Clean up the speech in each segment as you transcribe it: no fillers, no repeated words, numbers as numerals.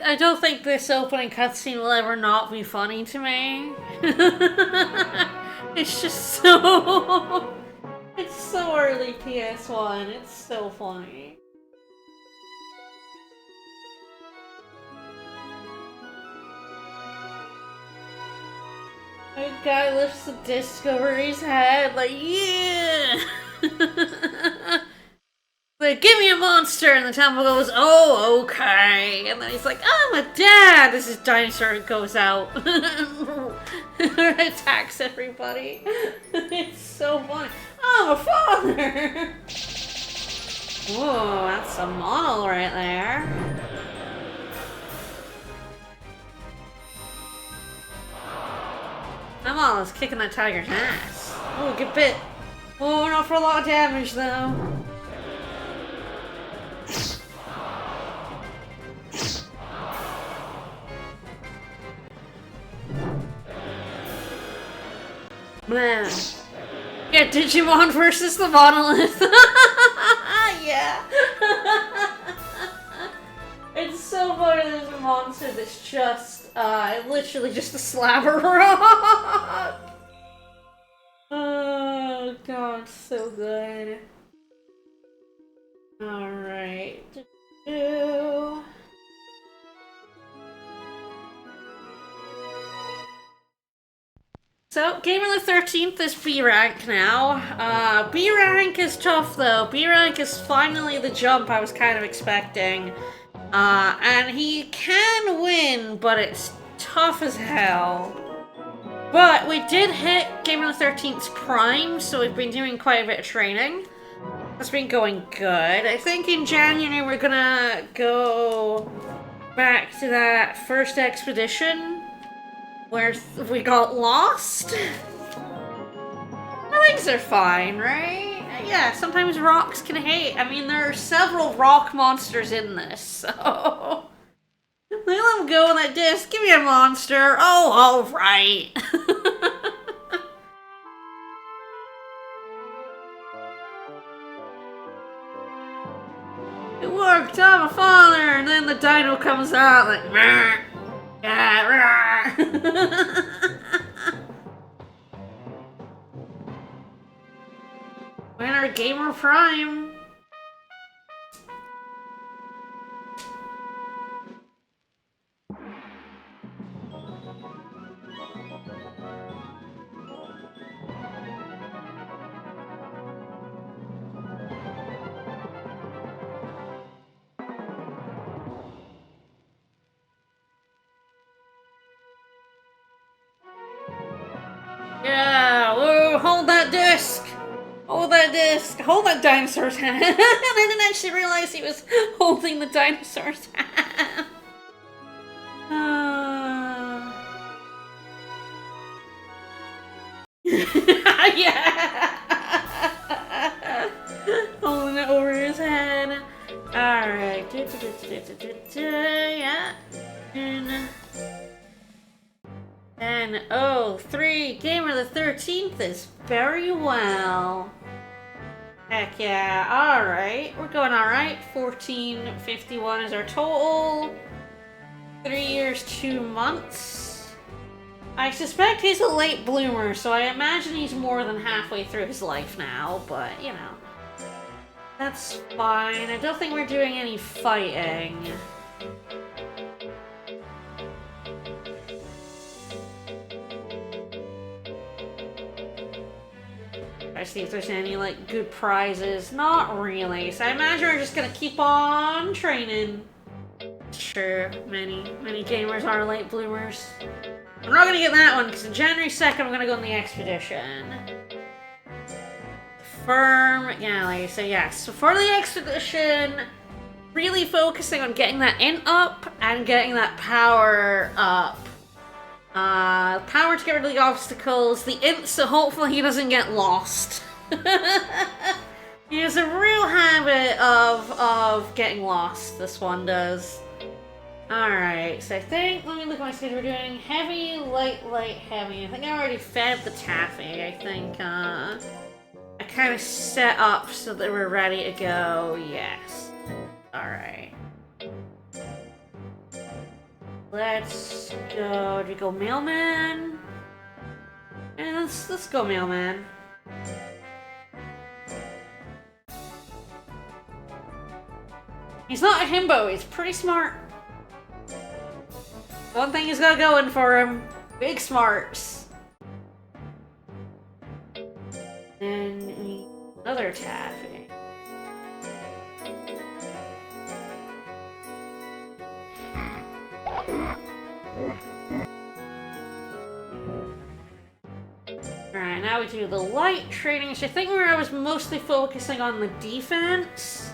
I don't think this opening cutscene will ever not be funny to me. It's just so... It's so early PS1, it's so funny. The guy lifts the disc over his head, like, yeah! Like, give me a monster! And the temple goes, oh, okay. And then he's like, I'm a dad! As his dinosaur goes out. Attacks everybody. It's so funny. I'm a father! Whoa, that's a model right there. That model's kicking that tiger's ass. Oh, get bit. Oh, not for a lot of damage, though. Man. Yeah, Digimon versus the monolith. Yeah. It's so funny there's a monster that's just, literally just a slab of rock. Oh, God, so good. Alright. So, Gamer the 13th is B rank now. B rank is tough though. B rank is finally the jump I was kind of expecting. And he can win, but it's tough as hell. But we did hit Gamer the 13th's prime, so we've been doing quite a bit of training. That's been going good. I think in January we're gonna go back to that first expedition where we got lost. Things are fine, right? Yeah, sometimes rocks can hate. I mean, there are several rock monsters in this, so... Let them go on that disc. Give me a monster. Oh, alright. It worked, I'm a father! And then the dino comes out like... Winner Gamer Prime. Yeah, whoa, hold that disc! Hold that disc! Hold that dinosaur's hand! I didn't actually realize he was holding the dinosaur's hand. Yeah! Holding it over his head. Alright. Yeah. And oh, 3 Gamer the 13th is very well. Heck yeah. Alright. We're going alright. 1451 is our total. 3 years, 2 months. I suspect he's a late bloomer, so I imagine he's more than halfway through his life now, but, you know. That's fine. I don't think we're doing any fighting. I see if there's any, like, good prizes. Not really. So I imagine we're just gonna keep on training. Sure, many gamers are late bloomers. I'm not gonna get that one, because on January 2nd, I'm gonna go on the expedition. Firm galley. So yes, so for the expedition, really focusing on getting that int up and getting that power up. Power to get rid of the obstacles, the int so hopefully he doesn't get lost. He has a real habit of getting lost, this one does. Alright, so I think, let me look at my schedule, we're doing heavy, light, heavy. I think I already fed the taffy, I think, I kind of set up so that we're ready to go, yes. Alright. Let's go. Do we go mailman? And let's go mailman. He's not a himbo, he's pretty smart. One thing he's got going for him. Big smarts. And another taffy. Alright, now we do the light training, which I think where I was mostly focusing on the defense.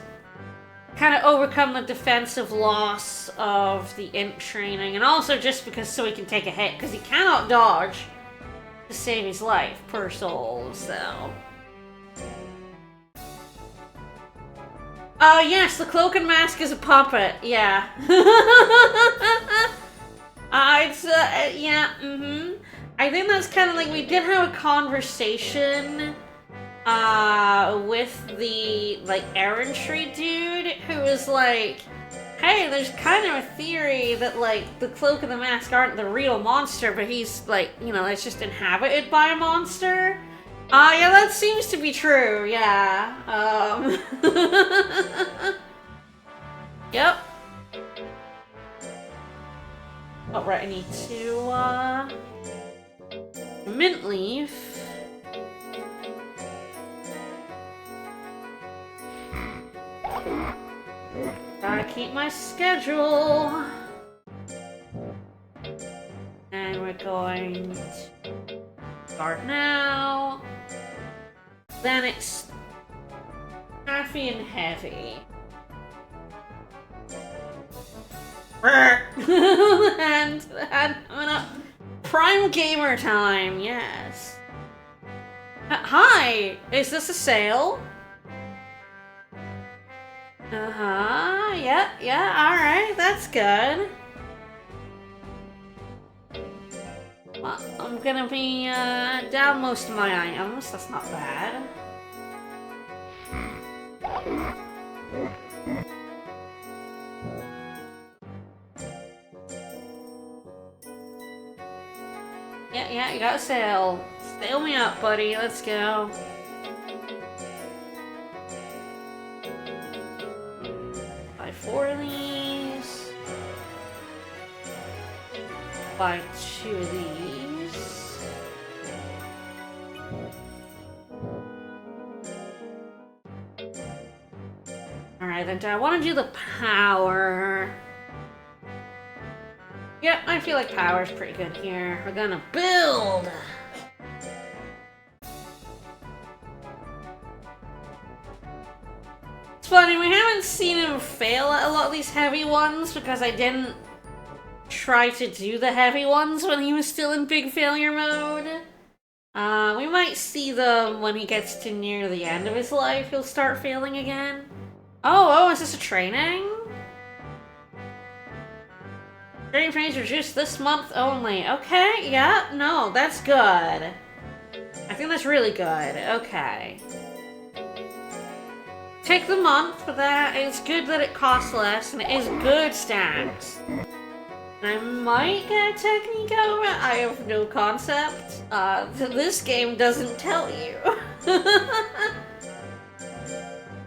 Kind of overcome the defensive loss of the int training, and also just because so he can take a hit, because he cannot dodge to save his life per soul, so. Oh yes, the cloak and mask is a puppet, yeah. Yeah, I think that's kind of like, we did have a conversation with the, like, errantry dude, who was like, hey, there's kind of a theory that, like, the cloak and the mask aren't the real monster, but he's, like, you know, it's just inhabited by a monster. Yeah, that seems to be true, yeah. Yep. Oh, right, I need to, mint leaf. Gotta keep my schedule. And we're going to start now. Then it's taffy and heavy. and I'm gonna prime gamer time, yes. Hi, is this a sale? Yeah, alright, that's good. Well, I'm gonna be, down most of my items, that's not bad. Yeah, you got a sale. Sail me up, buddy, let's go. Buy 4 of these. Buy 2 of these. Alright, then do I want to do the power? Yep, I feel like power's pretty good here. We're gonna build! It's funny, we haven't seen him fail at a lot of these heavy ones because I didn't try to do the heavy ones when he was still in big failure mode. We might see them when he gets to near the end of his life. He'll start failing again. Oh, is this a training? Training trainings are just this month only. Okay, yeah, no, that's good. I think that's really good. Okay. Take the month, but it's good that it costs less, and it is good stats. I might get a technique out of it. I have no concept. This game doesn't tell you.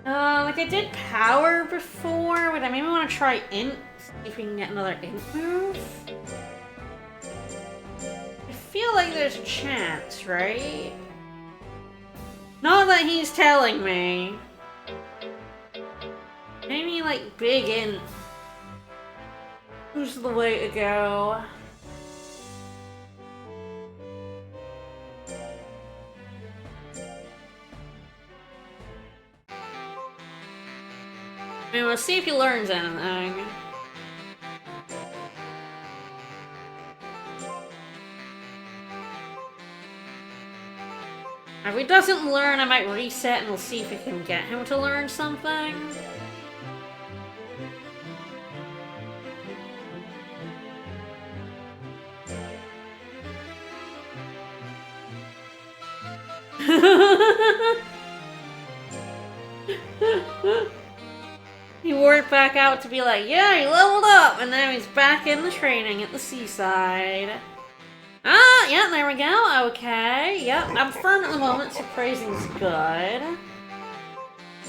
Like I did power before, but I maybe want to try int. See if we can get another int move. I feel like there's a chance, right? Not that he's telling me. Maybe like big int. Who's the way to go? I mean, we'll see if he learns anything. If he doesn't learn, I might reset and we'll see if we can get him to learn something. He word back out to be like, yeah, he leveled up, and now he's back in the training at the seaside. Ah, yeah, there we go. Okay, yep. I'm firm at the moment, so praising's good.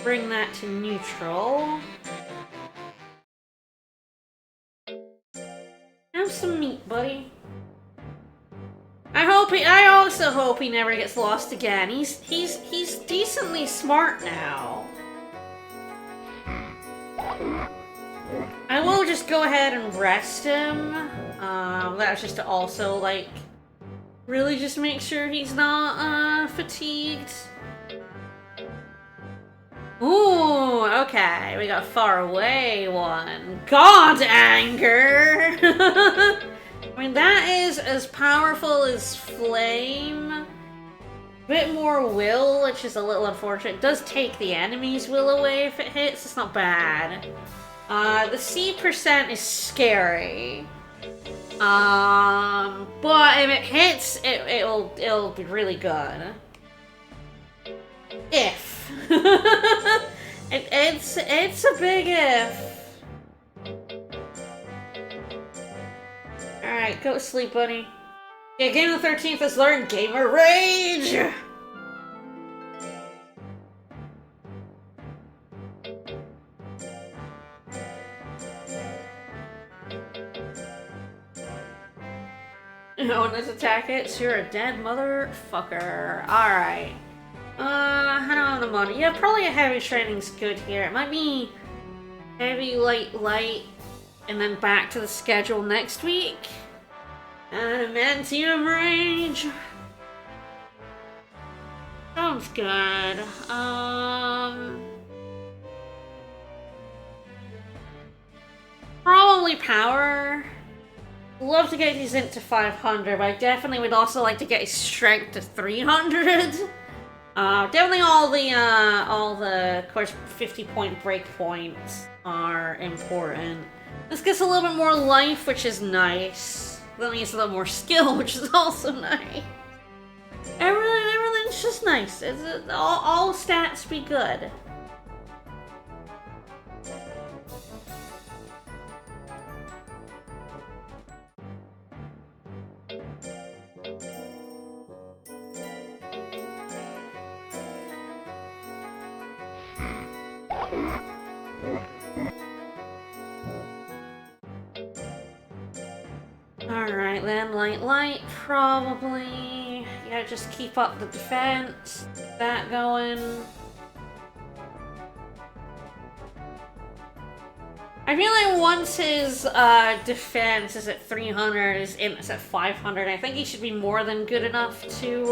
Bring that to neutral. Have some meat, buddy. I also hope he never gets lost again. He's decently smart now. I will just go ahead and rest him. That was just to also, like, really just make sure he's not, fatigued. Ooh, okay. We got far away one. God anger! I mean, that is as powerful as flame. A bit more will, which is a little unfortunate. It does take the enemy's will away if it hits. It's not bad. The C percent is scary. But if it hits, it'll be really good. If. It's a big if. Alright, go to sleep, buddy. Yeah, Game of the 13th has learned Gamer Rage! No one does attack it, so you're a dead motherfucker. Alright. I don't have the money. Yeah, probably a heavy training's good here. It might be heavy, light, and then back to the schedule next week. Adamantium Rage. Sounds good. Probably power. Love to get his int to 500, but I definitely would also like to get his strength to 300. Definitely all the, of course, 50-point breakpoints are important. This gets a little bit more life, which is nice. Then he gets a little more skill, which is also nice. Everything's just nice. All stats be good. Alright then, light, probably. Yeah, just keep up the defense. That going. I feel like once his defense is at 300, his int is at 500, I think he should be more than good enough to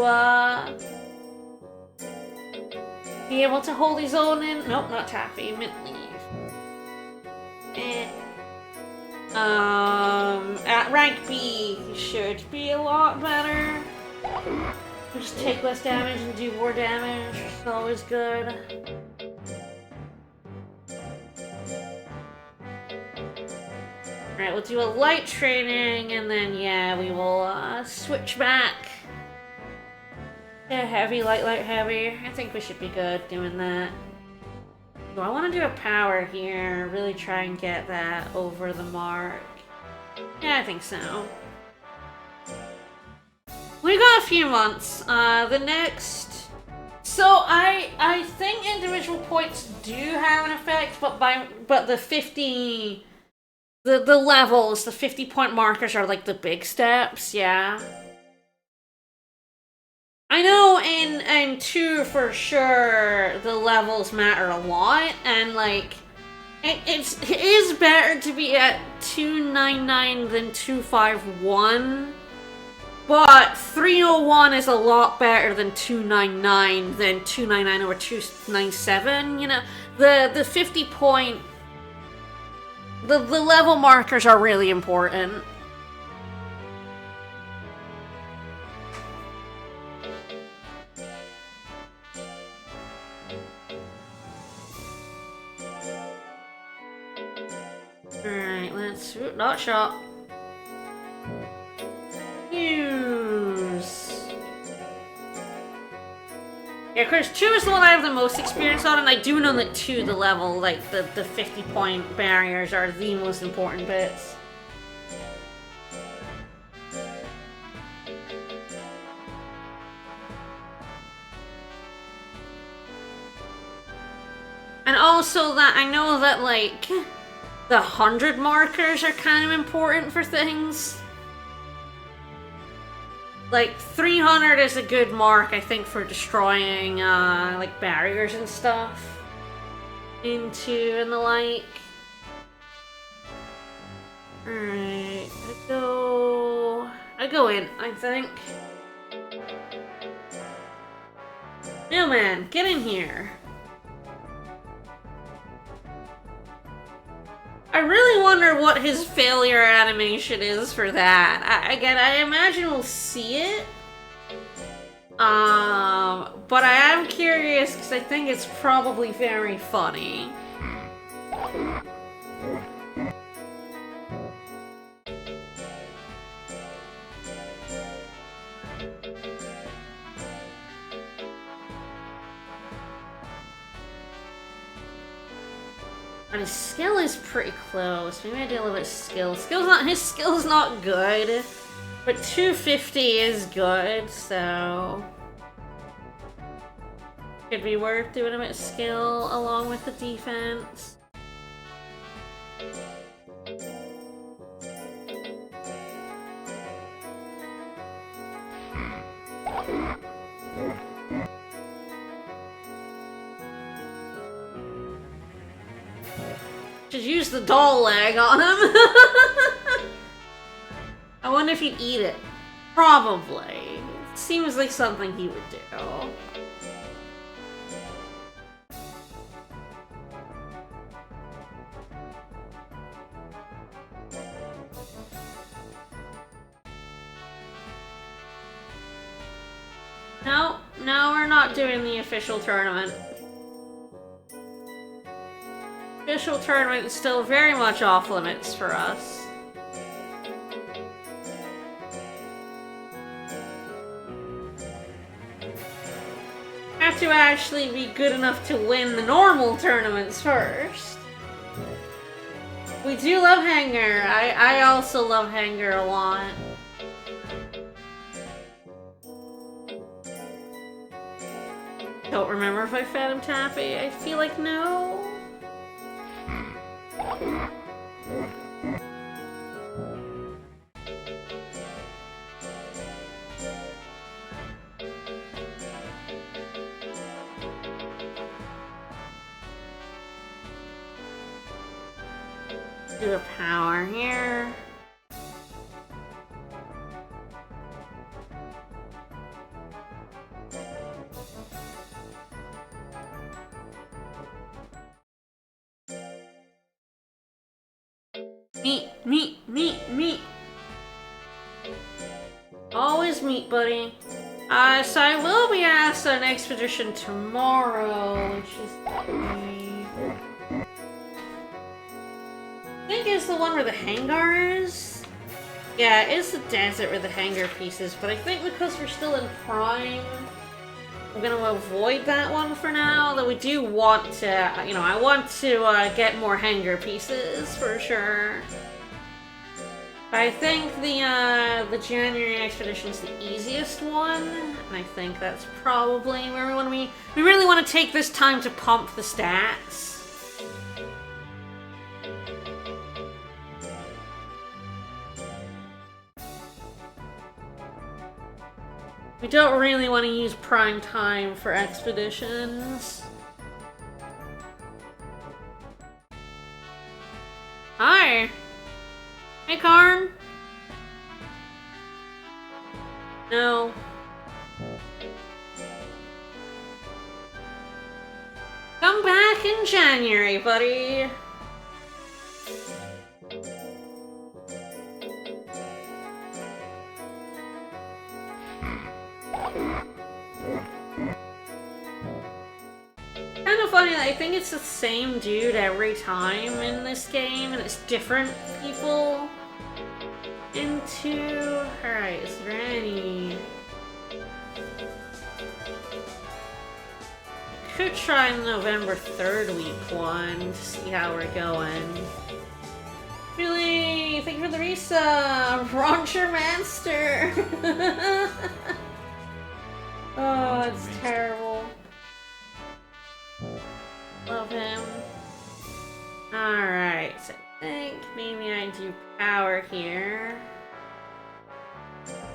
be able to hold his own in. Nope, not Taffy, Mint Leave. At rank B, he should be a lot better. Just take less damage and do more damage. It's always good. Alright, we'll do a light training, and then, yeah, we will, switch back. Yeah, heavy, light, heavy. I think we should be good doing that. So I want to do a power here, really try and get that over the mark. Yeah, I think so. We got a few months. The next... So I think individual points do have an effect, but the 50... The levels, the 50-point markers are like the big steps, yeah. I know in 2 for sure the levels matter a lot, and like it is better to be at 299 than 251, but 301 is a lot better than 299 than 299 over 297. You know, the 50-point the level markers are really important. Alright, let's... not shot. Use. Yeah, of course, 2 is the one I have the most experience on, and I do know that 2, the level, like, the 50-point barriers are the most important bits. And also that I know that, like, the 100 markers are kind of important for things. Like, 300 is a good mark, I think, for destroying, like, barriers and stuff. And the like. Alright, I go in, I think. Mailman, get in here. I really wonder what his failure animation is for that. Again, I imagine we'll see it. But I am curious because I think it's probably very funny. And his skill is pretty close. Maybe I do a little bit of skill. His skill's not good, but 250 is good, so could be worth doing a bit of skill along with the defense. Just use the doll leg on him. I wonder if he'd eat it. Probably. Seems like something he would do. No, we're not doing the official tournament. Official tournament is still very much off limits for us. Have to actually be good enough to win the normal tournaments first. We do love Hanger. I also love Hanger a lot. Don't remember if I fed him Taffy. I feel like no. Do a power here. Meat. Always meat, buddy. So I will be asked on an expedition tomorrow, which is I think it's the one where the hangar is. Yeah, it's the desert where the hangar piece is, but I think because we're still in Prime, I'm gonna avoid that one for now, though we do want to, I want to get more hangar pieces for sure. But I think the January expedition is the easiest one, and I think that's probably where we want to be. We really want to take this time to pump the stats. We don't really want to use prime time for expeditions. Hi! Hey, Karn! No. Come back in January, buddy! Kind of funny that I think it's the same dude every time in this game, and it's different people. Alright, is there any... could try the November 3rd week one to see how we're going. Really, thank you for the resub, Rauncher Master. Oh, it's terrible. Love him. Alright, so I think maybe I do power here.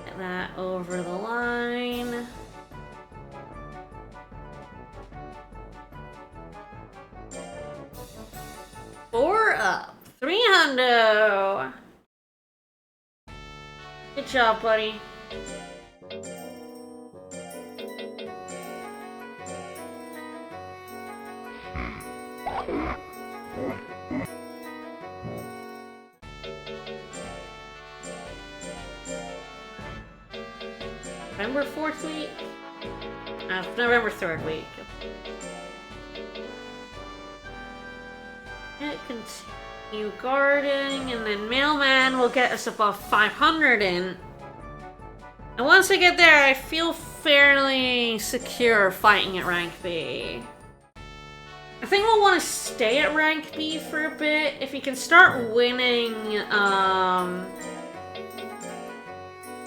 Get that over the line. Four up. 300. Good job, buddy. November 4th week? November 3rd week. And continue guarding, and then Mailman will get us above 500 in. And once I get there, I feel fairly secure fighting at rank B. I think we'll want to stay at rank B for a bit. If you can start winning,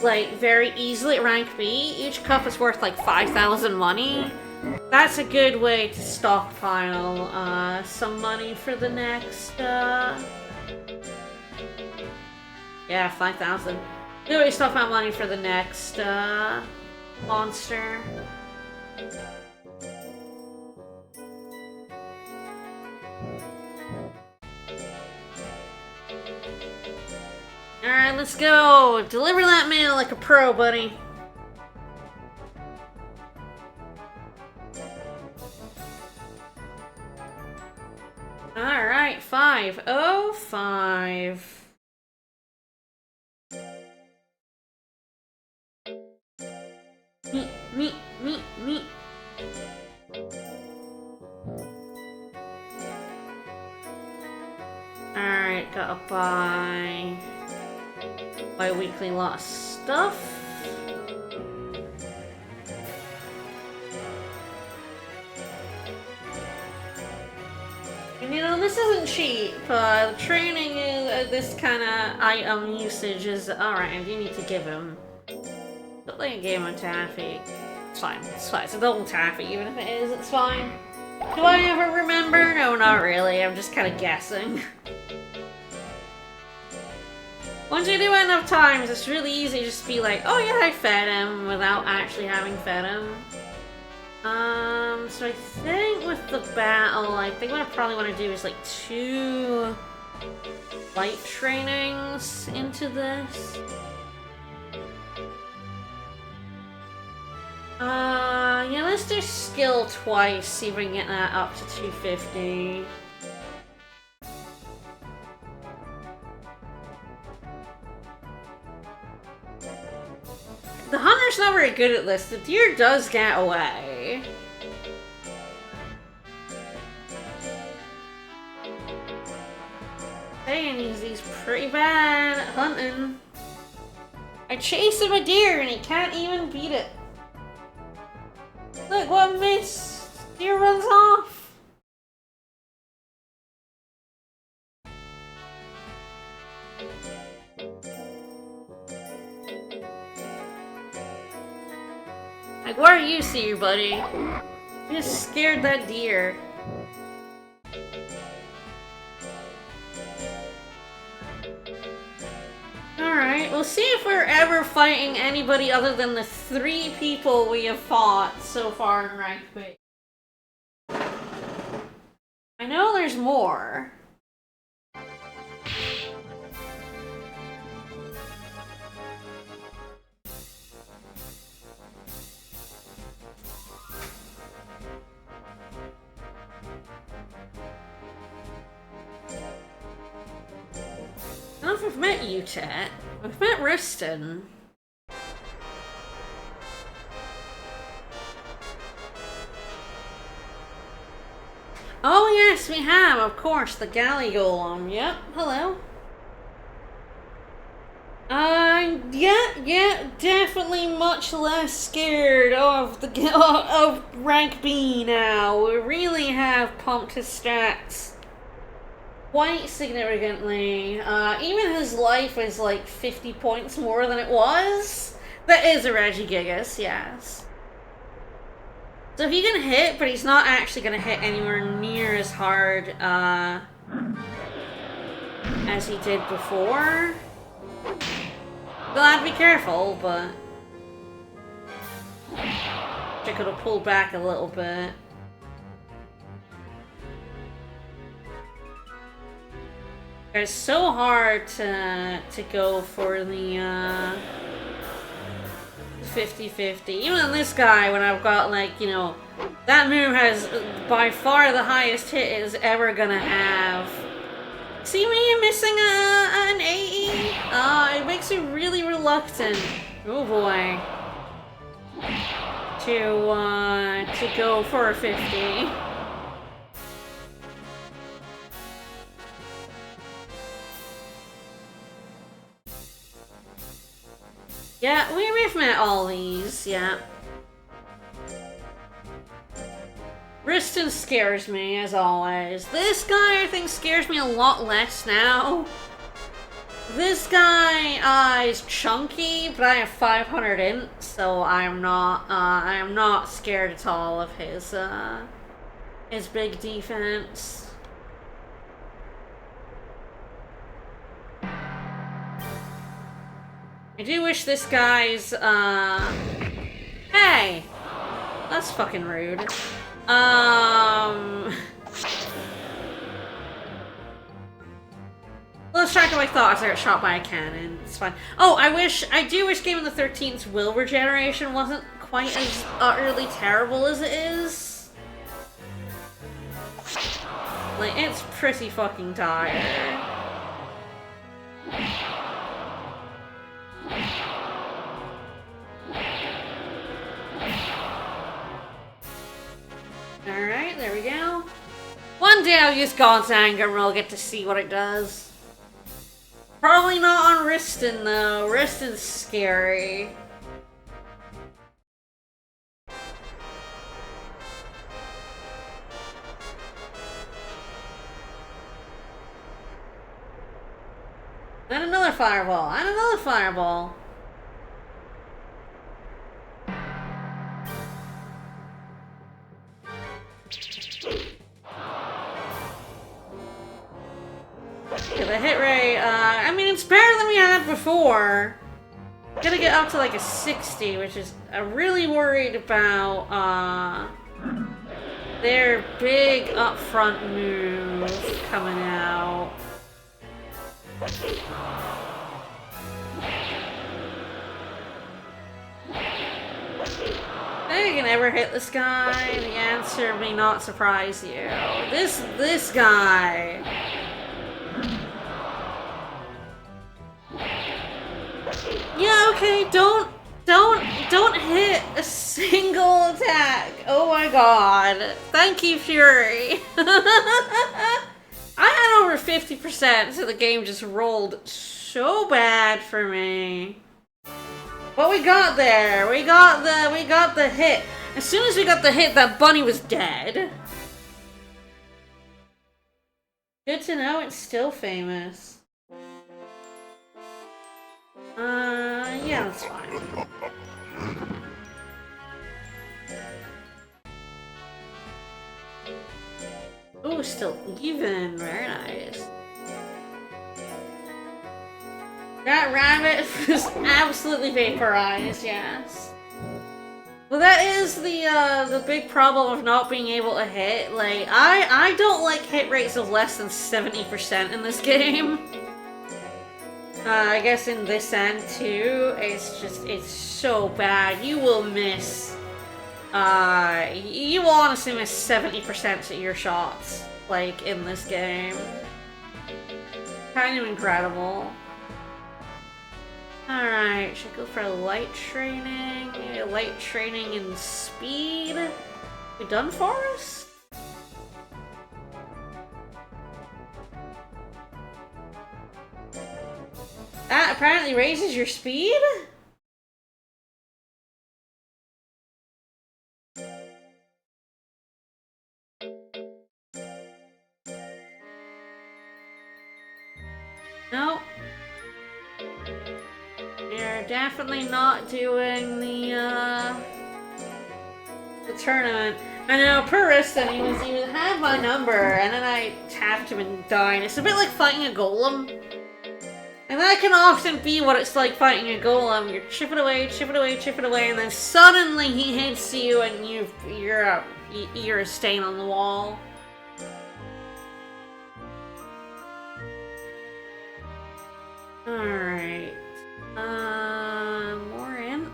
like, very easily at rank B, each cup is worth like 5,000 money. That's a good way to stockpile some money for the next, yeah, 5,000. Good way to stockpile money for the next, monster. Alright, let's go! Deliver that mail like a pro, buddy. Alright, 505. Me. Alright, gotta buy weekly lost stuff. And you know, this isn't cheap. The training is, this kind of item usage is, alright, I do need to give him. But like a game on Taffy. It's fine, it's fine. It's a double Taffy, even if it is, it's fine. Do I ever remember? No, not really. I'm just kind of guessing. Once you do it enough times, it's really easy to just be like, oh yeah, I fed him, without actually having fed him. So I think with the battle, I think what I probably want to do is like 2 light trainings into this. Yeah, let's do skill twice, see if we can get that up to 250. The hunter's not very good at this. The deer does get away. Dang, he's pretty bad at hunting. I chased him a deer and he can't even beat it. Look, what a miss! Deer runs off! Like, where are you, Seer, buddy? You just scared that deer. Alright, we'll see if we're ever fighting anybody other than the 3 people we have fought so far in rank B. I know there's more. I don't know if we've met you, Chet. We've met Riston. Oh yes, we have, of course, the galley golem. Yep, hello. Yeah, definitely much less scared of the of rank B now. We really have pumped his stats quite significantly. Even his life is like 50 points more than it was. That is a Regigigas, yes. So he can hit, but he's not actually gonna hit anywhere near as hard, as he did before. Well, I'd be careful, but I could have pulled back a little bit. It's so hard to go for the 50-50. Even on this guy, when I've got, like, you know, that move has by far the highest hit it's ever gonna have. See me missing an AE? It makes me really reluctant. Oh boy. To go for a 50. Yeah, we've met all these, yeah. Riston scares me, as always. This guy, I think, scares me a lot less now. This guy is chunky, but I have 500 int, so I am not scared at all of his big defense. I do wish this guy's, hey! That's fucking rude. Let's track of my thoughts. I got shot by a cannon. It's fine. Oh, I do wish Game of the 13th's will regeneration wasn't quite as utterly terrible as it is. Like, it's pretty fucking dire. Alright, there we go. One day I'll use God's Anger and we'll get to see what it does. Probably not on Riston, though. Riston's scary. And another fireball. And another fireball. Yeah, the hit rate, I mean, it's better than we had before. Gotta get up to like a 60, which is, I'm really worried about, their big upfront move coming out. I think I can ever hit this guy. The answer may not surprise you. This guy. Yeah, okay, don't hit a single attack. Oh my god. Thank you, Fury. I had over 50%, so the game just rolled so bad for me. But we got there. We got the hit. As soon as we got the hit, that bunny was dead. Good to know it's still famous. Yeah, that's fine. Oh, still even. Very nice. That rabbit was absolutely vaporized, yes. Well, that is the big problem of not being able to hit. Like, I don't like hit rates of less than 70% in this game. I guess in this end too, it's so bad. You will miss, you will honestly miss 70% of your shots, like, in this game. Kind of incredible. Alright, should I go for light training? Yeah, light training and speed. We done Forest? That apparently raises your speed? Nope. You're definitely not doing the tournament. I know, per Riston, he would have my number, and then I tapped him and died. It's a bit like fighting a golem. And that can often be what it's like fighting a golem. You're chipping away, chipping away, chipping away, and then suddenly he hits you and you're a stain on the wall. Alright. More in.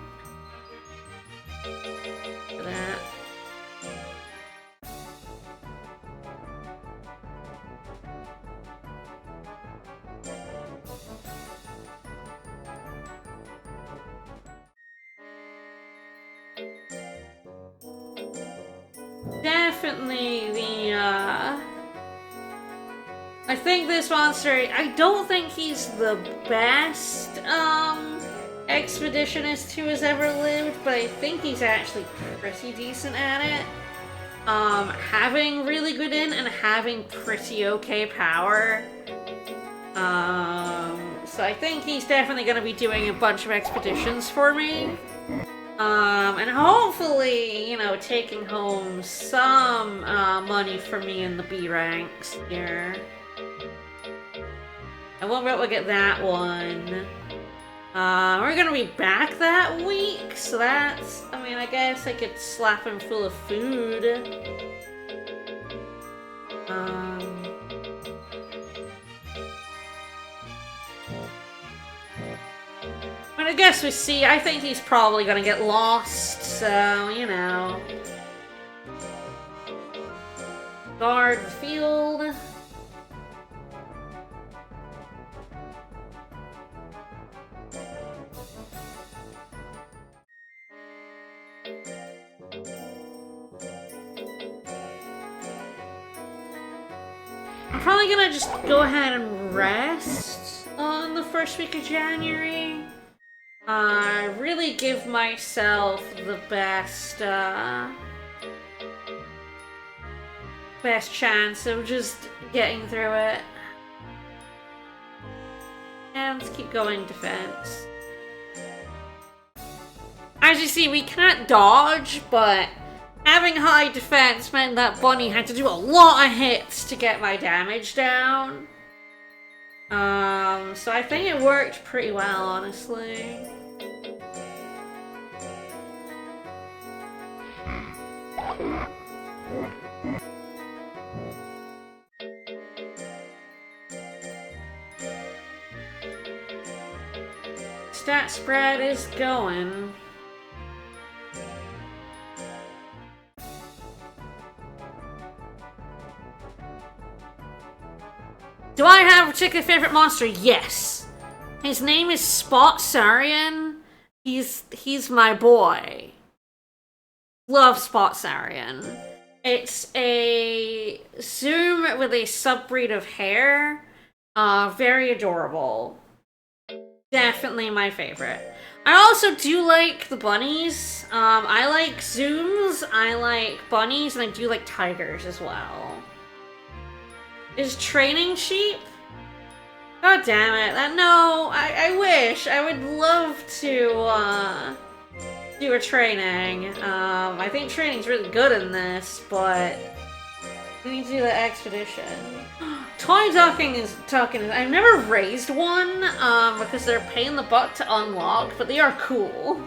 That. Definitely the, I think this monster, I don't think he's the best, expeditionist who has ever lived, but I think he's actually pretty decent at it. Having really good in and having pretty okay power. So I think he's definitely gonna be doing a bunch of expeditions for me. And hopefully, you know, taking home some, money for me in the B ranks here. I won't be able to get that one. We're gonna be back that week, so that's... I mean, I guess I could slap him full of food. But I guess we see, I think he's probably gonna get lost, so, you know. Guard the field. I'm probably gonna just go ahead and rest on the first week of January. Really give myself the best chance of just getting through it. And let's keep going defense. As you see, we can't dodge, but having high defense meant that Bunny had to do a lot of hits to get my damage down. So I think it worked pretty well, honestly. Stat spread is going. Do I have a particular favorite monster? Yes. His name is Spot Sarian. He's my boy. Love Spot Sarian. It's a Zoom with a subbreed of hare. Very adorable. Definitely my favorite. I also do like the bunnies. I like Zooms, I like bunnies, and I do like tigers as well. Is training cheap? God damn it. No, I wish. I would love to, do a training. I think training's really good in this, but we need to do the expedition. Toy ducking is I've never raised one, because they're a pain in the butt to unlock, but they are cool.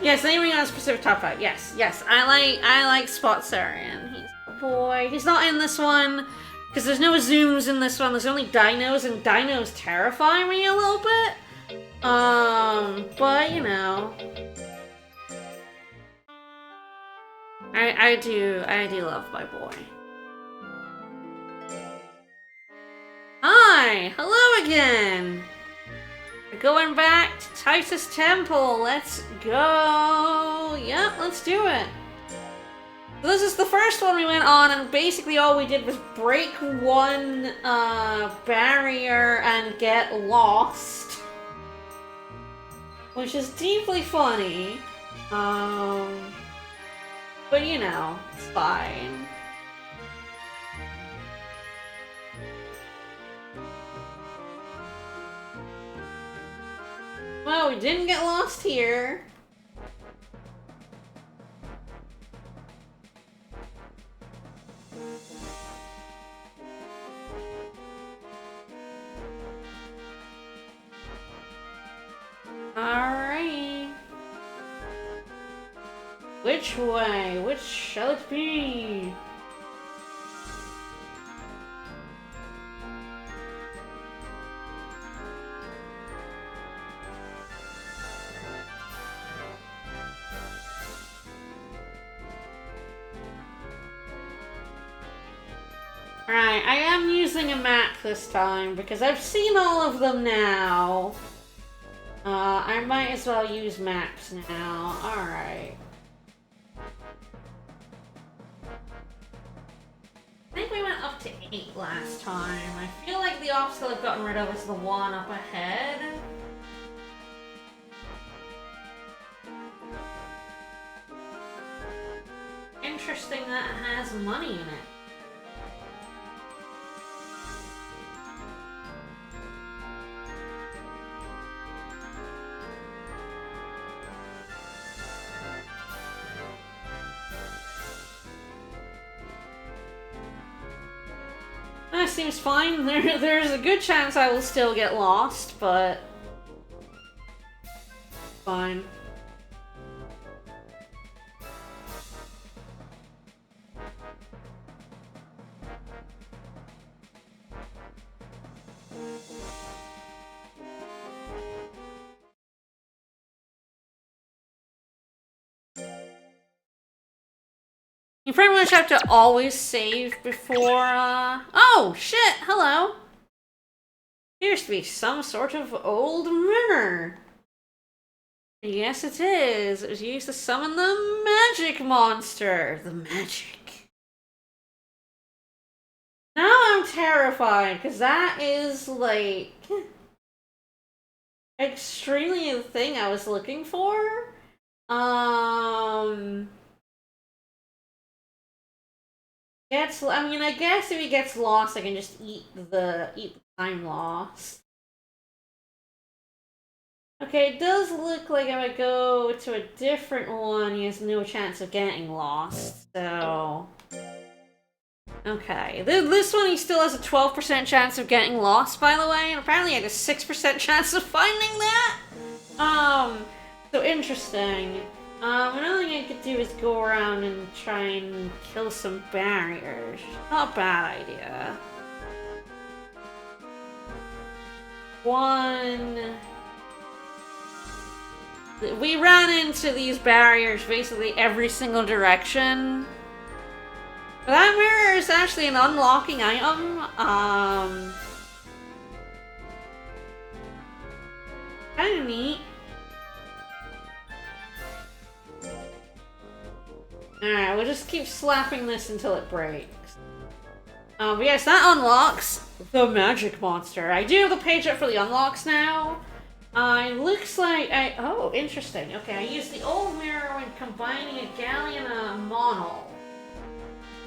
Yes, naming on a specific top 5. Yes, I like Spot Sarian. He's a boy. He's not in this one, because there's no zooms in this one. There's only dinos, and dinos terrify me a little bit. But, you know. I do love my boy. Hi! Hello again! We're going back to Titus Temple. Let's go! Yep, let's do it. This is the first one we went on, and basically all we did was break one barrier and get lost. Which is deeply funny. But you know, it's fine. Well, we didn't get lost here. Alright. Which way? Which shall it be? Alright, I am using a map this time because I've seen all of them now. I might as well use maps now. Alright. I think we went up to 8 last time. I feel like the obstacle I've gotten rid of is the one up ahead. Interesting that it has money in it. That seems fine. There's a good chance I will still get lost, but fine. You pretty much have to always save before, Oh, shit! Hello! Appears to be some sort of old mirror. Yes, it is. It was used to summon the magic monster. The magic. Now I'm terrified, because that is, like, extremely the thing I was looking for. I mean, I guess if he gets lost, I can just eat the time loss. Okay, it does look like if I go to a different one, he has no chance of getting lost, so... Okay, this one he still has a 12% chance of getting lost, by the way, and apparently he had a 6% chance of finding that! So interesting. Another thing I could do is go around and try and kill some barriers. Not a bad idea. We ran into these barriers basically every single direction. But that mirror is actually an unlocking item. Kinda neat. Alright, we'll just keep slapping this until it breaks. But yes, that unlocks the magic monster. I do have the page up for the unlocks now. It looks like oh, interesting. Okay, I used the old mirror when combining a galley and a mono.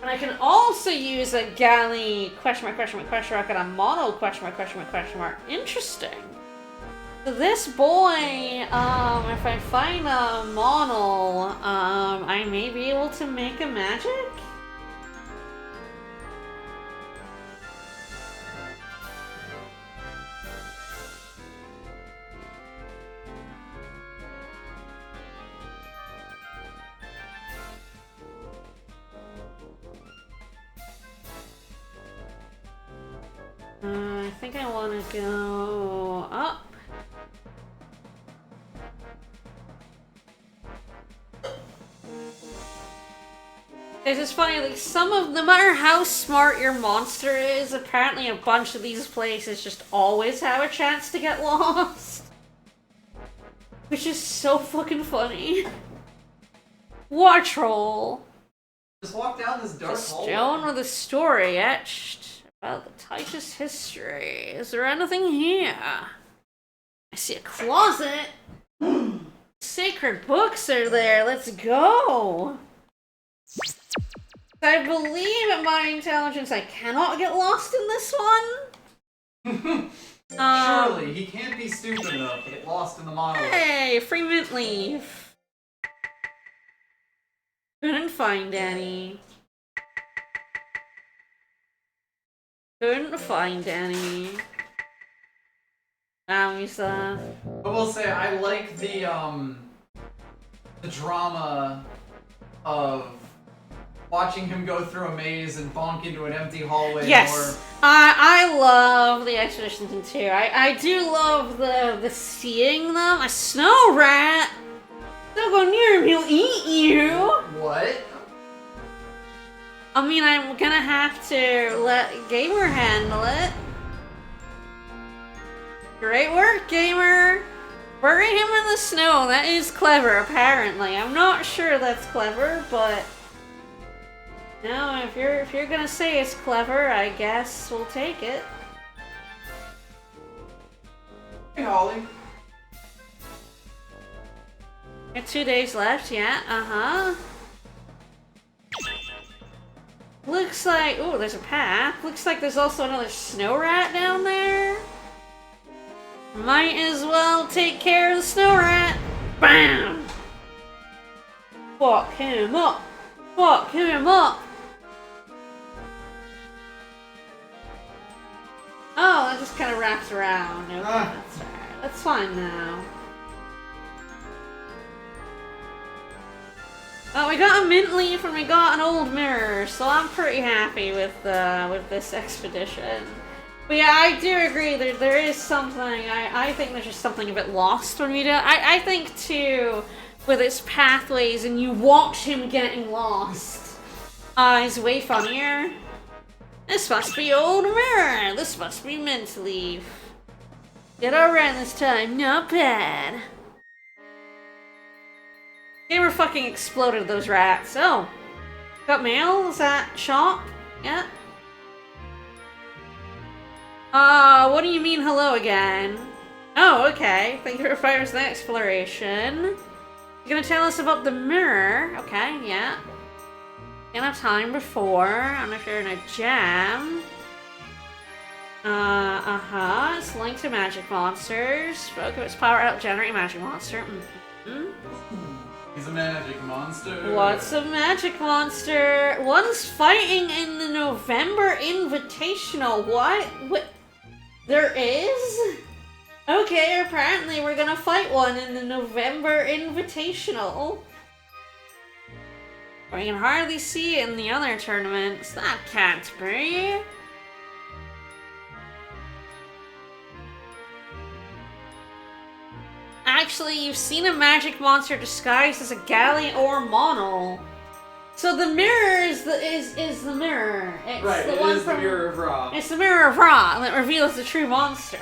And I can also use a galley, question mark, and a mono, question mark. Interesting. So this boy, if I find a mono, I may be able to make a magic? I think I want to go up. It's just funny, like, no matter how smart your monster is, apparently a bunch of these places just always have a chance to get lost. Which is so fucking funny. War troll. Just walk down this dark hallway. Stone with a story etched about the Titus history. Is there anything here? I see a closet. Sacred books are there. Let's go. I believe in my intelligence I cannot get lost in this one. Surely, he can't be stupid enough to get lost in the monolith. Hey, free mint leaf. Couldn't find any. Couldn't find any. Now he's I will say I like the drama of watching him go through a maze and bonk into an empty hallway. Yes, I love the expeditions in 2. I do love the seeing them. A snow rat. Don't go near him; he'll eat you. What? I mean, I'm gonna have to let Gamer handle it. Great work, Gamer. Bury him in the snow. That is clever, apparently. I'm not sure that's clever, but no, if you're gonna say it's clever, I guess we'll take it. Hey, Holly. Got 2 days left, yeah, Looks like, ooh, there's a path. Looks like there's also another snow rat down there. Might as well take care of the snow rat. Bam! Fuck him up. Fuck him up. Oh, that just kind of wraps around. Okay, that's alright. That's fine now. Oh, we got a mint leaf and we got an old mirror, so I'm pretty happy with this expedition. But yeah, I do agree. There is something. I think there's just something a bit lost when we do. I think too, with its pathways and you watch him getting lost, is way funnier. This must be old mirror. This must be mint leaf. Did alright this time. Not bad. Gamer fucking exploded those rats. Oh. Got mail? Is that shop? Yeah. What do you mean hello again? Oh, okay. Thank you for fires the exploration. You're gonna tell us about the mirror. Okay, yeah. Didn't have time before. I don't know if you're in a jam. It's linked to magic monsters. Spoke of its power out generating magic monster. He's a magic monster. What's a magic monster? One's fighting in the November Invitational. What? There is? Okay, apparently we're gonna fight one in the November Invitational. We can hardly see it in the other tournaments. That can't be. Actually, you've seen a magic monster disguised as a galley or monol. So the mirror is the mirror. It's right, the it one is from, the Mirror of Ra. It's the Mirror of Ra that reveals the true monster.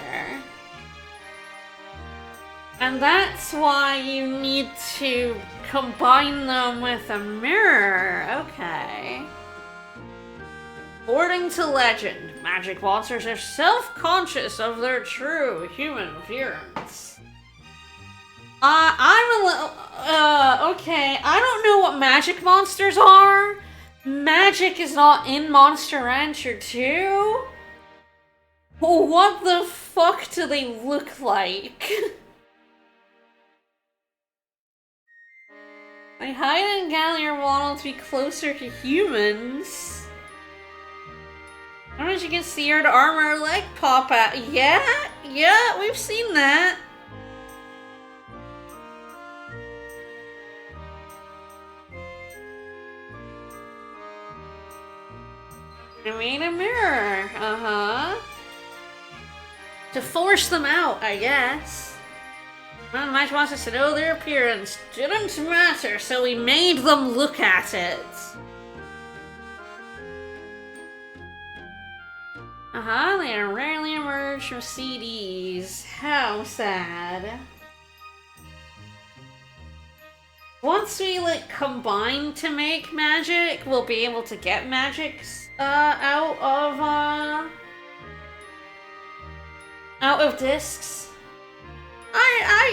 And that's why you need to combine them with a mirror. Okay. According to legend, magic monsters are self-conscious of their true human appearance. I'm a little, okay, I don't know what magic monsters are. Magic is not in Monster Rancher 2. What the fuck do they look like? They hide in Gallier Waddle to be closer to humans. Sometimes you can see her armor leg pop out. Yeah, we've seen that. I made a mirror, to force them out, I guess. Well, Magic Monsters to know their appearance didn't matter, so we made them look at it. They rarely emerge from CDs. How sad. Once we, like, combine to make magic, we'll be able to get magics, out of discs.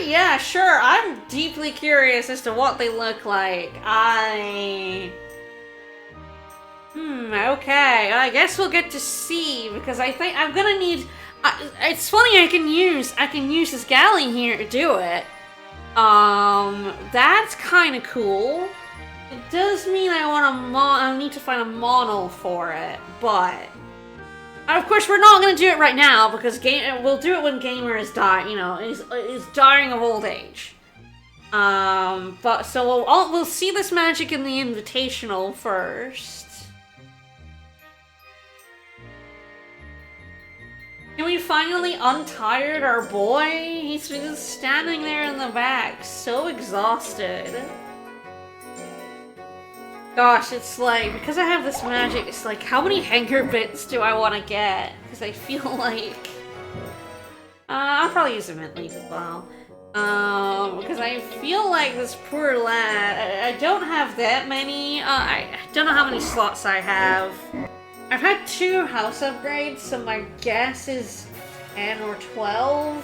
Yeah, sure, I'm deeply curious as to what they look like. Okay, I guess we'll get to see, because I think I'm gonna need... it's funny, I can use this galley here to do it. That's kind of cool. It does mean I need to find a model for it, but of course we're not gonna do it right now because we'll do it when Gamer is is dying of old age. But so we'll see this magic in the invitational first. And we finally untired our boy. He's just standing there in the back, so exhausted. Gosh, it's like, because I have this magic, it's like, how many hanger bits do I want to get? Because I feel like... I'll probably use a mint leaf as well. Because I feel like this poor lad, I don't have that many, I don't know how many slots I have. I've had 2 house upgrades, so my guess is 10 or 12.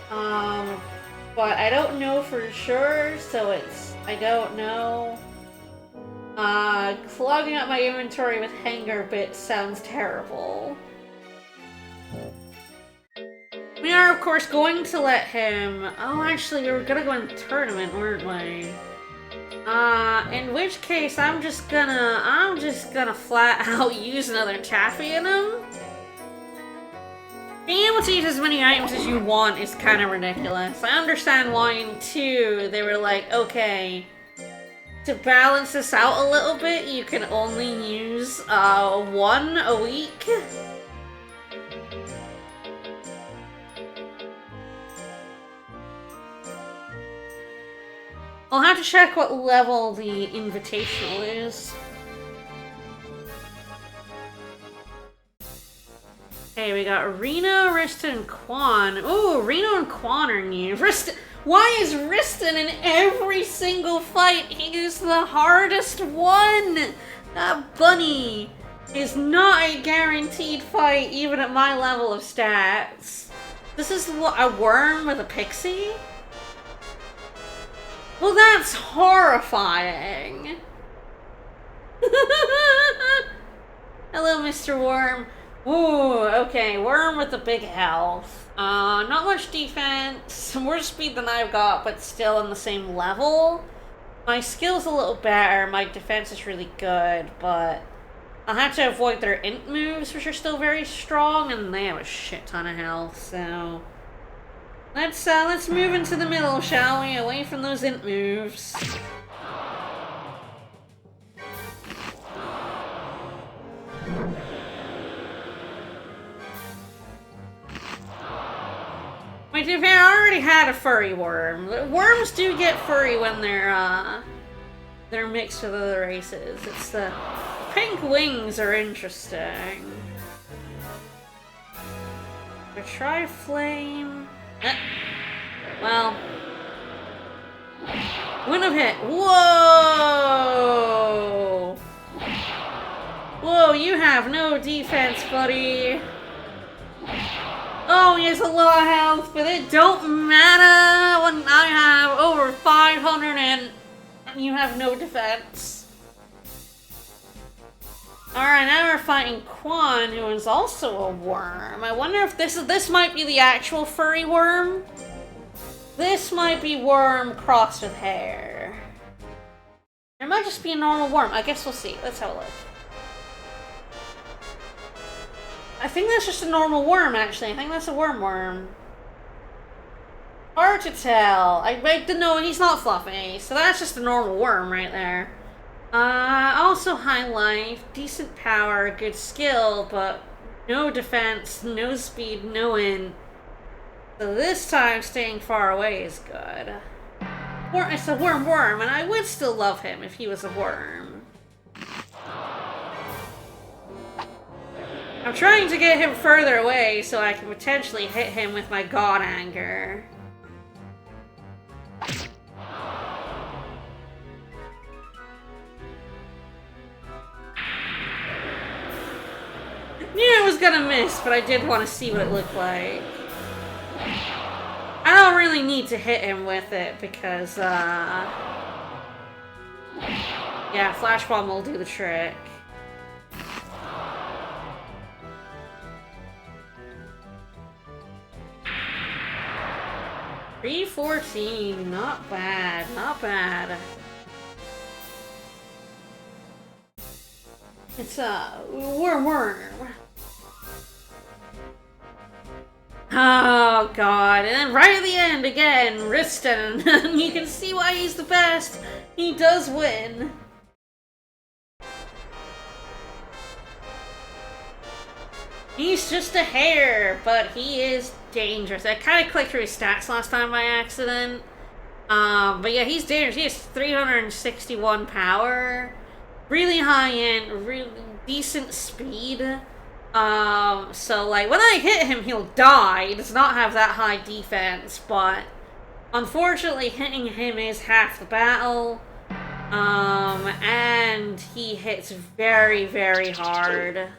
But I don't know for sure, so I don't know. Clogging up my inventory with hanger bits sounds terrible. We are, of course, going to let him... Oh, actually, we were gonna go in the tournament, weren't we? In which case, I'm just gonna flat out use another taffy in him. Being able to use as many items as you want is kind of ridiculous. I understand why in 2, they were like, okay, to balance this out a little bit, you can only use, 1 a week. I'll have to check what level the invitational is. Okay, we got Reno, Riston, and Quan. Ooh, Reno and Quan are new. Why is Riston in every single fight? He is the hardest one! That bunny is not a guaranteed fight, even at my level of stats. This is a worm with a pixie? Well, that's horrifying. Hello, Mr. Worm. Ooh, okay, Worm with the big health. Not much defense, more speed than I've got, but still on the same level. My skill's a little better, my defense is really good, but I'll have to avoid their int moves, which are still very strong, and they have a shit ton of health, so... Let's move into the middle, shall we? Away from those int moves. Wait, to be fair, I already had a furry worm. Worms do get furry when they're mixed with other races. It's the pink wings are interesting. A tri-flame. Well, wouldn't have hit. Whoa! Whoa, you have no defense, buddy. Oh, he has a lot of health, but it don't matter when I have over 500 and you have no defense. Alright, now we're fighting Quan, who is also a worm. I wonder if this might be the actual furry worm. This might be worm crossed with hair. It might just be a normal worm. I guess we'll see. Let's have a look. I think that's just a normal worm, actually. I think that's a worm. Hard to tell. No, he's not fluffy, so that's just a normal worm right there. Also high life, decent power, good skill, but no defense, no speed, no int. So this time staying far away is good. It's a worm, and I would still love him if he was a worm. I'm trying to get him further away so I can potentially hit him with my god anger. Knew I was gonna miss, but I did want to see what it looked like. I don't really need to hit him with it because, yeah, Flash Bomb will do the trick. $314, not bad, not bad. It's worm. Oh god, and then right at the end again, Riston. You can see why he's the best. He does win. He's just a hair, but he is dangerous. I kind of clicked through his stats last time by accident. But yeah, he's dangerous. He has 361 power, really high end, really decent speed. So like when I hit him, he'll die. He does not have that high defense, but unfortunately, hitting him is half the battle. And he hits very, very hard,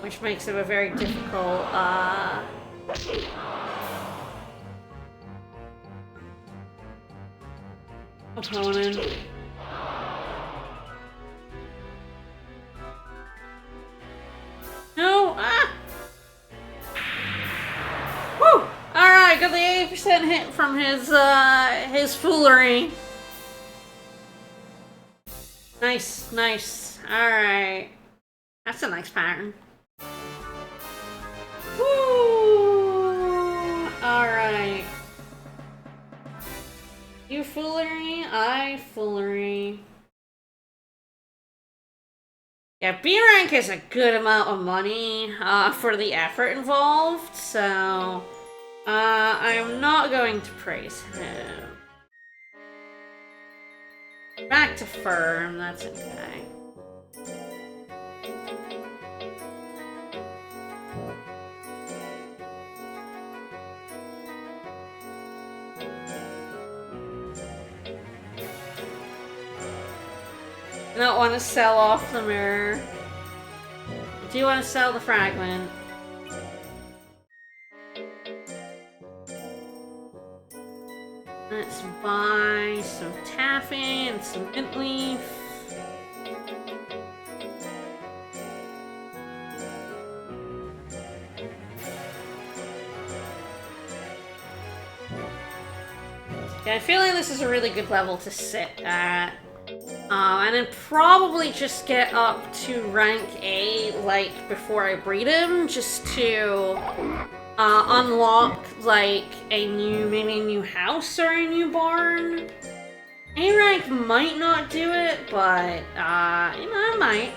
which makes him a very difficult, opponent. No! Ah! Woo! Alright, got the 80% hit from his foolery. Nice, nice. Alright. That's a nice pattern. Woo! Alright. You foolery, I foolery. Yeah, B rank is a good amount of money for the effort involved, so I'm not going to praise him. Back to firm, that's okay. I don't want to sell off the mirror. I do want to sell the fragment. Let's buy some taffy and some mint leaf. Okay, I feel like this is a really good level to sit at. And then probably just get up to rank A, like, before I breed him, just to unlock, like, maybe a new house or a new barn. A rank might not do it, but, it might.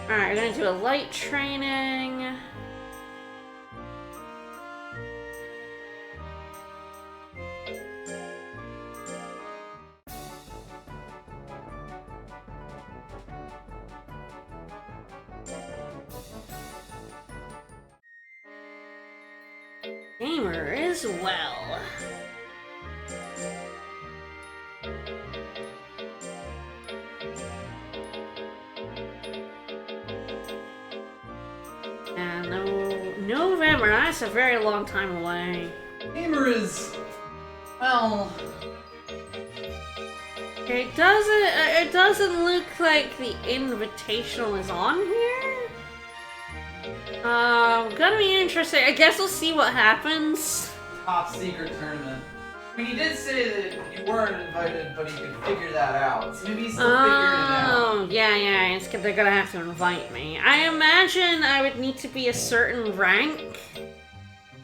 Alright, we're gonna do a light training. Gamer as well. And November, that's a very long time away. Gamer is, well, it doesn't look like the Invitational is on here. Gonna be interesting. I guess we'll see what happens. top secret tournament. I mean, he did say that you weren't invited, but he could figure that out. So maybe he's still figuring it out. Oh, yeah, they're gonna have to invite me. I imagine I would need to be a certain rank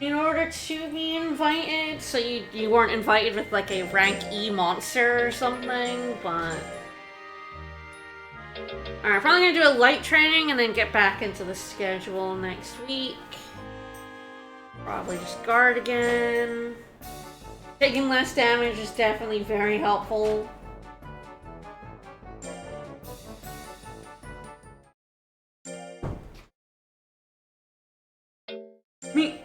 in order to be invited. So you weren't invited with like a rank E monster or something, but... Alright, probably gonna do a light training and then get back into the schedule next week. Probably just guard again. Taking less damage is definitely very helpful. Me.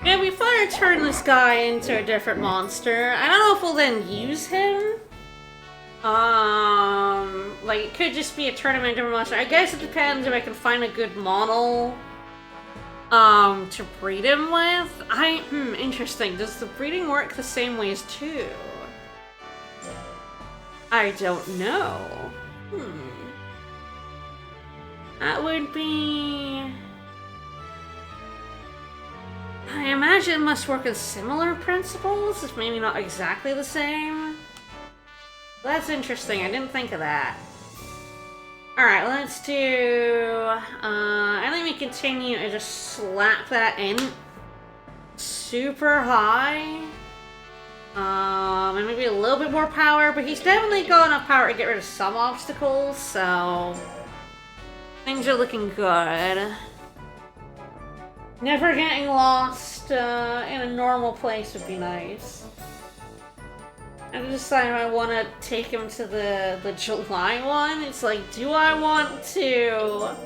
Yeah, before I turn this guy into a different monster, I don't know if we'll then use him. Like, it could just be a tournament different monster. I guess it depends if I can find a good model, to breed him with. Interesting. Does the breeding work the same way as 2? I don't know. That would be... I imagine it must work with similar principles, if maybe not exactly the same. That's interesting, I didn't think of that. Alright, let's do... I think we continue and just slap that in super high. And maybe a little bit more power, but he's definitely got enough power to get rid of some obstacles, so... things are looking good. Never getting lost in a normal place would be nice. I decided I want to take him to the July one. It's like, do I want to...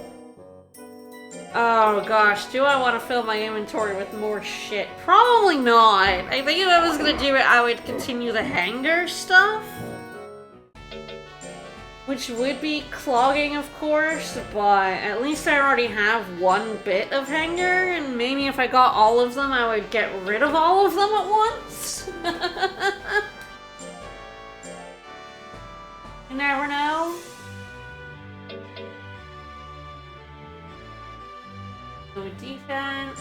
Oh gosh, do I want to fill my inventory with more shit? Probably not. I think if I was going to do it, I would continue the hangar stuff. Which would be clogging, of course, but at least I already have one bit of hangar, and maybe if I got all of them, I would get rid of all of them at once. You never know. No defense.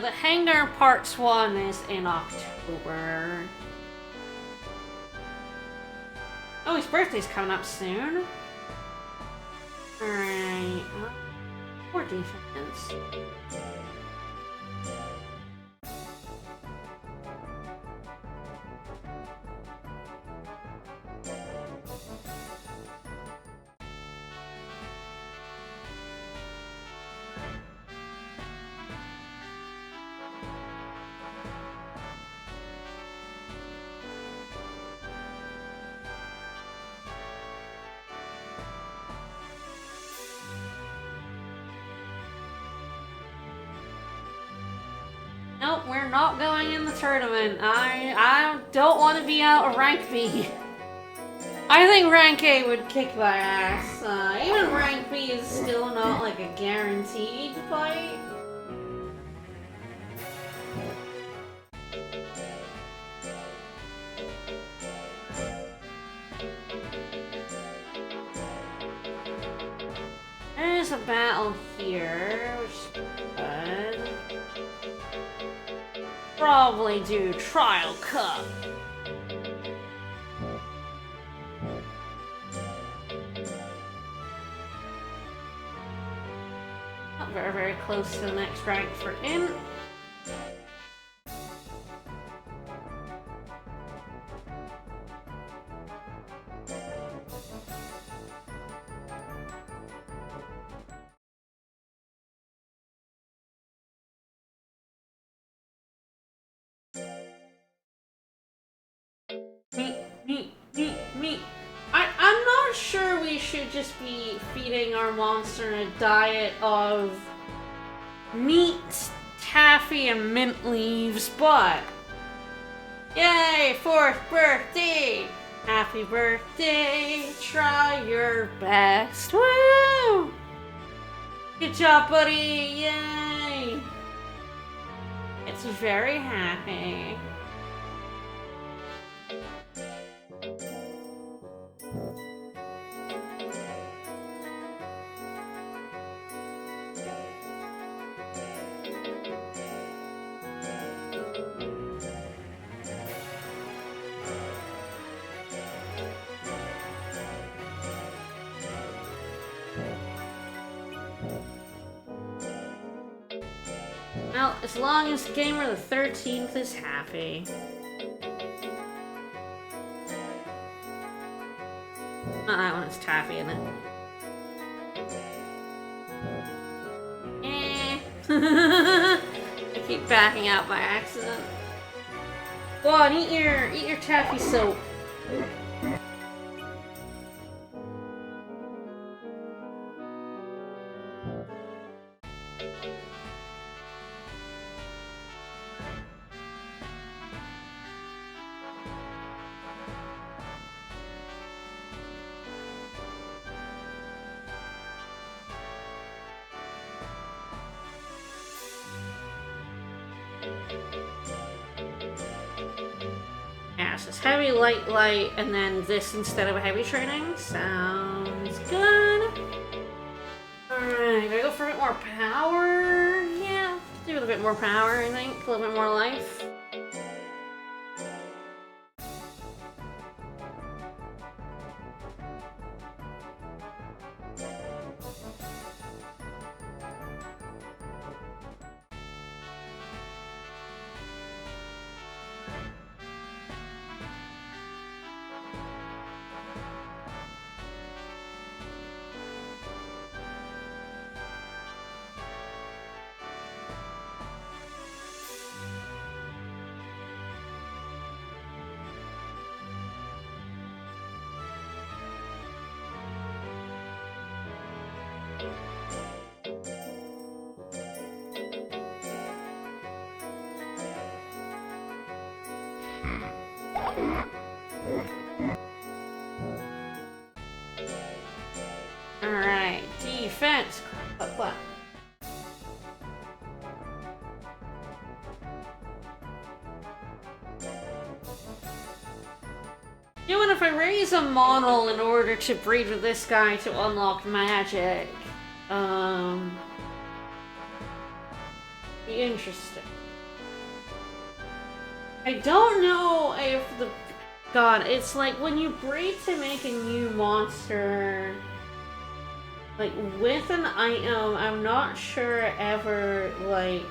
The Hangar Parts 1 is in October. Oh, his birthday's coming up soon. Alright. More defense. Nope, we're not going in the tournament. I don't want to be out of rank B. I think rank A would kick my ass. Even rank B is still not like a guaranteed fight. There's a battle here, which is good. Probably do Trial Cup. Not very, very close to the next rank for Int. Meat. I'm not sure we should just be feeding our monster a diet of meat, taffy, and mint leaves, but... Yay, 4th birthday! Happy birthday, try your best. Woo! Good job, buddy! Yay! It's very happy. Well, as long as Gamer the 13th is happy. Not that one, it's taffy, isn't it? I keep backing out by accident. Go on, eat your taffy soap. Yeah, so it's heavy, light, light, and then this instead of a heavy training. Sounds good. Alright, do I go for a bit more power? Yeah, do with a bit more power, I think. A little bit more life. Alright, defense. Clap, clap. Even if I raise a model in order to breed with this guy to unlock magic, be interesting. I don't know if the... God, it's like when you breed to make a new monster, like with an item, I'm not sure ever, like...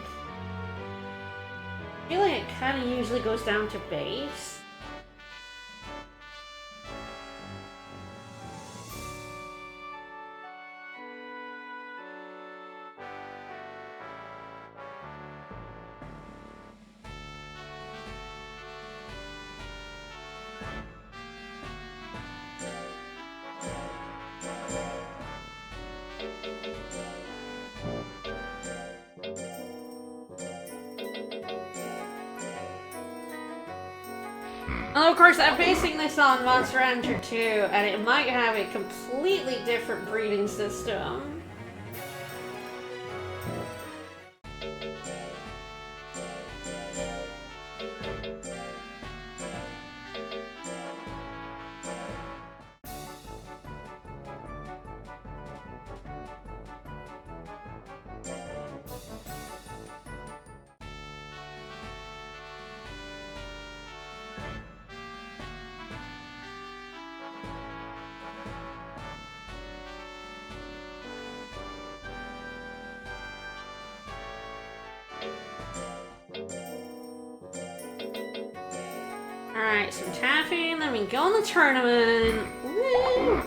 I feel like it kind of usually goes down to base. And of course, I'm basing this on Monster Hunter 2, and it might have a completely different breeding system. Alright, some taffy, and then we go in the tournament. Woo!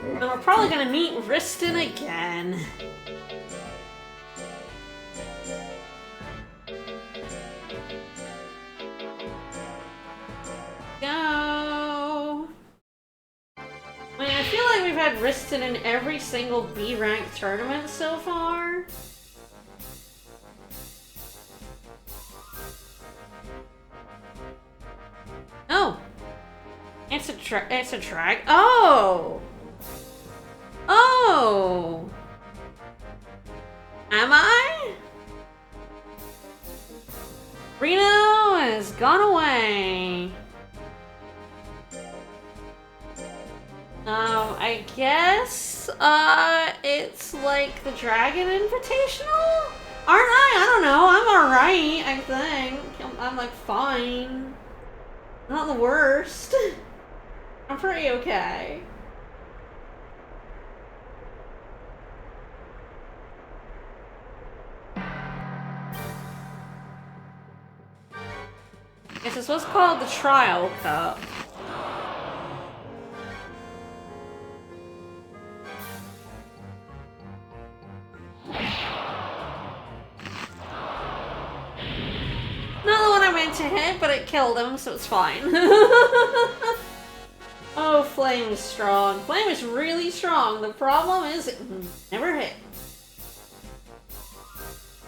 And we're probably gonna meet Riston again. Go! I mean, I feel like we've had Riston in every single B-rank tournament so far. Oh! It's a drag. Oh! Oh! Am I? Reno has gone away. I guess, it's like the Dragon Invitational? Aren't I? I don't know. I'm alright, I think. I'm like fine. Not the worst. I'm pretty okay. This is what's called the Trial Cup. Not the one I meant to hit, but it killed him, so it's fine. Oh, Flame is strong. Flame is really strong. The problem is it never hit.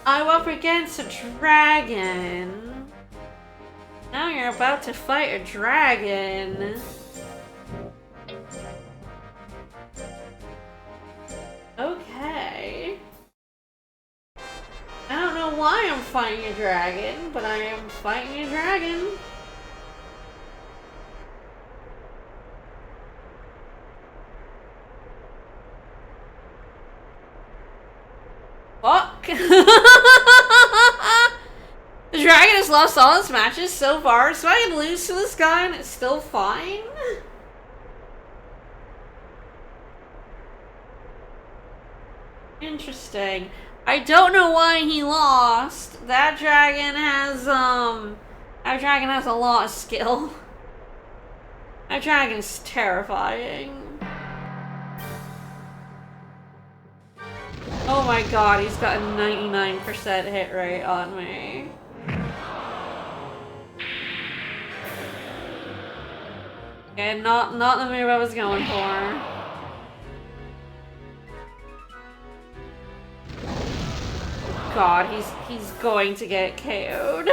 I'm up against a dragon. Now you're about to fight a dragon. Okay. I don't know why I'm fighting a dragon, but I am fighting a dragon. Fuck. The dragon has lost all its matches so far, so I can lose to this guy and it's still fine? Interesting. I don't know why he lost. That dragon has a lot of skill. That dragon's terrifying. Oh my god, he's got a 99% hit rate on me. Okay, not the move I was going for. God, he's going to get KO'd.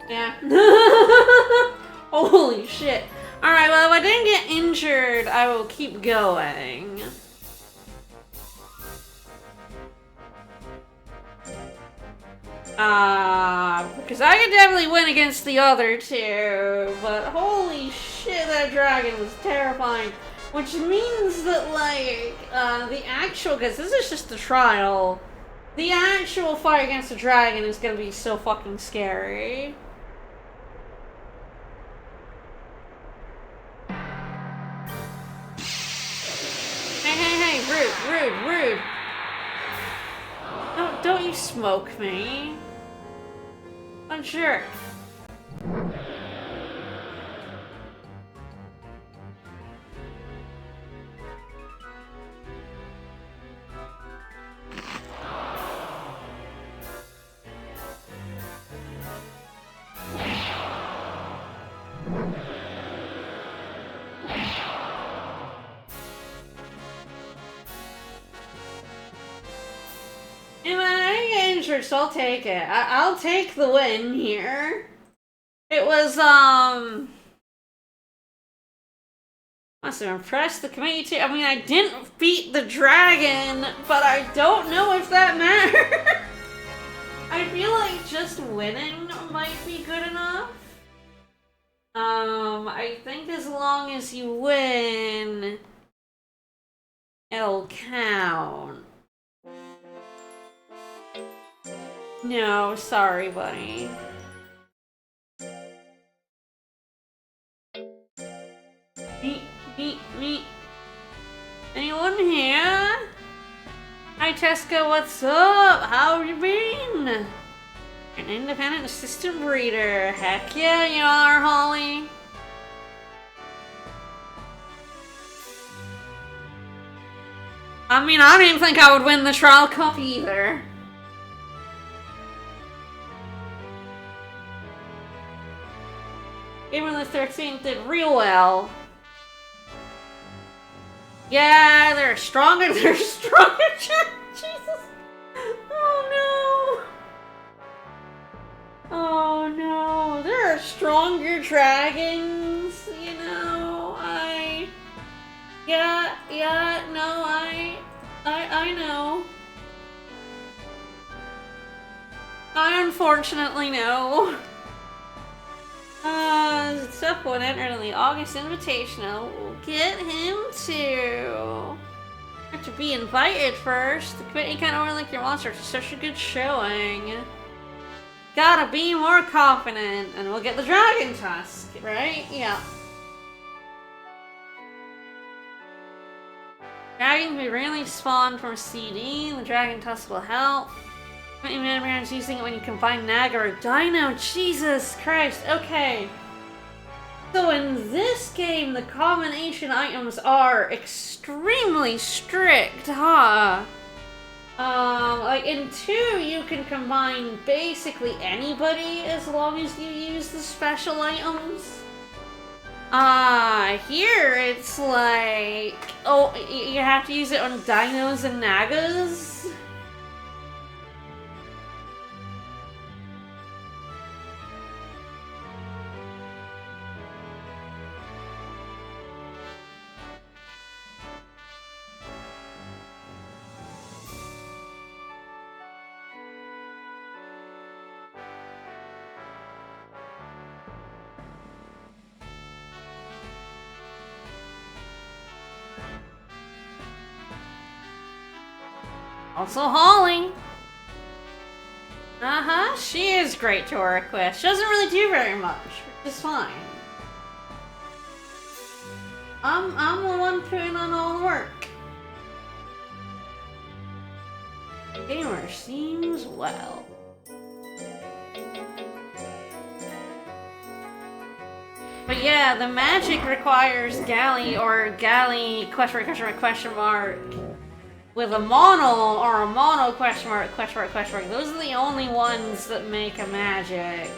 Yeah. Holy shit. Alright, well, if I didn't get injured, I will keep going. Because I could definitely win against the other two, but holy shit, that dragon was terrifying. Which means that, like, the actual, because this is just the trial, the actual fight against the dragon is gonna be so fucking scary. Hey, rude. Don't you smoke me. A jerk. So I'll take it. I'll take the win here. It was, must have impressed the committee too. I mean, I didn't beat the dragon, but I don't know if that matters. I feel like just winning might be good enough. I think as long as you win, it'll count. No, sorry, buddy. Me. Anyone here? Hi, Tesca, what's up? How have you been? An independent assistant breeder. Heck yeah, you are, Holly. I mean, I didn't think I would win the Trial Cup either. Even the 13th did real well. Yeah, they're stronger. They're stronger. Jesus. Oh no. Oh no. There are stronger dragons. You know, Yeah. No, I know. I unfortunately know. Step 1, enter the August Invitational. We'll get him to... Have to be invited first. The committee can't overlook your monster. It's such a good showing. Gotta be more confident. And we'll get the Dragon Tusk, right? Yeah. Dragon can be randomly spawned from CD. The Dragon Tusk will help. Man's using it when you combine Naga or Dino. Jesus Christ. Okay. So in this game, the combination items are extremely strict, huh? Like in 2, you can combine basically anybody as long as you use the special items. Here it's like, oh, you have to use it on dinos and nagas? Also Holly. She is great to work with. She doesn't really do very much, which is fine. I'm the one putting on all the work. Gamer seems well. But yeah, the magic requires Galley or Galley question mark with a mono or a mono question mark. Those are the only ones that make a magic.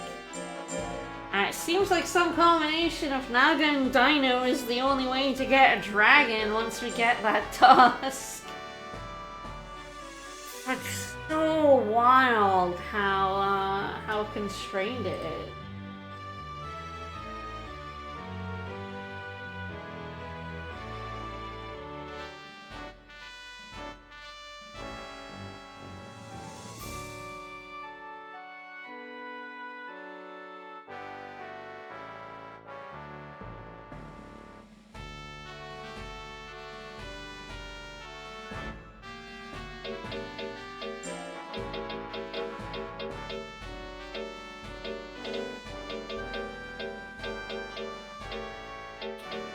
It seems like some combination of Naga and Dino is the only way to get a dragon once we get that tusk. It's so wild how constrained it is.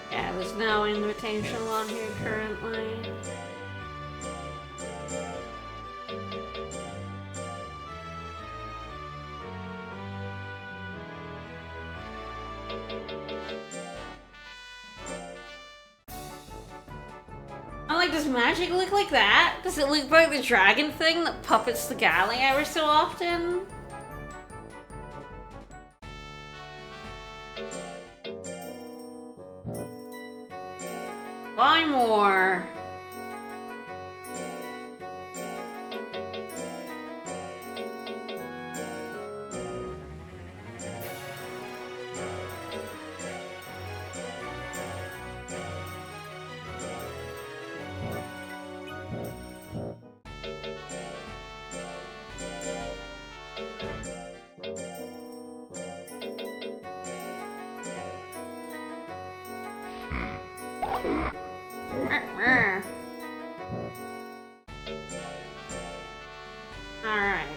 Yeah, there's no invitational on here currently. Does magic look like that? Does it look like the dragon thing that puppets the galley ever so often? Buy more. Alright.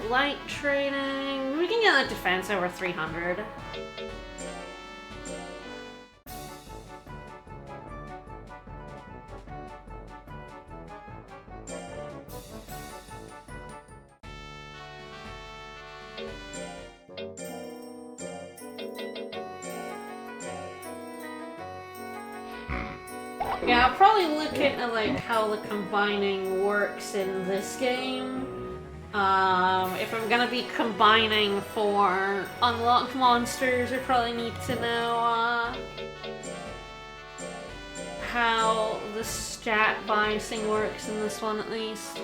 Light training. We can get a defense over 300. Yeah, I'll probably look into like how the combining works in this game. If I'm gonna be combining for unlocked monsters, I probably need to know how the stat biasing works in this one at least.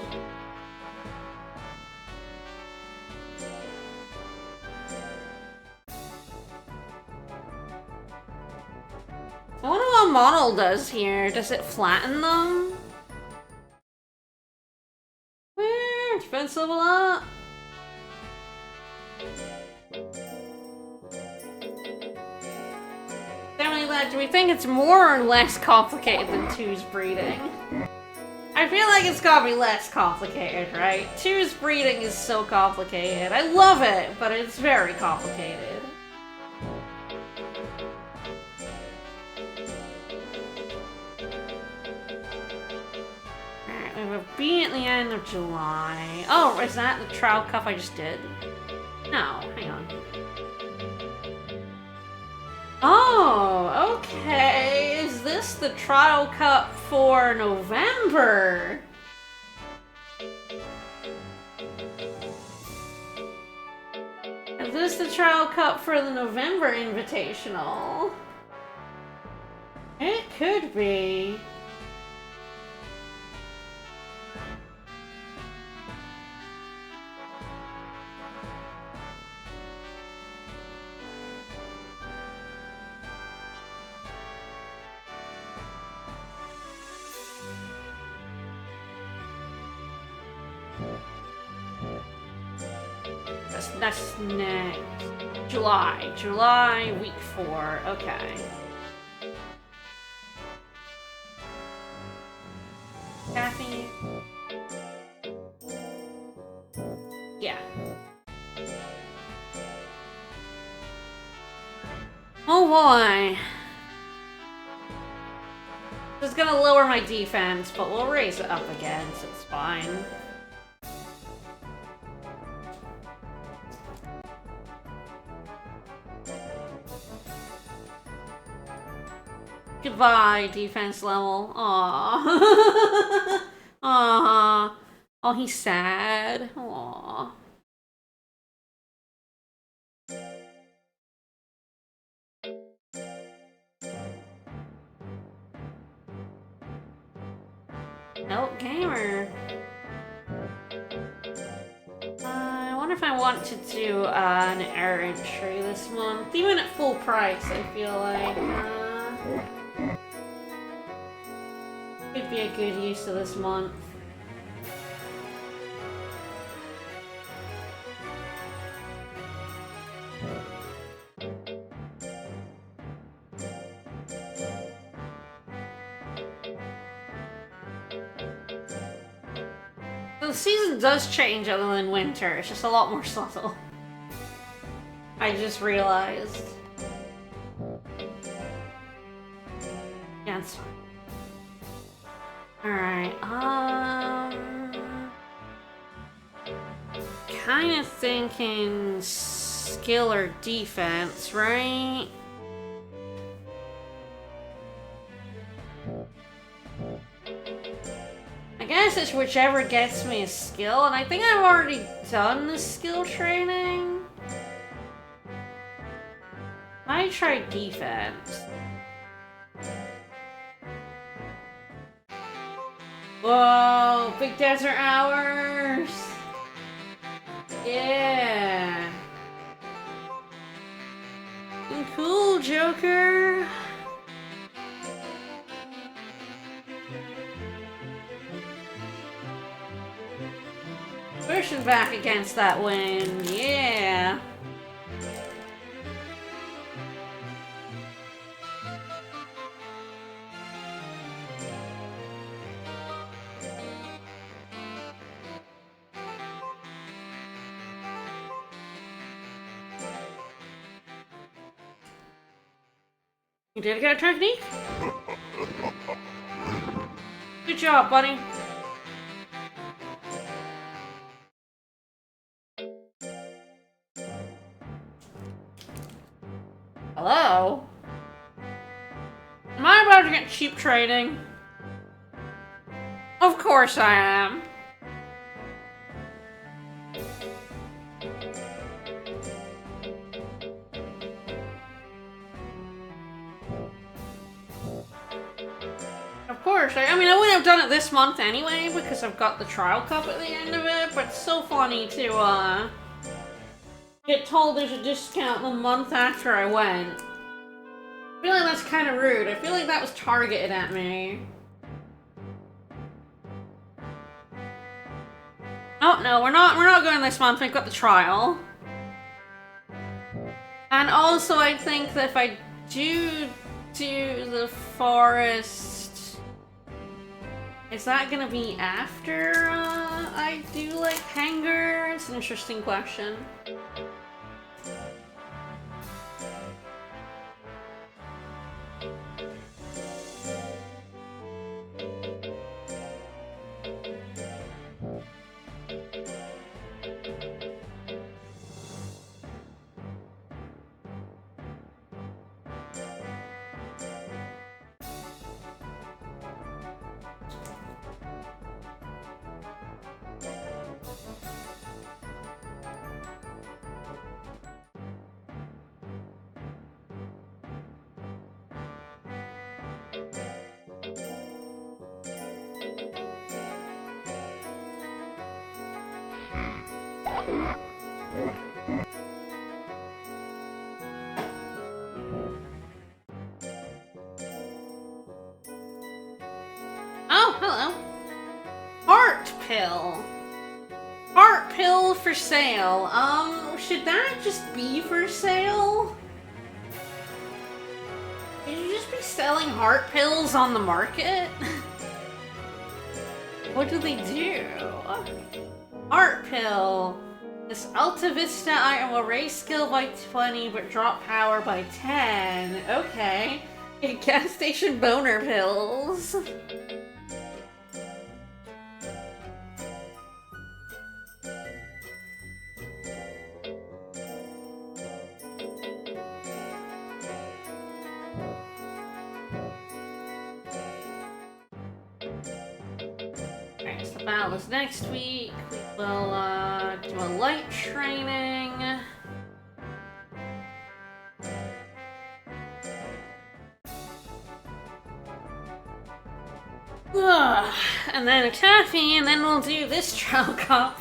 I wonder what a model does here. Does it flatten them? Defense level up. Do we think it's more or less complicated than 2's breeding? I feel like it's gotta be less complicated, right? 2's breeding is so complicated. I love it, but it's very complicated. Alright, we have a bee at the end of July. Oh, is that the trial cup I just did? No, hang on. Oh, okay. Is this the trial cup for November? Is this the trial cup for the November Invitational? It could be. That's next. July, week 4. Okay. Kathy. Yeah. Oh boy. This is gonna lower my defense, but we'll raise it up again, so it's fine. Goodbye, defense level. Aww. Aww. Oh, he's sad. Aww. Nope, gamer. I wonder if I want to do an error entry this month. Even at full price, I feel like. Could be a good use of this month. The season does change other than winter. It's just a lot more subtle. I just realized. Yeah, it's fine. Alright, kind of thinking skill or defense, right? I guess it's whichever gets me a skill, and I think I've already done the skill training. I tried defense. Whoa, big desert hours. Yeah. Cool, Joker. Pushing back against that wind, yeah. You did get a technique? Good job, buddy. Hello? Am I about to get cheap keep training. Of course I am. Of course, I mean, I wouldn't have done it this month anyway, because I've got the trial cup at the end of it, but it's so funny to, get told there's a discount the month after I went. I feel like that's kind of rude. I feel like that was targeted at me. Oh, no, we're not going this month. We've got the trial. And also, I think that if I do the forest, is that gonna be after, I do, like, Hanger? It's an interesting question. Oh, hello. Heart pill. Heart pill for sale. Should that just be for sale? Should you just be selling heart pills on the market? What do they do? Heart pill. This Alta Vista item will raise skill by 20 but drop power by 10. Okay. Gas station boner pills. Alright, so that was next week. We will do a light training. Ugh. And then a taffy, and then we'll do this trial cup.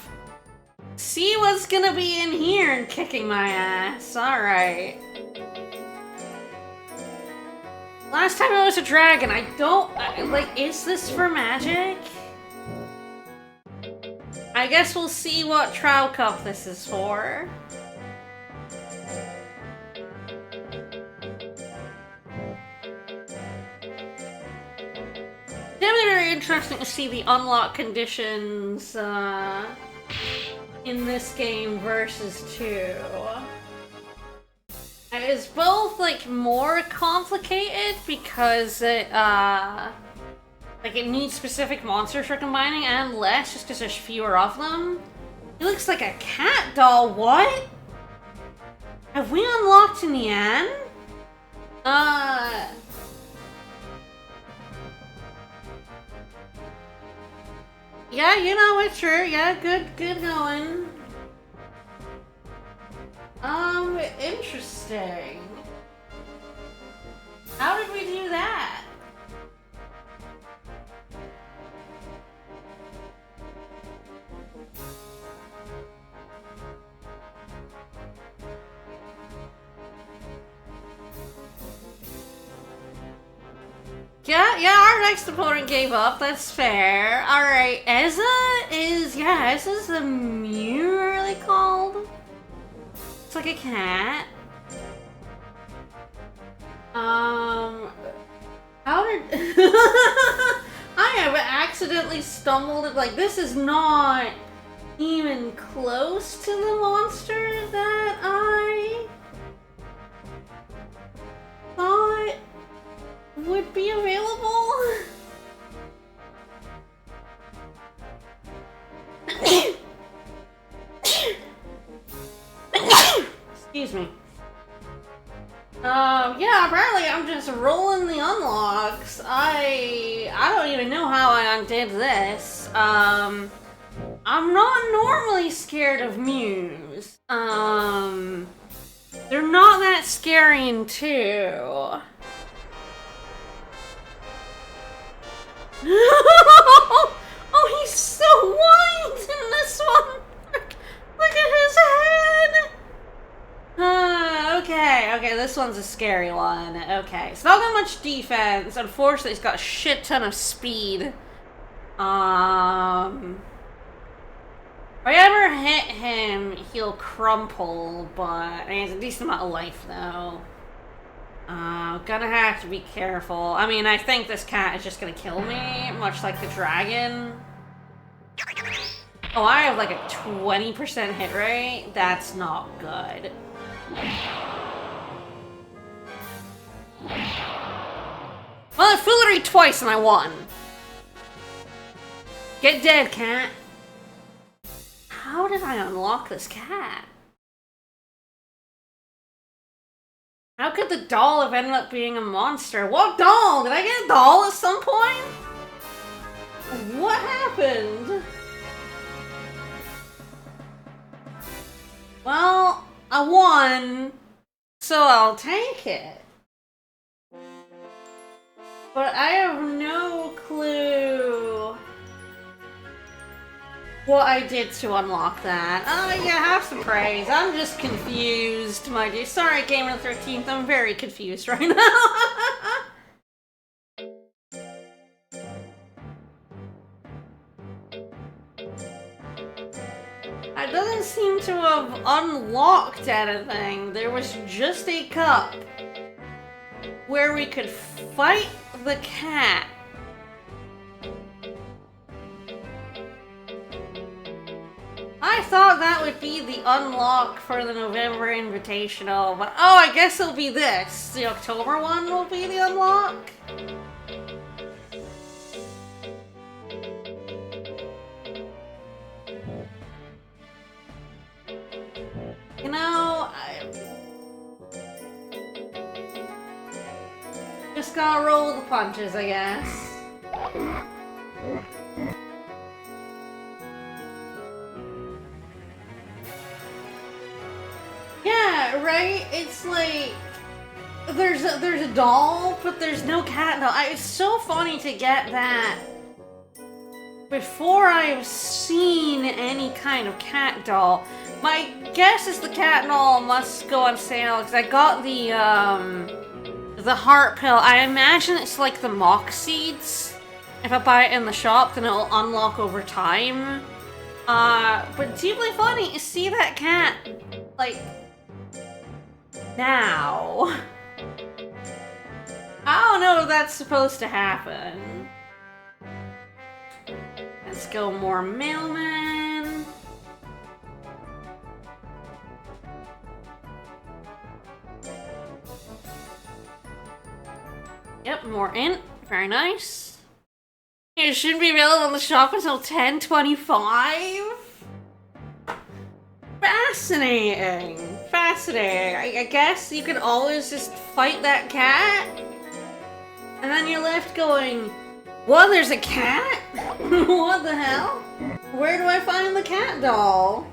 See what's gonna be in here and kicking my ass. Alright. Last time I was a dragon, like, is this for magic? I guess we'll see what trial cup this is for. Definitely very interesting to see the unlock conditions in this game versus 2. It's both, like, more complicated because it, like, it needs specific monsters for combining, and less just because there's fewer of them. It looks like a cat doll. What? Have we unlocked in the end? Yeah, you know it's true. Yeah, good going. Interesting. How did we do that? Yeah, our next opponent gave up, that's fair. Alright, Ezza's the Mew really called? It's like a cat. How did... I have accidentally stumbled, like, this is not even close to the monster that I thought would be available. Excuse me. Yeah, apparently I'm just rolling the unlocks. I don't even know how I undid this. I'm not normally scared of Mews. They're not that scary in 2. Oh, he's so white in this one! Look at his head! Okay, this one's a scary one. Okay, it's not got much defense. Unfortunately, it's got a shit ton of speed. If I ever hit him, he'll crumple, but he has a decent amount of life, though. Gonna have to be careful. I mean, I think this cat is just gonna kill me, much like the dragon. Oh, I have like a 20% hit rate? That's not good. Well, I foolery twice and I won. Get dead, cat. How did I unlock this cat? How could the doll have ended up being a monster? What doll? Did I get a doll at some point? What happened? Well, I won, so I'll take it. But I have no clue what I did to unlock that. Oh, yeah, have some praise. I'm just confused, my dear. Sorry, Gamer 13th, I'm very confused right now. It doesn't seem to have unlocked anything. There was just a cup where we could fight the cat. I thought that would be the unlock for the November Invitational, but oh, I guess it'll be this. The October one will be the unlock? You know, I just gotta roll the punches, I guess. Yeah, right? It's like there's a doll, but there's no cat doll. It's so funny to get that before I've seen any kind of cat doll. My guess is the cat doll must go on sale because I got the heart pill. I imagine it's like the mock seeds. If I buy it in the shop, then it'll unlock over time. But deeply funny to see that cat, like, now. I don't know if that's supposed to happen. Let's go more mailman. Yep, more int. Very nice. It shouldn't be available in the shop until 10/25. Fascinating. Fascinating. I guess you can always just fight that cat. And then you're left going, what, there's a cat? What the hell? Where do I find the cat doll?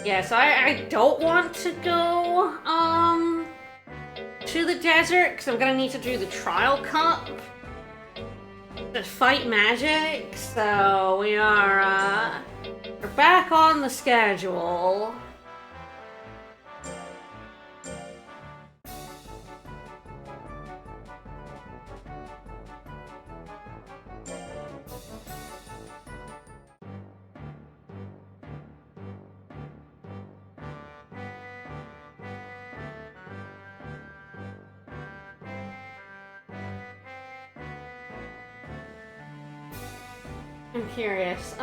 Yeah, so I don't want to go, to the desert, because I'm gonna need to do the trial cup to fight magic, so we're back on the schedule. I'm curious.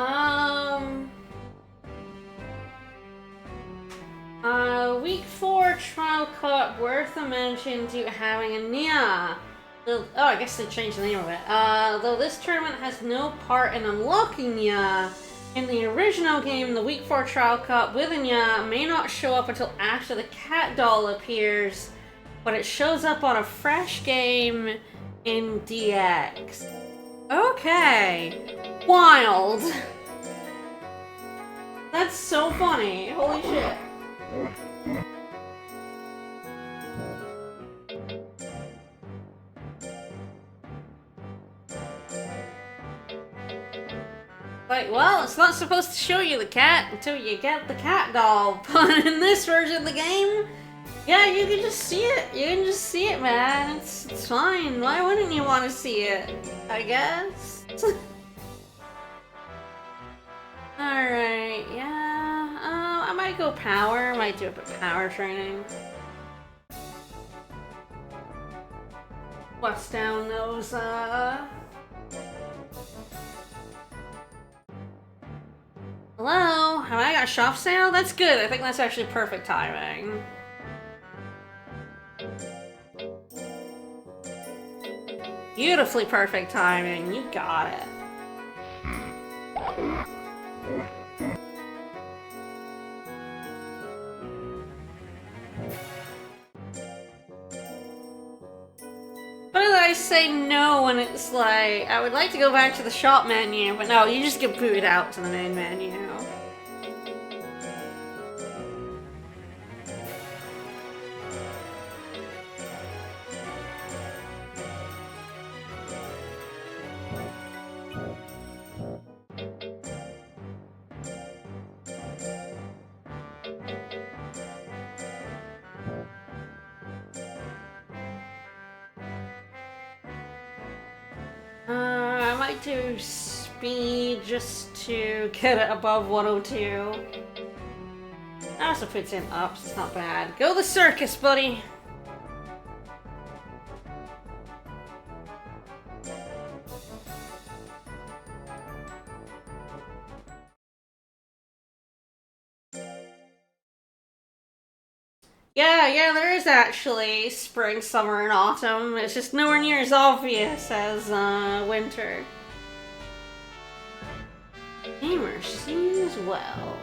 Week 4 Trial Cup, worth a mention to having a Nia. Oh, I guess they changed the name of it. Though this tournament has no part in unlocking Nia, in the original game, the Week 4 Trial Cup with Nia may not show up until after the cat doll appears, but it shows up on a fresh game in DX. Okay. Wild. That's so funny. Holy shit. Like, well, it's not supposed to show you the cat until you get the cat doll, but in this version of the game, yeah, you can just see it. You can just see it, man. It's fine. Why wouldn't you want to see it? I guess. Alright, yeah. I might go power. I might do a bit of power training. Bust down those, Hello? Have I got shop sale? That's good. I think that's actually perfect timing. Beautifully perfect timing. You got it. Why did I say no when it's like, I would like to go back to the shop menu, but no, you just get booted out to the main menu. I might do speed just to get it above 102. That also puts in ups, it's not bad. Go the circus, buddy! Yeah, there is actually spring, summer, and autumn. It's just nowhere near as obvious as winter. Gamer seems well.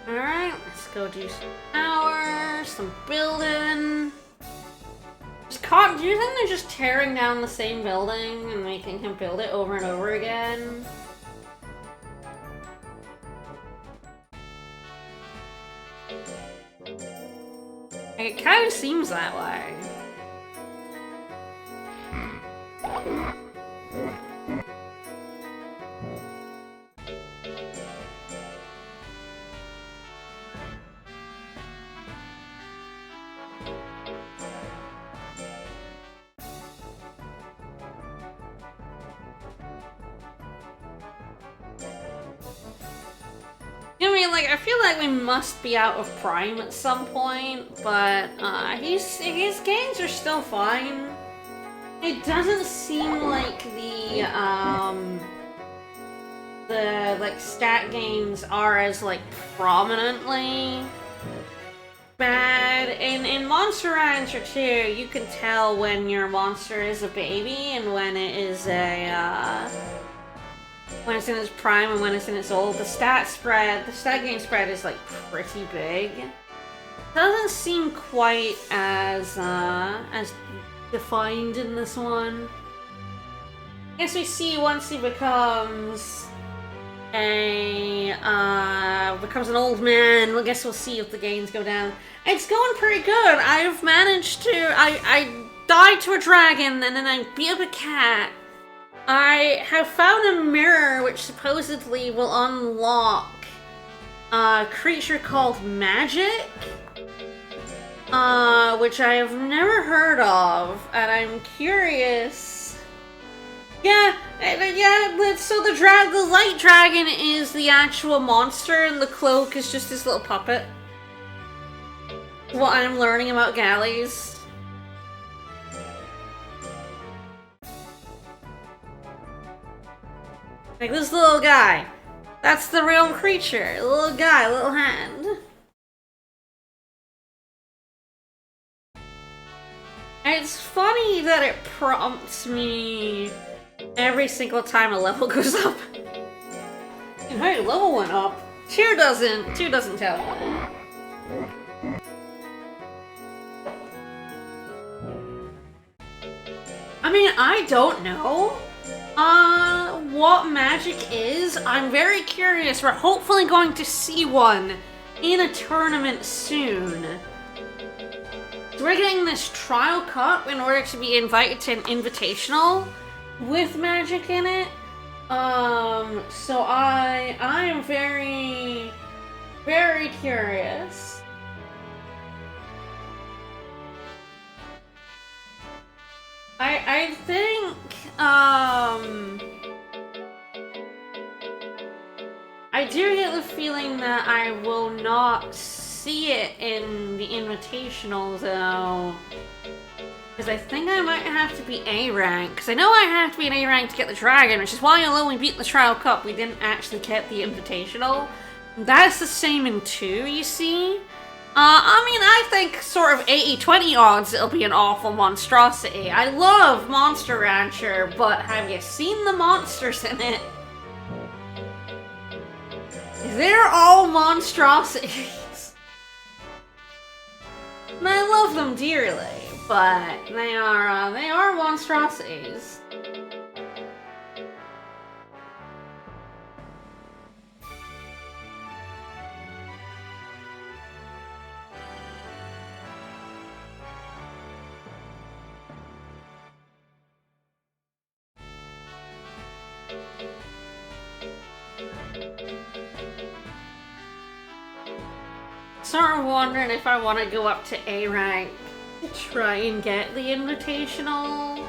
Alright, let's go do some power, some building. Do you think they're just tearing down the same building and making him build it over and over again? It kind of seems that way. I feel like we must be out of Prime at some point, but his games are still fine. It doesn't seem like the stat games are as prominently bad. In Monster Rancher 2, you can tell when your monster is a baby and when it is when it's in its prime and when it's in its old. The stat game spread is pretty big. Doesn't seem quite as defined in this one. I guess we see once he becomes an old man. I guess we'll see if the gains go down. It's going pretty good. I've managed to I died to a dragon and then I beat up a cat. I have found a mirror which supposedly will unlock a creature called Magic, which I have never heard of, and I'm curious Yeah, so the light dragon is the actual monster, and the cloak is just his little puppet. What I'm learning about galleys. Like this little guy. That's the real creature. Little guy, little hand. And it's funny that it prompts me every single time a level goes up. Hey, level went up. Two doesn't tell me. I mean, I don't know what magic is. I'm very curious. We're hopefully going to see one in a tournament soon. So we're getting this trial cup in order to be invited to an invitational with magic in it. So I am very, very curious. I think, I do get the feeling that I will not see it in the invitational, though. Because I think I might have to be A rank. Because I know I have to be an A rank to get the dragon, which is why although we beat the Trial Cup, we didn't actually get the invitational. That's the same in 2, you see? I mean, I think sort of 80-20 odds it'll be an awful monstrosity. I love Monster Rancher, but have you seen the monsters in it? They're all monstrosities. And I love them dearly, but they are monstrosities. Sort of wondering if I want to go up to A rank to try and get the invitational.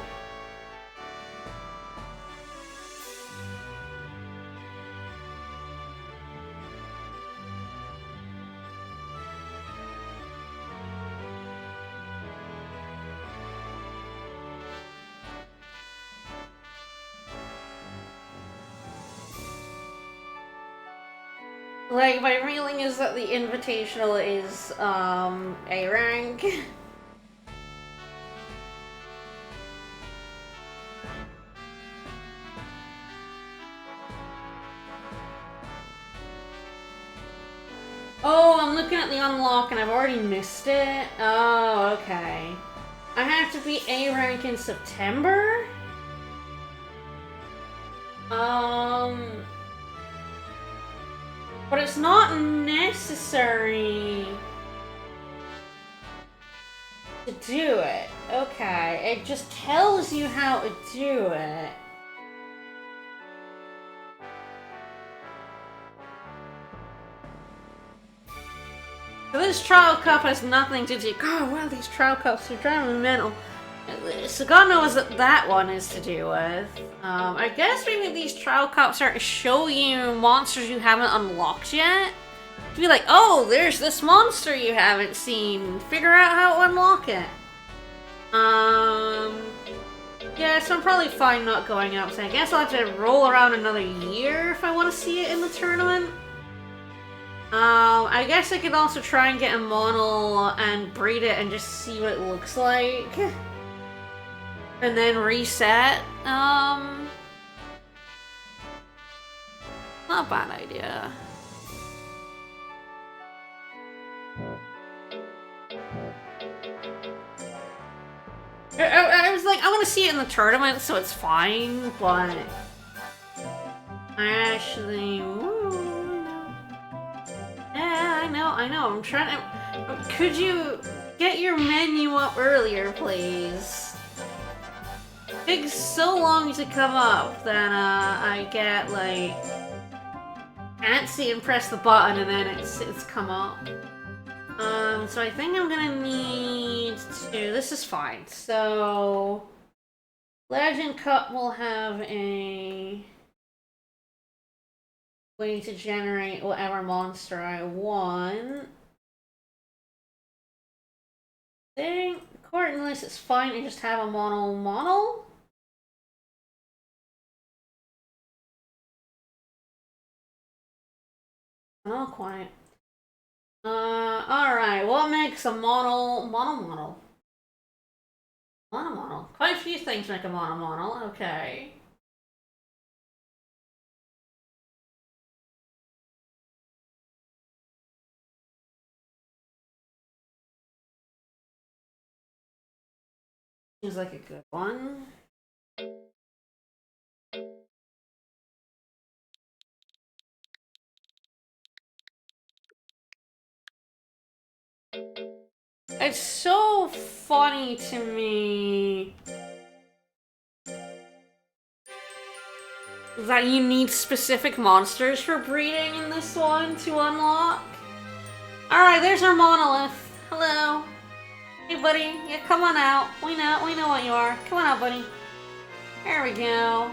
Like, my feeling is that the invitational is, A rank. Oh, I'm looking at the unlock and I've already missed it. Oh, okay. I have to be A rank in September? But it's not necessary to do it. Okay, it just tells you how to do it. So this trial cup has nothing to do. God, wow, these trial cups are driving me mental. So God knows that that one is to do with. I guess maybe these trial cups are to show you monsters you haven't unlocked yet. To be like, oh, there's this monster you haven't seen. Figure out how to unlock it. Yeah, so I'm probably fine not going up. So I guess I'll have to roll around another year if I want to see it in the tournament. I guess I could also try and get a model and breed it and just see what it looks like. And then reset. Not a bad idea. I was like, I want to see it in the tournament, so it's fine, but I actually, yeah, I know. I'm trying to. Could you get your menu up earlier, please? It takes so long to come up that I get like antsy and press the button and then it's come up. So I think I'm gonna need to. This is fine. So Legend Cup will have a way to generate whatever monster I want. I think cordonless is fine and just have a mono. Oh, quiet. Alright, what makes a mono? Mono. Quite a few things make a mono, okay. Seems like a good one. It's so funny to me that you need specific monsters for breeding in this one to unlock. Alright, there's our monolith. Hello. Hey buddy, yeah, come on out. We know what you are. Come on out, buddy. There we go.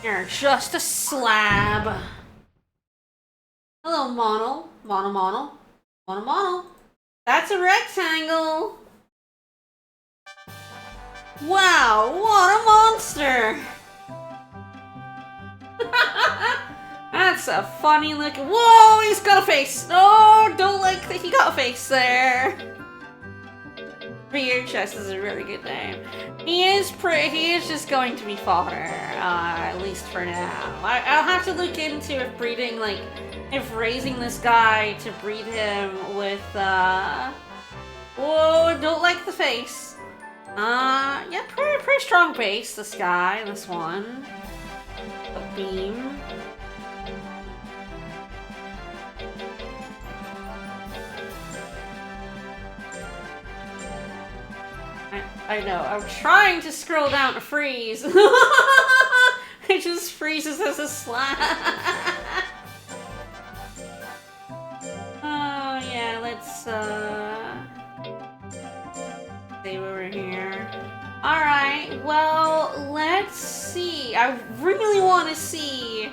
You're just a slab. Hello, mono. Mono. That's a rectangle. Wow, what a monster. That's a funny looking. Whoa, he's got a face. Oh, don't like that he got a face there. Beard Chest is a really good name. He is just going to be fodder, at least for now. I'll have to look into if breeding, like, if raising this guy to breed him with, whoa, don't like the face. Yeah, pretty strong base, this guy, this one. A beam. I know, I'm trying to scroll down to freeze. It just freezes as a slab. Oh yeah, let's save over here. Alright, well, let's see. I really want to see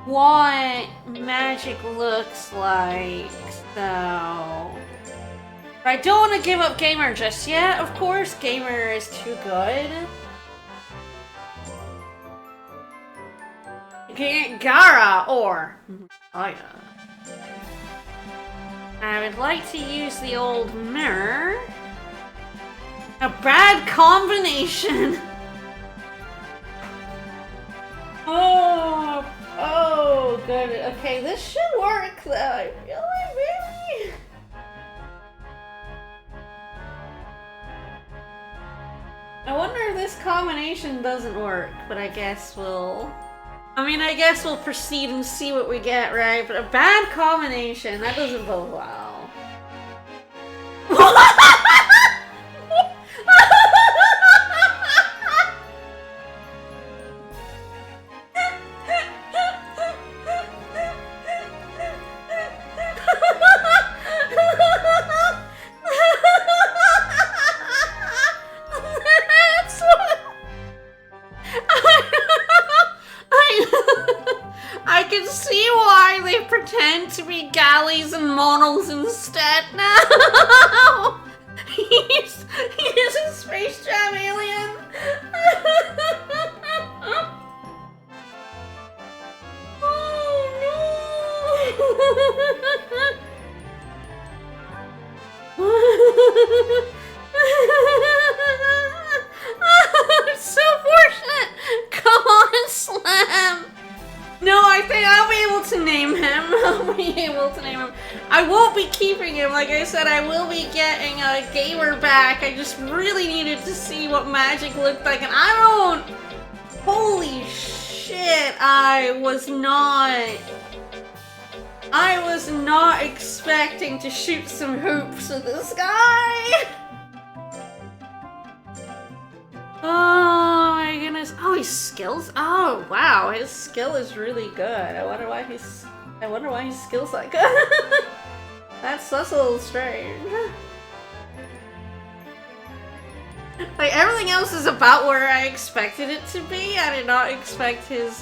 what magic looks like, so... I don't want to give up Gamer just yet, of course. Gamer is too good. Gara or Aya. I would like to use the old mirror. A bad combination. Oh, good. Okay, this should work though. I really. I wonder if this combination doesn't work, but I guess we'll proceed and see what we get, right? But a bad combination, that doesn't bode well. I can see why they pretend to be galleys and monos instead now. He's a Space Jam alien. Oh no. It's so fortunate. Come on, Slam. No, I think I'll be able to name him. I won't be keeping him. Like I said, I will be getting a Gamer back. I just really needed to see what magic looked like, and holy shit, I was not expecting to shoot some hoops with this guy. Oh my goodness. Oh, his skills? Oh, wow. His skill is really good. I wonder why his skill's like good. That's a little strange. Like, everything else is about where I expected it to be. I did not expect his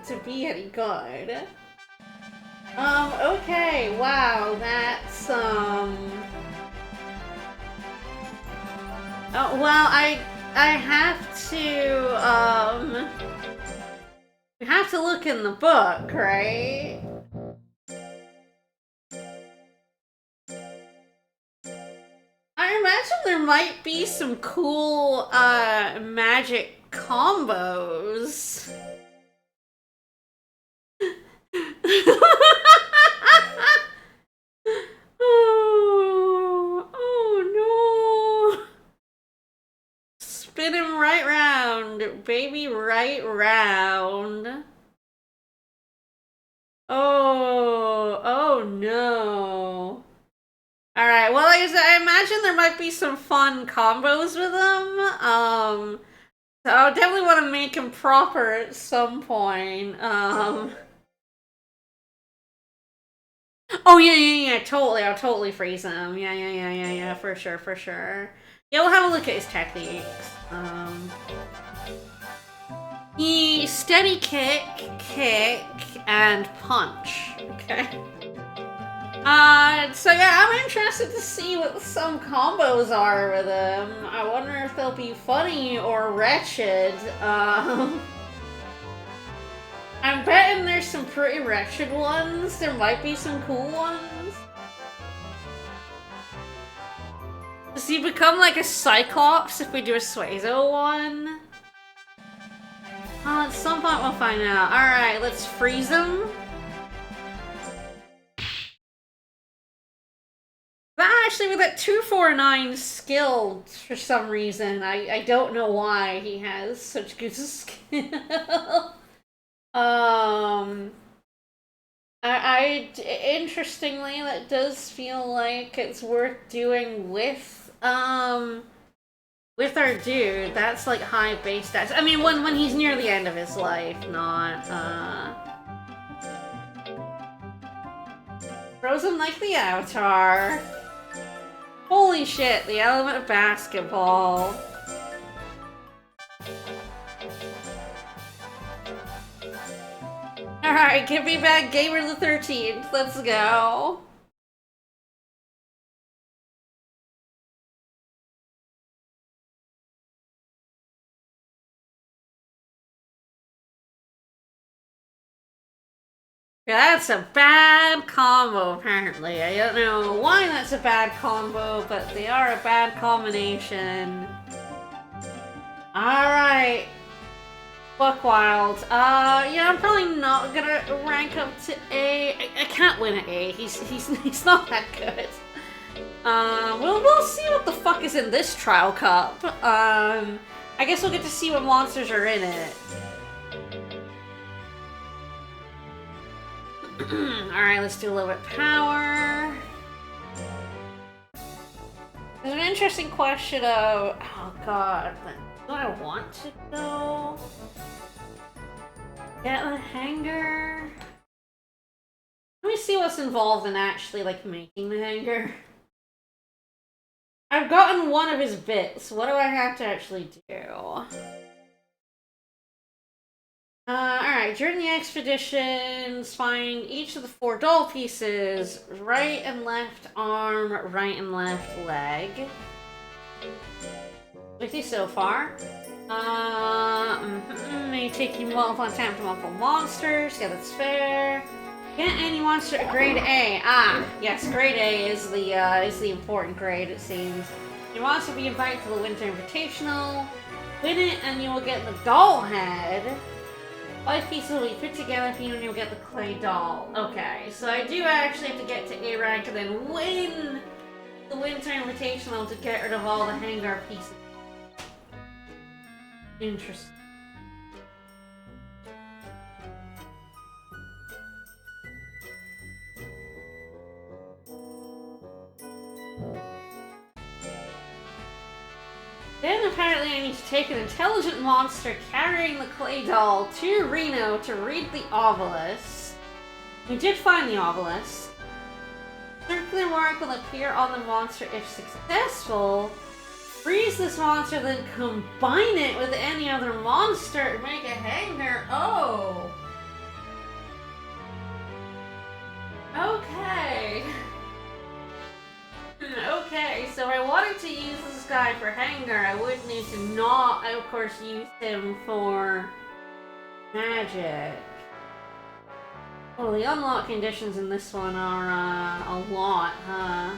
to be any good. Okay, wow, that's, oh, well, I you have to look in the book, right? I imagine there might be some cool, magic combos. Oh no. Spin him right round, baby, right round. Oh no. Alright, well, like I said, I imagine there might be some fun combos with him. So I definitely want to make him proper at some point. Oh yeah, totally. I'll totally freeze him. Yeah, for sure. Yeah, we'll have a look at his techniques. He steady kick, and punch. Okay. So yeah, I'm interested to see what some combos are with him. I wonder if they'll be funny or wretched. I'm betting there's some pretty wretched ones. There might be some cool ones. Does he become like a Cyclops if we do a Suezo one? At some point we'll find out. Alright, let's freeze him. But actually, with that 249 skill, for some reason, I don't know why he has such good skill. Interestingly, that does feel like it's worth doing with our dude. That's like high base stats. I mean, when he's near the end of his life, not, Frozen like the Avatar. Holy shit, the element of basketball. Alright, give me back Gamer the 13th. Let's go. Yeah, that's a bad combo, apparently. I don't know why that's a bad combo, but they are a bad combination. Alright. Buckwild. Yeah, I'm probably not gonna rank up to A. I can't win at A. He's not that good. We'll see what the fuck is in this trial cup. I guess we'll get to see what monsters are in it. Alright, let's do a little bit of power. There's an interesting question of... Oh god, do I want to go? Get the hanger? Let me see what's involved in actually, like, making the hanger. I've gotten one of his bits. What do I have to actually do? Alright, during the expeditions, find each of the 4 doll pieces. Right and left arm, right and left leg. 50 so far. May take you multiple attempts to multiple monsters. Yeah, that's fair. Get any monster at grade A. Ah, yes, grade A is the important grade, it seems. Your monster will be invited to the Winter Invitational. Win it, and you will get the doll head. 5 pieces will be put together for you, and you'll get the clay doll. Okay, so I do actually have to get to A rank and then win the Winter Invitational to get rid of all the hangar pieces. Interesting. Then apparently I need to take an intelligent monster carrying the clay doll to Reno to read the obelisk. We did find the obelisk. Circular mark will appear on the monster if successful. Freeze this monster, then combine it with any other monster to make a hanger. Oh. Okay. Okay, so if I wanted to use this guy for hanger, I would need to not, of course, use him for magic. Well, the unlock conditions in this one are a lot, huh?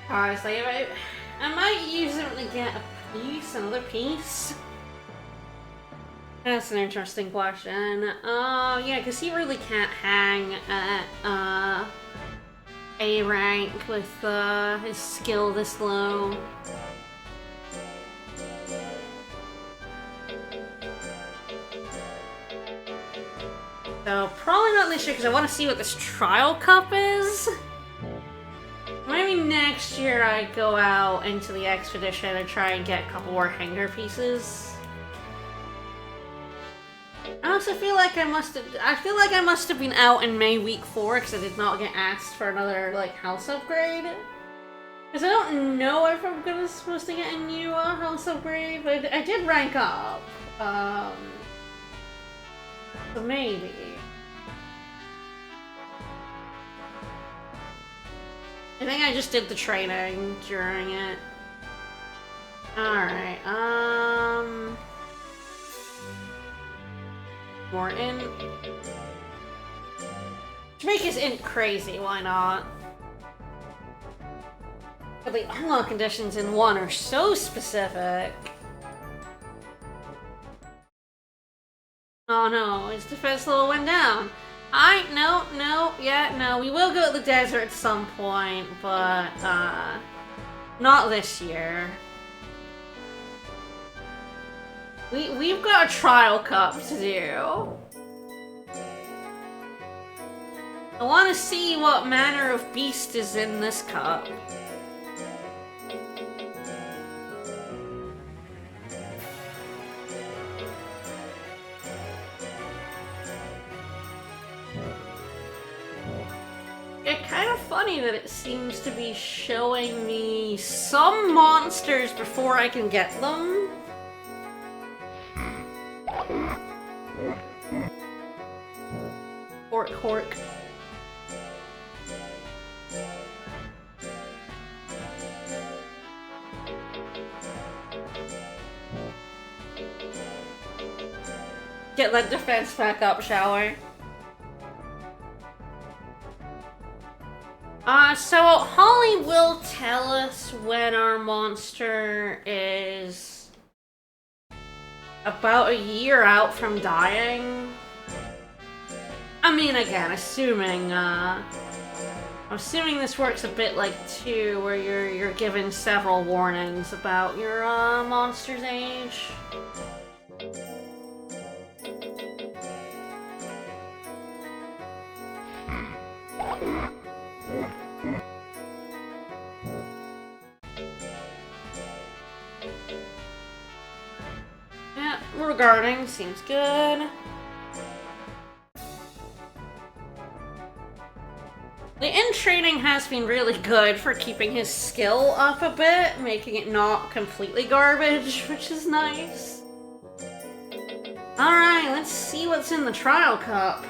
Alright, so I might use him to get a piece, another piece. That's an interesting question. Yeah, because he really can't hang at A rank with his skill this low. So probably not this year because I want to see what this trial cup is. Maybe next year I go out into the expedition and try and get a couple more hanger pieces. I also feel like I must have been out in May week 4 because I did not get asked for another like house upgrade. Because I don't know if I'm supposed to get a new house upgrade, but I did rank up. So maybe. I think I just did the training during it. Alright, more int. To make his int crazy, why not? But the unlock conditions in 1 are so specific. Oh no, his defense level went down. No, we will go to the desert at some point, but, not this year. We've got a trial cup to do. I want to see what manner of beast is in this cup. It's kind of funny that it seems to be showing me some monsters before I can get them. Hork. Get that defense back up, shall we? So Holly will tell us when our monster is about a year out from dying. I mean, again, assuming this works a bit like 2, where you're given several warnings about your monster's age. Yeah, regarding seems good. The int training has been really good for keeping his skill up a bit, making it not completely garbage, which is nice. Alright, let's see what's in the trial cup.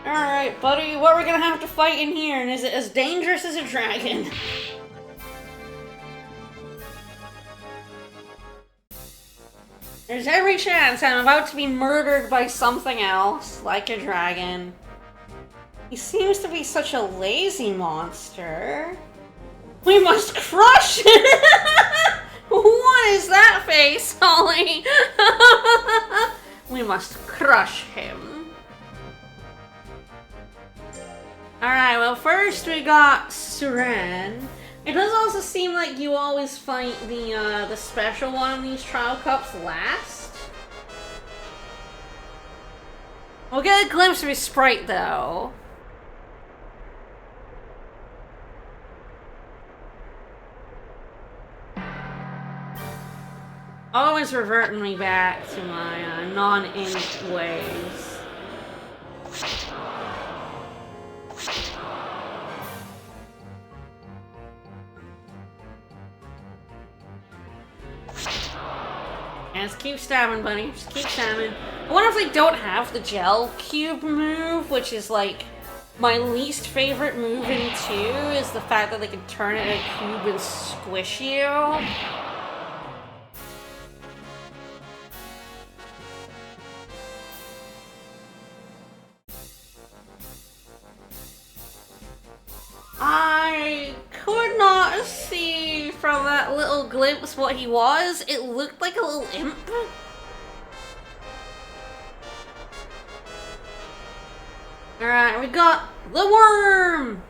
Alright, buddy, what are we gonna have to fight in here? And is it as dangerous as a dragon? There's every chance I'm about to be murdered by something else, like a dragon. He seems to be such a lazy monster. We must crush it! What is that face, Holly? We must crush him. Alright, well first we got Suran. It does also seem like you always fight the special one in these trial cups last. We'll get a glimpse of his sprite though. Always reverting me back to my non-ink ways. And just keep stabbing, buddy. Just keep stabbing. I wonder if they don't have the gel cube move, which is like my least favorite move in 2, is the fact that they can turn it into a cube and squish you. I could not see from that little glimpse what he was. It looked like a little imp. Alright, we got the worm!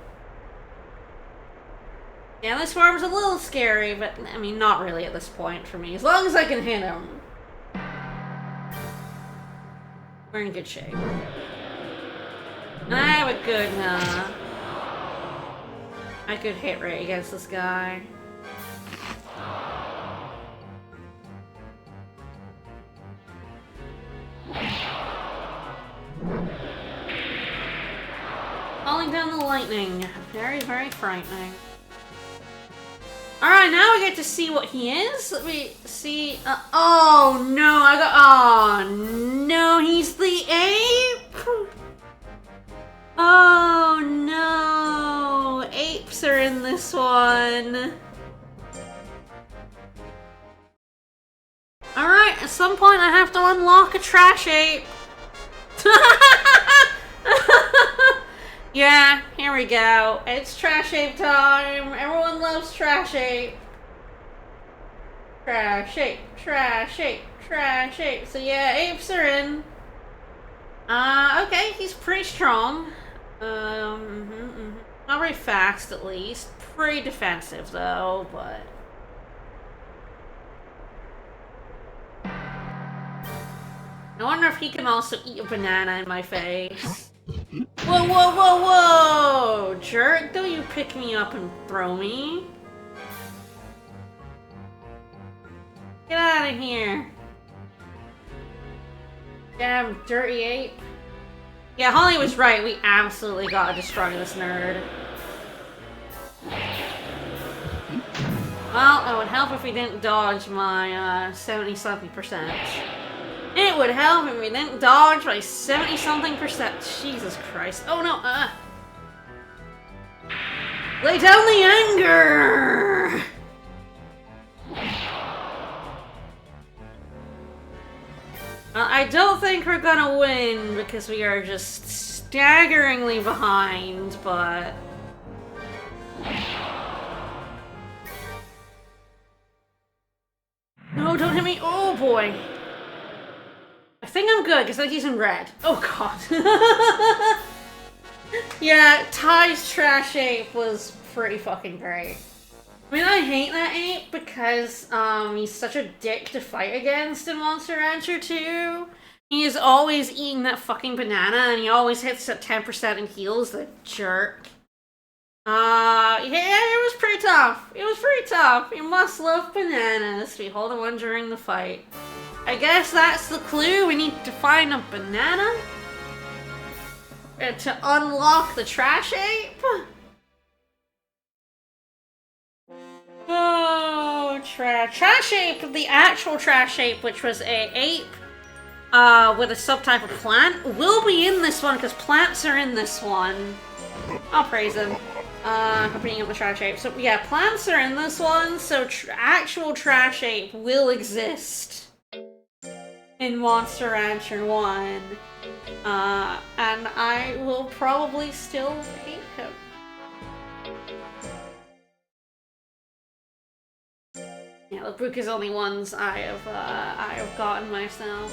Yeah, this worm's a little scary, but I mean, not really at this point for me. As long as I can hit him. We're in good shape. I have a good hit rate against this guy. Calling down the lightning. Very, very frightening. Alright, now we get to see what he is. Let me see. Oh no, oh no, he's the ape! Oh no, apes are in this one. Alright, at some point I have to unlock a trash ape. Yeah, here we go. It's trash ape time. Everyone loves trash ape. Trash ape, trash ape, trash ape. So yeah, apes are in. Okay, he's pretty strong. Not very fast, at least. Pretty defensive, though, but... I wonder if he can also eat a banana in my face. Whoa, whoa, whoa, whoa! Jerk, don't you pick me up and throw me. Get out of here. Damn dirty ape. Yeah, Holly was right. We absolutely gotta destroy this nerd. Well, it would help if we didn't dodge my 70-something%. It would help if we didn't dodge by 70-something%. Jesus Christ. Oh no, lay down the anger! I don't think we're gonna win because we are just staggeringly behind, but... No, don't hit me! Oh boy! I think I'm good because I think he's in red. Oh god. Yeah, Ty's trash ape was pretty fucking great. I mean, I hate that ape because he's such a dick to fight against in Monster Rancher 2. He is always eating that fucking banana and he always hits at 10% and heals, the jerk. Yeah, it was pretty tough. It was pretty tough. You must love bananas. We hold one during the fight. I guess that's the clue. We need to find a banana to unlock the trash ape. Oh, trash ape, the actual trash ape, which was a ape with a subtype of plant, will be in this one because plants are in this one. I'll praise him for being in the trash ape. So yeah, plants are in this one, so actual trash ape will exist. in Monster Rancher 1. And I will probably still hate him. Yeah, the book is only ones I have gotten myself.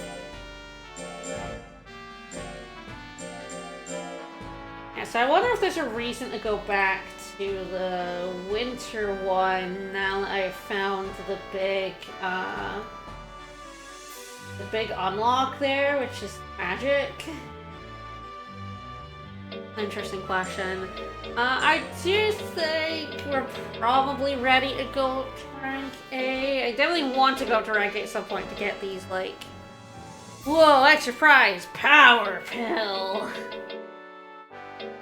Yeah, so I wonder if there's a reason to go back to the winter one now that I've found the big unlock there, which is magic. Interesting question. I do think we're probably ready to go to rank A. I definitely want to go to rank A at some point to get these, like, whoa, extra prize, power pill.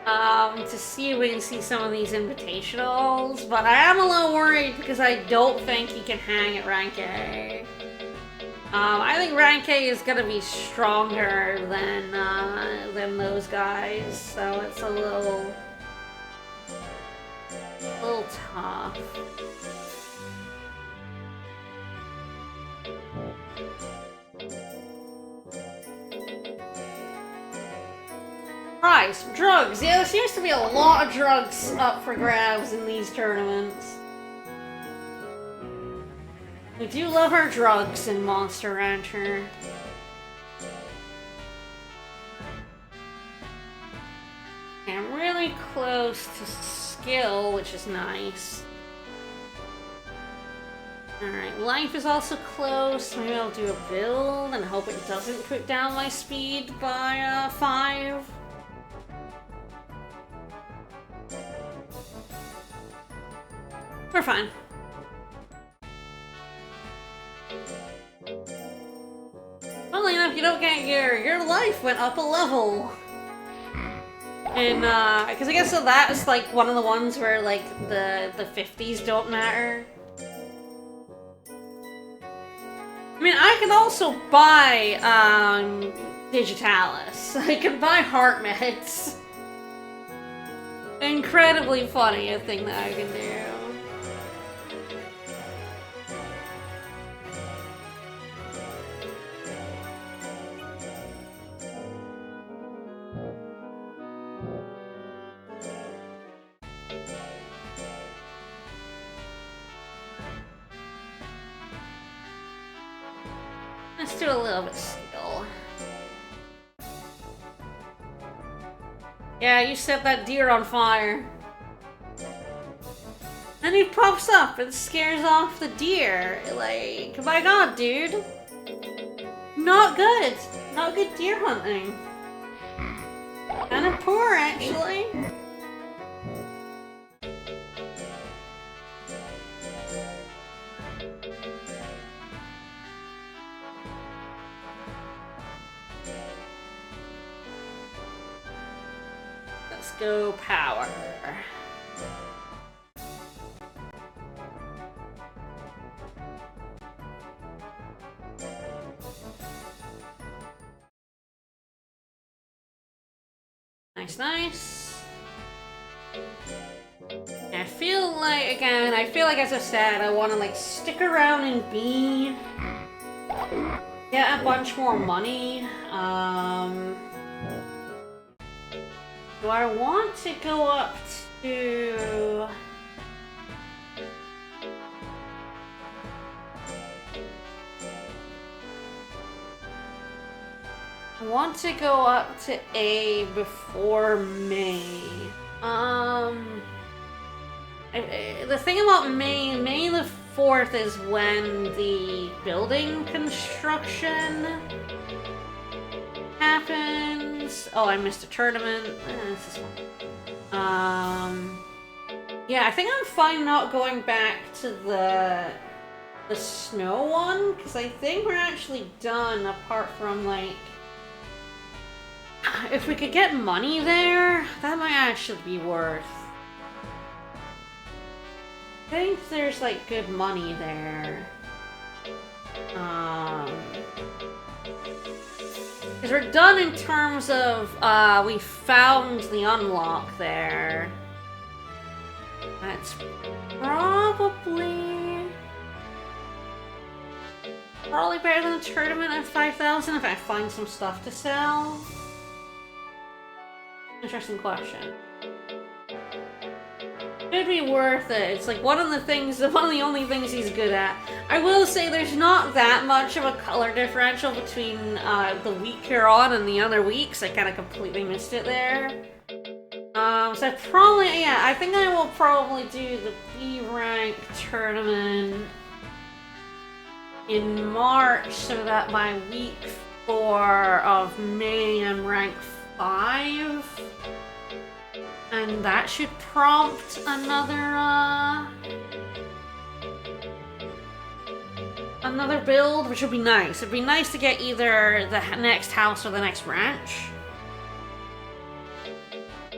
To see if we can see some of these invitationals, but I am a little worried because I don't think you can hang at rank A. I think rank A is gonna be stronger than those guys, so it's a little tough. Prize, drugs. Yeah, there seems to be a lot of drugs up for grabs in these tournaments. We do love our drugs in Monster Rancher. I'm really close to skill, which is nice. Alright, life is also close. Maybe I'll do a build and hope it doesn't put down my speed by 5. We're fine. Funnily enough, you don't get your life went up a level. And, because I guess so that's, like, one of the ones where, like, the 50s don't matter. I mean, I can also buy, Digitalis. I can buy heart meds. Incredibly funny, a thing that I can do. Let's do a little bit still. Yeah, you set that deer on fire. Then he pops up and scares off the deer. Like, my god, dude. Not good. Not good deer hunting. Kinda poor, actually. Let's go power. Nice, nice. I feel like, again, as I said, I want to, like, stick around in B. Get a bunch more money. Do I want to go up to... I want to go up to A before May. The thing about May the 4th is when the building construction happens. Oh, I missed a tournament. This is fun. Yeah, I think I'm fine not going back to the snow one, because I think we're actually done apart from, like, if we could get money there, that might actually be worth. I think there's, like, good money there. Because we're done in terms of, we found the unlock there. That's probably... Probably better than a tournament at 5,000 if I find some stuff to sell. Interesting question. It'd be worth it. It's like one of the only things he's good at. I will say there's not that much of a color differential between the week you're on and the other weeks. I kind of completely missed it there. So I think I will probably do the B rank tournament in March so that by week 4 of May I'm rank 5. And that should prompt another build, which would be nice. It'd be nice to get either the next house or the next ranch.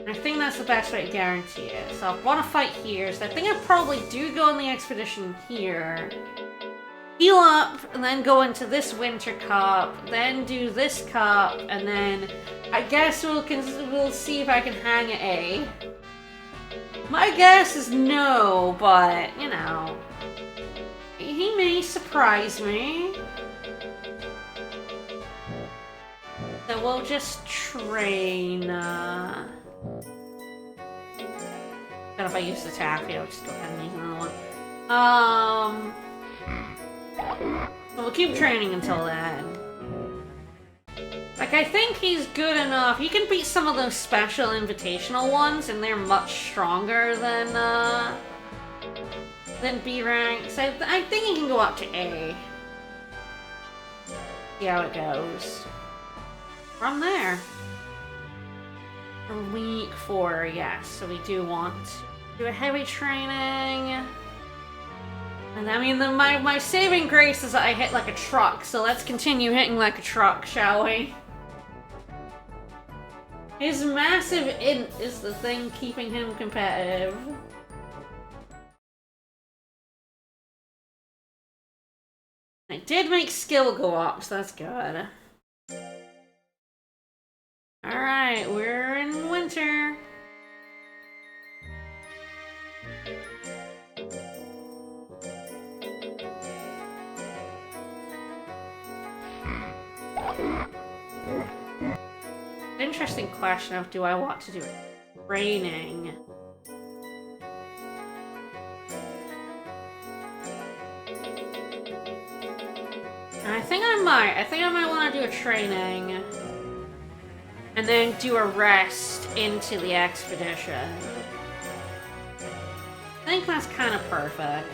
I think that's the best way to guarantee it. So I want to fight here, so I think I probably do go on the expedition here. Heal up, and then go into this Winter Cup, then do this cup, and then I guess we'll see if I can hang at A. My guess is no, but, you know, he may surprise me. So we'll just train, God, if I use the taffy, I'll just go ahead and use another one. We'll keep training until then. Like, I think he's good enough. He can beat some of those special invitational ones, and they're much stronger than B rank. So I think he can go up to A. See how it goes. From there. For week 4, yes. So we do want to do a heavy training. And I mean, my saving grace is that I hit like a truck, so let's continue hitting like a truck, shall we? His massive int is the thing keeping him competitive. I did make skill go up, so that's good. Alright, we're in winter. Interesting question of do I want to do training? I think I might. I think I might want to do a training. And then do a rest into the expedition. I think that's kind of perfect.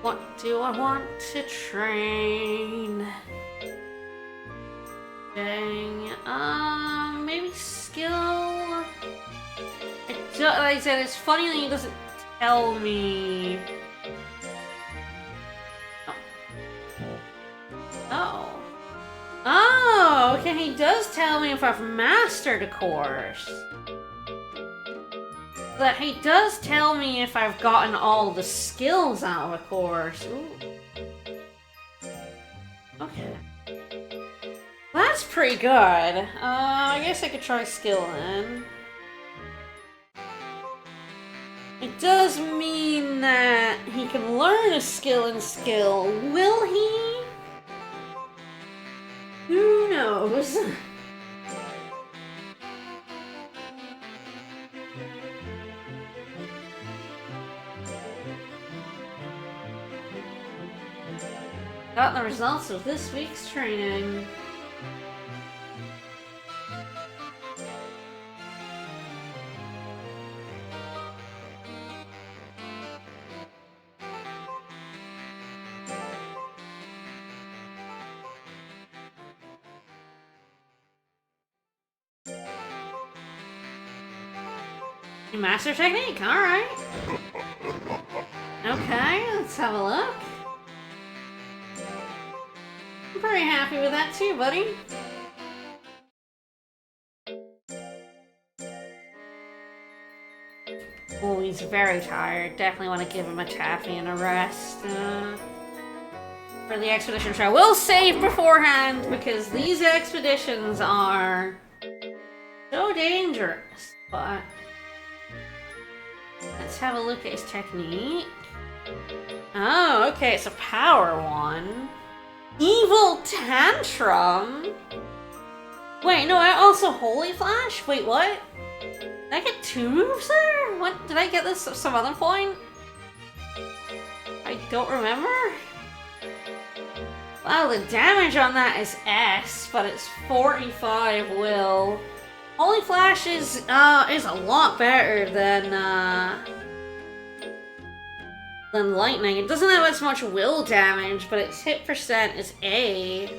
What do I want to train? Dang, maybe skill? Like I said, it's funny that he doesn't tell me. Oh. Oh, okay, he does tell me if I've mastered a course. But he does tell me if I've gotten all the skills out of a course. Ooh. Okay. That's pretty good. I guess I could try skill then. It does mean that he can learn a skill in skill. Will he? Who knows? Got the results of this week's training. Master technique, alright. Okay, let's have a look. I'm pretty happy with that too, buddy. Oh, he's very tired. Definitely want to give him a taffy and a rest. for the expedition. So I will save beforehand because these expeditions are so dangerous. But let's have a look at his technique. Oh, okay, it's a power one. Evil Tantrum? Wait, no, I also Holy Flash? Wait, what? Did I get 2 moves there? What? Did I get this at some other point? I don't remember. Wow, the damage on that is S, but it's 45 will. Holy Flash is a lot better than Lightning. It doesn't have as much will damage, but its hit percent is A.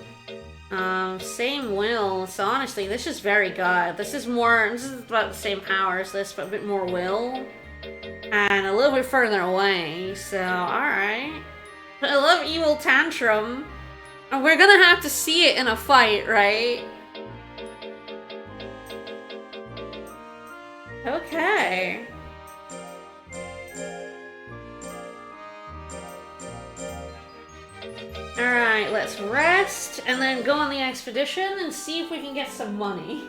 Same will, so honestly, this is very good. This is about the same power as this, but a bit more will. And a little bit further away, so alright. I love Evil Tantrum. And we're gonna have to see it in a fight, right? Okay. Alright, let's rest and then go on the expedition and see if we can get some money.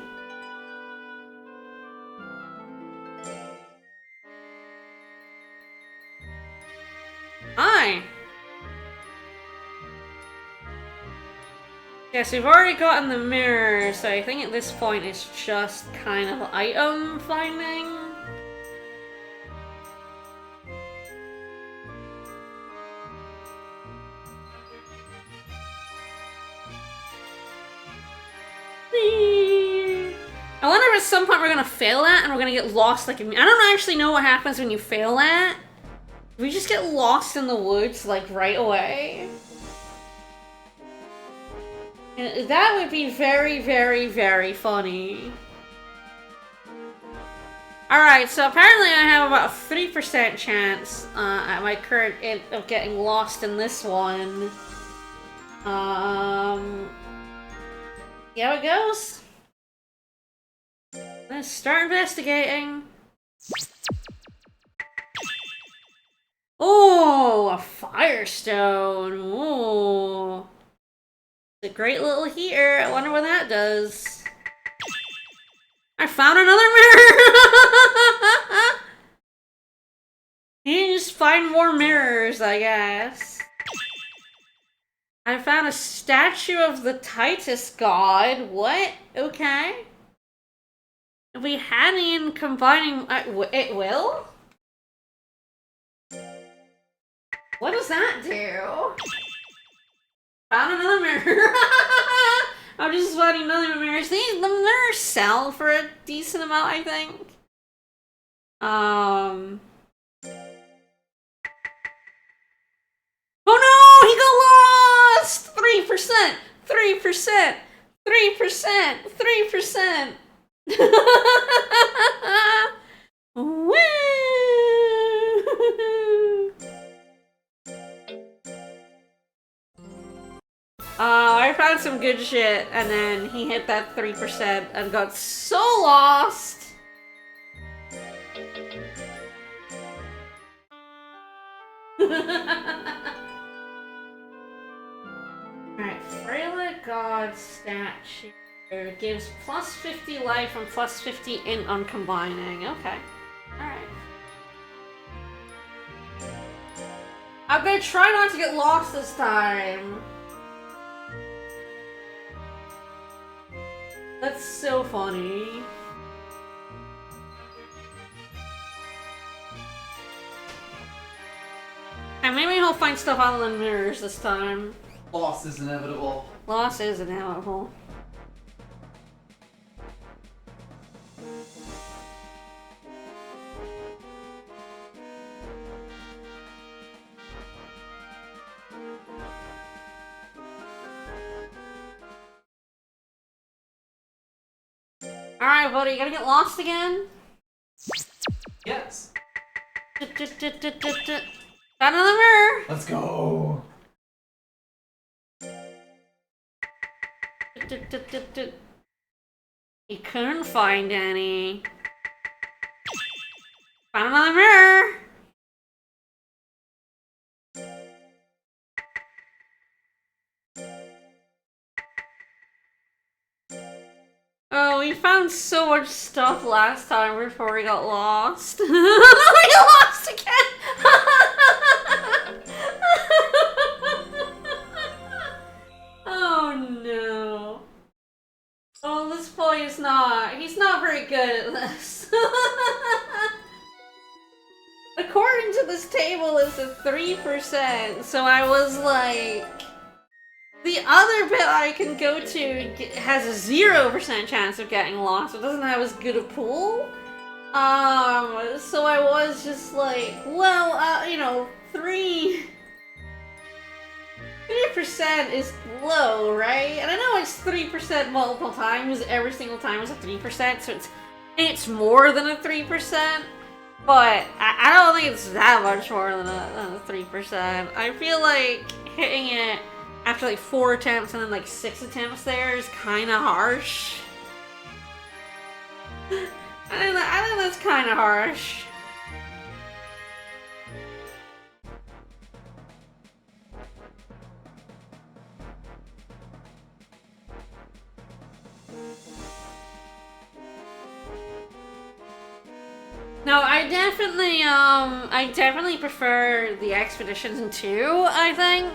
Hi! Yes, we've already gotten the mirror, so I think at this point it's just kind of item finding. I wonder if at some point we're gonna fail that and we're gonna get lost like I don't actually know what happens when you fail that. We just get lost in the woods like right away. And that would be very, very, very funny. Alright, so apparently I have about a 3% chance at my current of getting lost in this one. See how it goes? Let's start investigating. Oh, a firestone. Ooh. It's a great little heater. I wonder what that does. I found another mirror! You just find more mirrors, I guess. I found a statue of the Titus god. What? Okay. We had in combining... it will? What does that do? Found another mirror. I'm just finding another mirrors. The mirrors sell for a decent amount, I think. Oh no! He got lost! 3%! 3%! 3%! 3%! Woo! I found some good shit, and then he hit that 3% and got so lost! Alright, Freyla God statue gives plus 50 life and plus 50 int on combining. Okay. Alright. I'm gonna try not to get lost this time. That's so funny. And maybe he'll find stuff out of the mirrors this time. Loss is inevitable. Loss is inevitable. Alright, buddy, you gonna get lost again? Yes. Got another mirror! Let's go. He couldn't find any. Found another mirror! Oh, we found so much stuff last time before we got lost. We lost again! Oh no. Oh, this boy is not. He's not very good at this. According to this table, it's a 3%, so I was like... The other bit I can go to has a 0% chance of getting lost. It doesn't have as good a pool. So I was just like, well, you know, 3% is low, right? And I know it's 3% multiple times. Every single time is a 3%, so it's more than a 3%. But I don't think it's that much more than a 3%. I feel like hitting it after like 4 attempts and then like 6 attempts there is kind of harsh. I think that's kind of harsh. No, I definitely prefer the expeditions in 2, I think.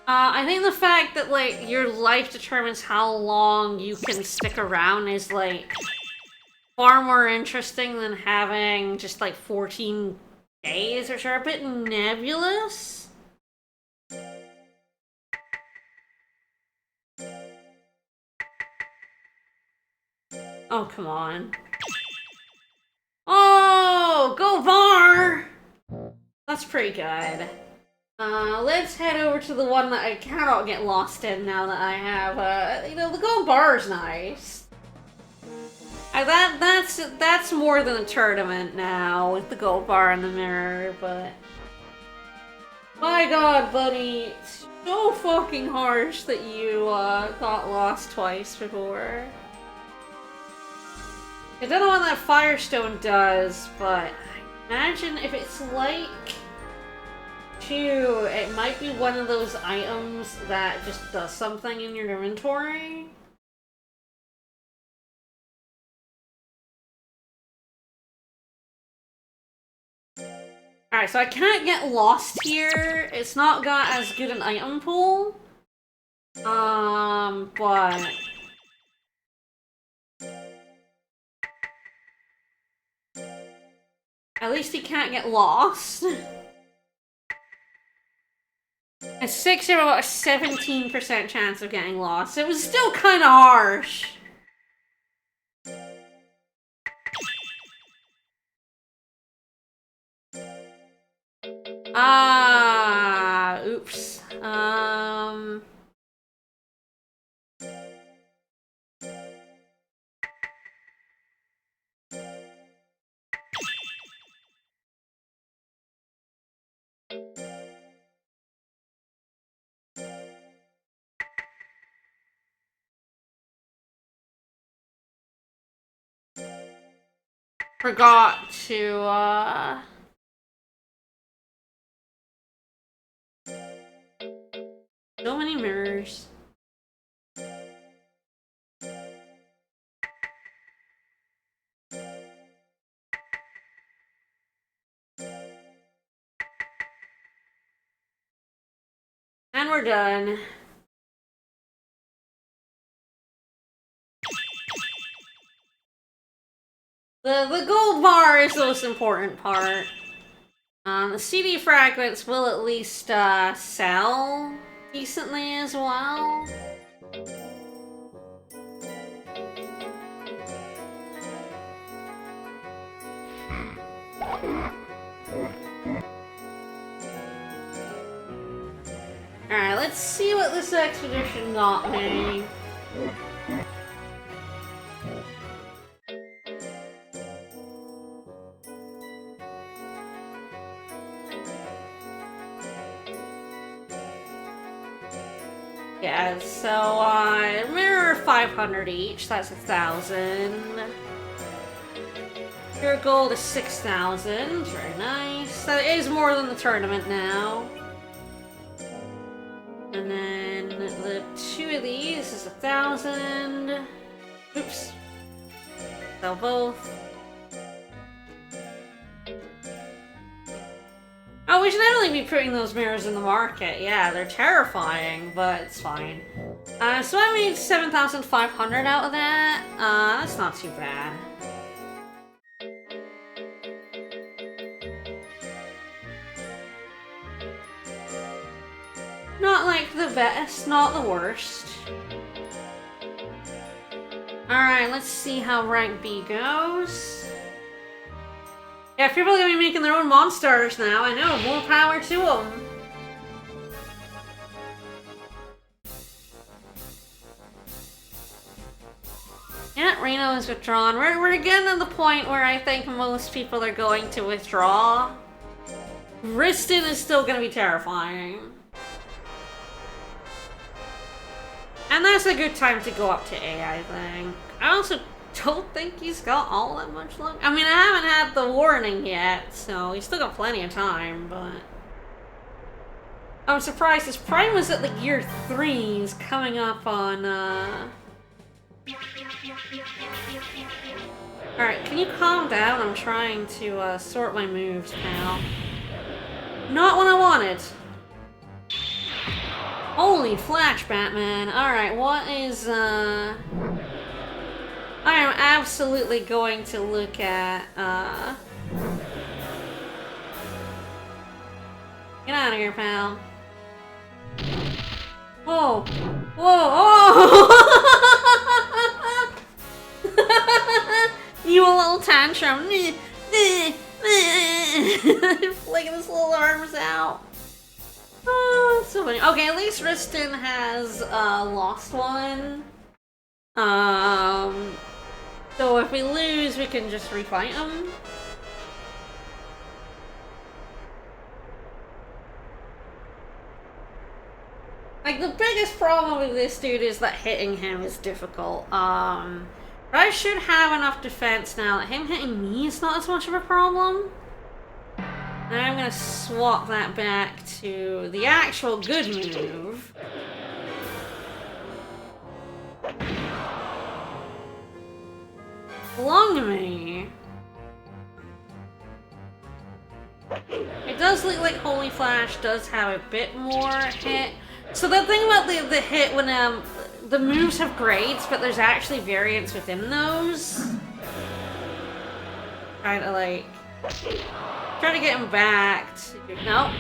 I think the fact that, like, your life determines how long you can stick around is, like, far more interesting than having just, like, 14 days, which are a bit nebulous. Oh, come on. Oh, go Var! That's pretty good. Let's head over to the one that I cannot get lost in now that I have, you know, the gold bar is nice. That's more than a tournament now, with the gold bar in the mirror, but... My god, buddy, it's so fucking harsh that you, got lost twice before. I don't know what that Firestone does, but I imagine if it's like... 2, it might be one of those items that just does something in your inventory. Alright, so I can't get lost here. It's not got as good an item pool. But... At least he can't get lost. A 6 have about a 17% chance of getting lost. It was still kind of harsh. Oops. Forgot to, so many mirrors. And we're done. The gold bar is the most important part. The CD fragments will at least, sell decently as well. Alright, let's see what this expedition got me. Yeah, so, mirror 500 each, that's 1,000. Your gold is 6,000, very nice. That is more than the tournament now. And then the 2 of these is 1,000. Oops. Sell both. Oh, we should definitely be putting those mirrors in the market. Yeah, they're terrifying, but it's fine. So I made 7,500 out of that. That's not too bad. Not like the best, not the worst. Alright, let's see how rank B goes. Yeah, people are gonna be making their own monsters now. I know, more power to them. Yeah, Reno is withdrawn. We're getting to the point where I think most people are going to withdraw. Riston is still gonna be terrifying. And that's a good time to go up to A, I think. I also don't think he's got all that much luck. I mean, I haven't had the warning yet, so he's still got plenty of time, but... I'm surprised his prime was at like year 3. He's coming up on, Alright, can you calm down? I'm trying to, sort my moves, pal. Not what I wanted. Holy flash, Batman. Alright, what is, I am absolutely going to look at, Get out of here, pal. Whoa. Whoa. Oh! You a little tantrum. Flicking his little arms out. Oh, that's so funny. Okay, at least Riston has lost one. So if we lose, we can just refight him. Like, the biggest problem with this dude is that hitting him is difficult. But I should have enough defense now that him hitting me is not as much of a problem. And I'm gonna swap that back to the actual good move. Belong to me. It does look like Holy Flash does have a bit more hit. So the thing about the hit when the moves have grades, but there's actually variants within those. Kinda like try to get him back to... Nope.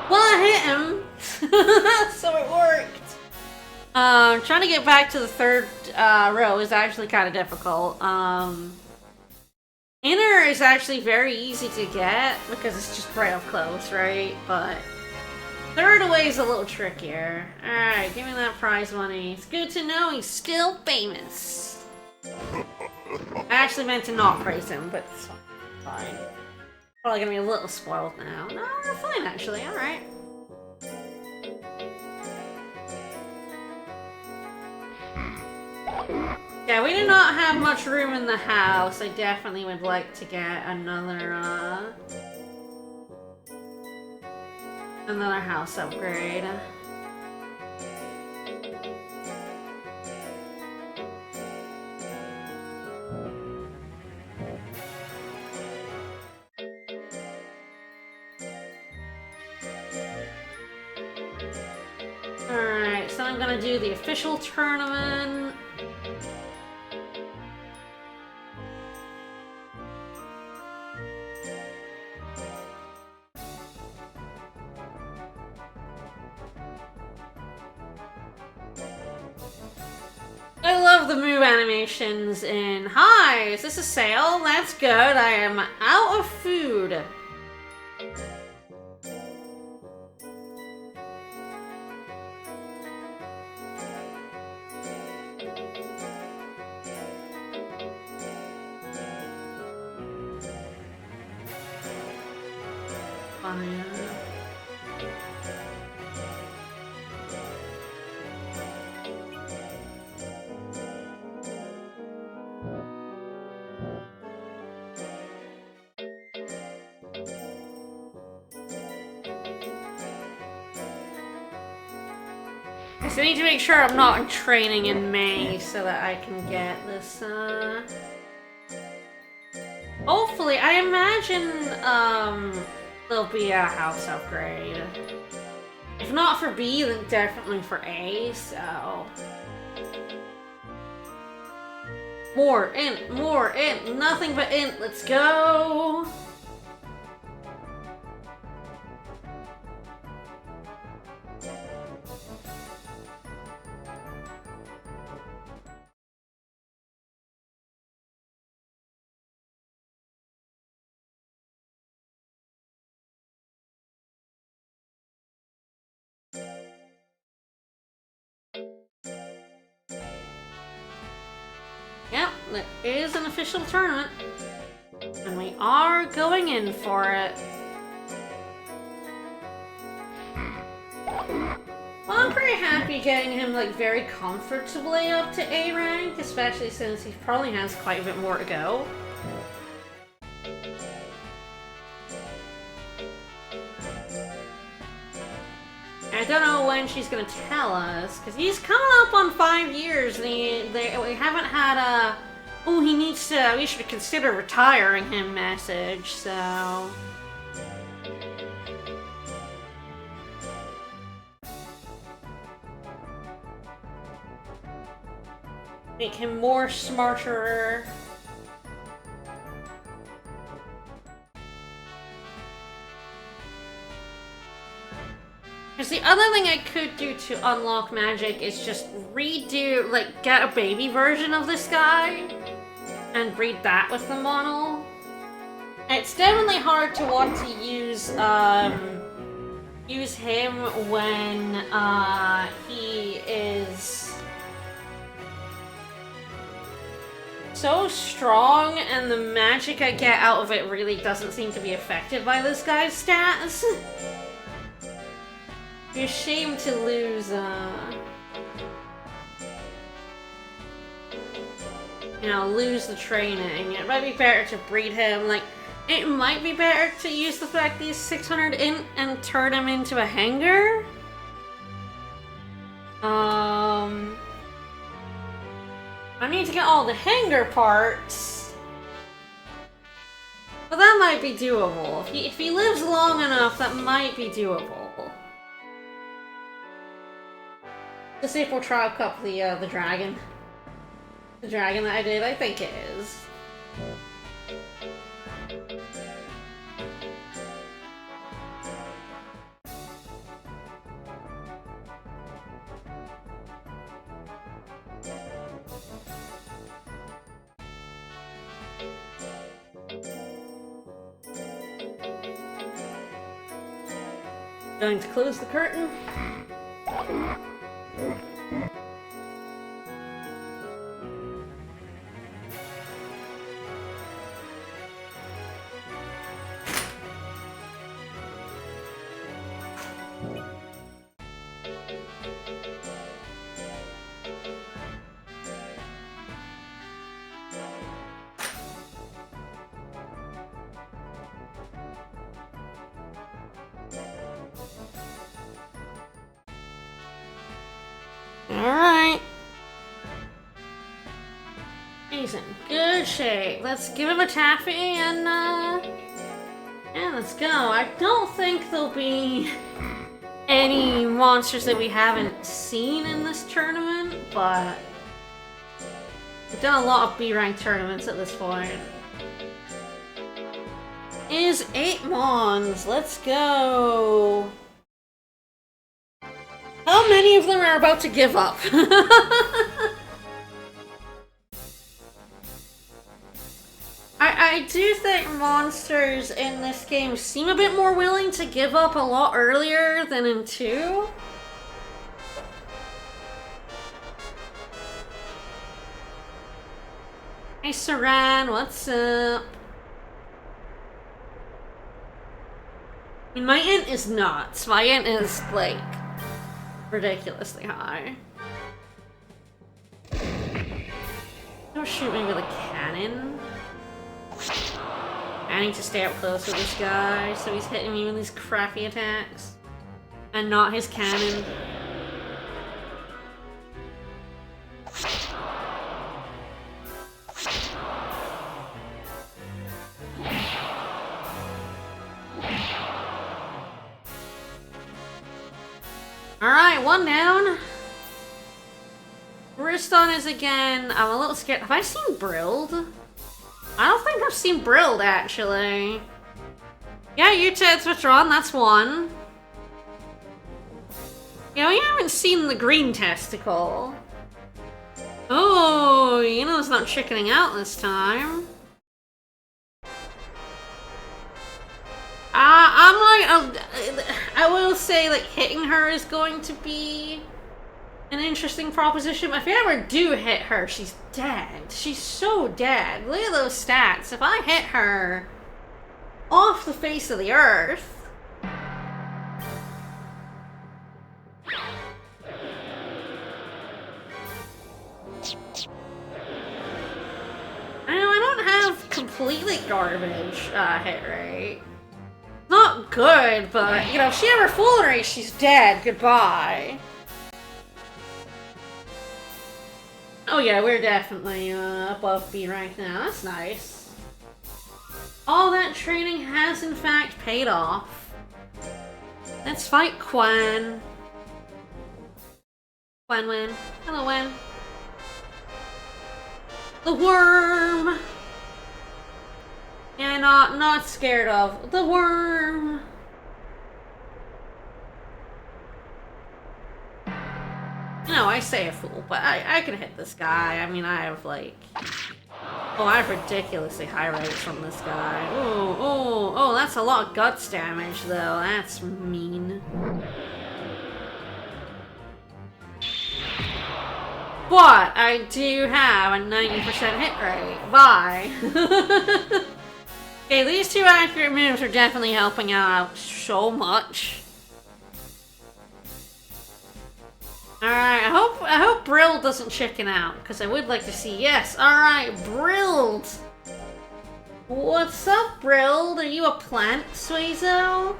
Well, I hit him! So it worked! Trying to get back to the third row is actually kind of difficult. Inner is actually very easy to get because it's just right up close, right? But third away is a little trickier. Alright, give me that prize money. It's good to know he's still famous. I actually meant to not praise him, but it's fine. Probably gonna be a little spoiled now. No, we're fine actually, alright. Yeah, we do not have much room in the house. I definitely would like to get another house upgrade. Alright, so I'm gonna do the official tournament. I love the move animations in... Hi, is this a sale? That's good. I am out of food. Fine. I need to make sure I'm not in training in May so that I can get this, hopefully, I imagine, there'll be a house upgrade. If not for B, then definitely for A, so... More int, nothing but int, let's go! Yep, there is an official tournament. And we are going in for it. Well, I'm pretty happy getting him, like, very comfortably up to A rank, especially since he probably has quite a bit more to go. I don't know when she's gonna tell us, because he's coming up on 5 years, and we haven't had a, oh, he needs to, we should consider retiring him message, so... Make him more smarter. Because the other thing I could do to unlock magic is just redo, like, get a baby version of this guy and breed that with the model. It's definitely hard to want to use him when he is so strong and the magic I get out of it really doesn't seem to be affected by this guy's stats. It's a shame to lose, lose the training. It might be better to breed him, like, it might be better to use the fact that he's 600 int and turn him into a hanger. I need to get all the hanger parts. But that might be doable. If he lives long enough, that might be doable. Let's see if we'll try up the dragon. The dragon that I did, I think it is. Going to close the curtain. Alright. He's in good shape. Let's give him a taffy and, yeah, let's go. I don't think there'll be any monsters that we haven't seen in this tournament, but we've done a lot of B-rank tournaments at this point. Is 8 Mons. Let's go. How many of them are about to give up? I do think monsters in this game seem a bit more willing to give up a lot earlier than in 2. Hey Saran, what's up? I mean, my int is nuts. My int is, like, ridiculously high. Don't shoot me with a cannon. I need to stay up close with this guy, so he's hitting me with these crappy attacks. And not his cannon. one down. Riston is again. I'm a little scared. Have I seen Brilled? I don't think I've seen Brilled, actually. Yeah, you Ted's withdrawn. That's one. Yeah, we haven't seen the green testicle. Oh, Yuno's not chickening out this time. I will say, like, hitting her is going to be an interesting proposition. If I ever do hit her, she's dead. She's so dead. Look at those stats. If I hit her off the face of the earth... I don't have completely garbage hit rate. Not good, but, you know, if she ever full rate, she's dead. Goodbye. Oh yeah, we're definitely above B rank now. That's nice. All that training has, in fact, paid off. Let's fight Quen. Quen Wen. Hello, Wen. The worm! Yeah, not scared of the worm. No, I say a fool, but I can hit this guy. I mean, I have like... Oh, I have ridiculously high rates on this guy. Oh, that's a lot of guts damage, though. That's mean. But I do have a 90% hit rate. Bye. Okay, these two accurate moves are definitely helping out so much. Alright, I hope Brill doesn't chicken out, because I would like to see, yes, alright, Brilled! What's up, Brilled? Are you a plant, Suezo?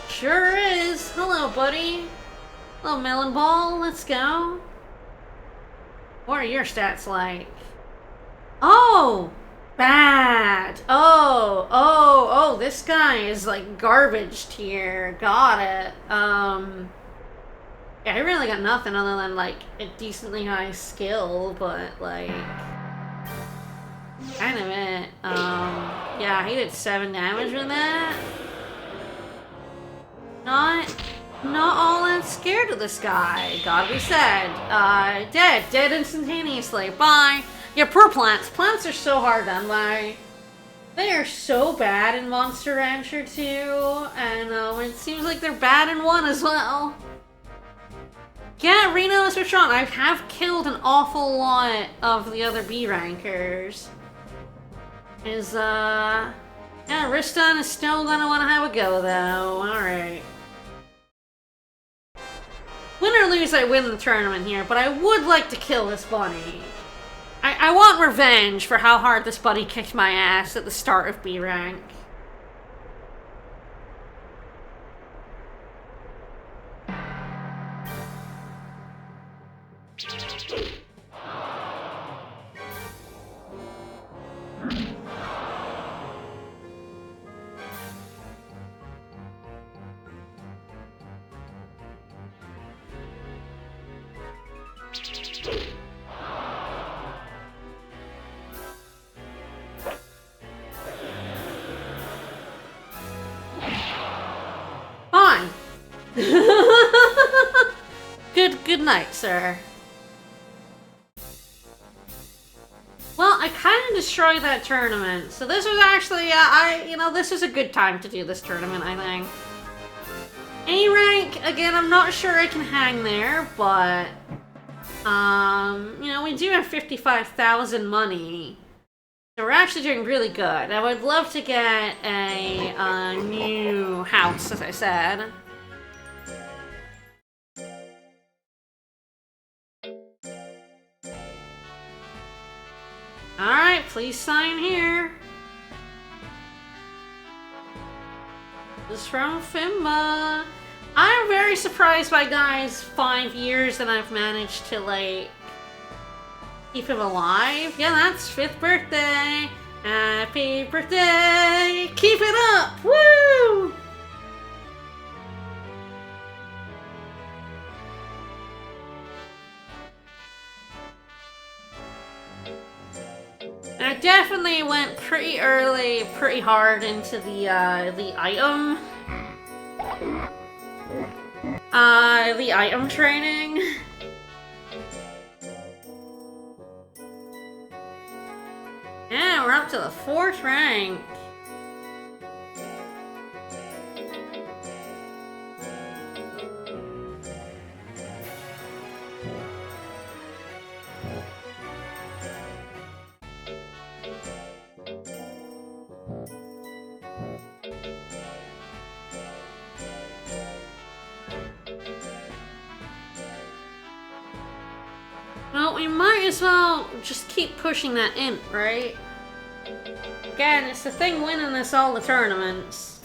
Sure is. Hello, buddy. Hello, Melon Ball, let's go. What are your stats like? Oh! Bad! Oh, this guy is like garbage tier. Got it. Yeah, I really got nothing other than like a decently high skill, but like kind of it. Yeah, he did 7 damage with that. Not all that scared of this guy, gotta be said. Dead instantaneously. Bye. Yeah, poor plants. Plants are so hard done by. They are so bad in Monster Rancher 2, and it seems like they're bad in 1 as well. Yeah, Reno is withdrawn. I have killed an awful lot of the other B rankers. Yeah, Riston is still gonna want to have a go, though. Alright. Win or lose, I win the tournament here, but I would like to kill this bunny. I want revenge for how hard this bunny kicked my ass at the start of B rank. Fine. Good night, sir. Well, I kind of destroyed that tournament, so this was actually, this was a good time to do this tournament, I think. A rank, again, I'm not sure I can hang there, but, we do have 55,000 money. So we're actually doing really good. I would love to get a new house, as I said. Alright, please sign here. This is from Fimba. I'm very surprised by Guy's 5 years that I've managed to, like, keep him alive. Yeah, that's 5th birthday. Happy birthday! Keep it up! Woo! I definitely went pretty early, pretty hard into the item training. Yeah, we're up to the 4th rank. Well, we might as well just keep pushing that imp, right? Again, it's the thing winning us all the tournaments.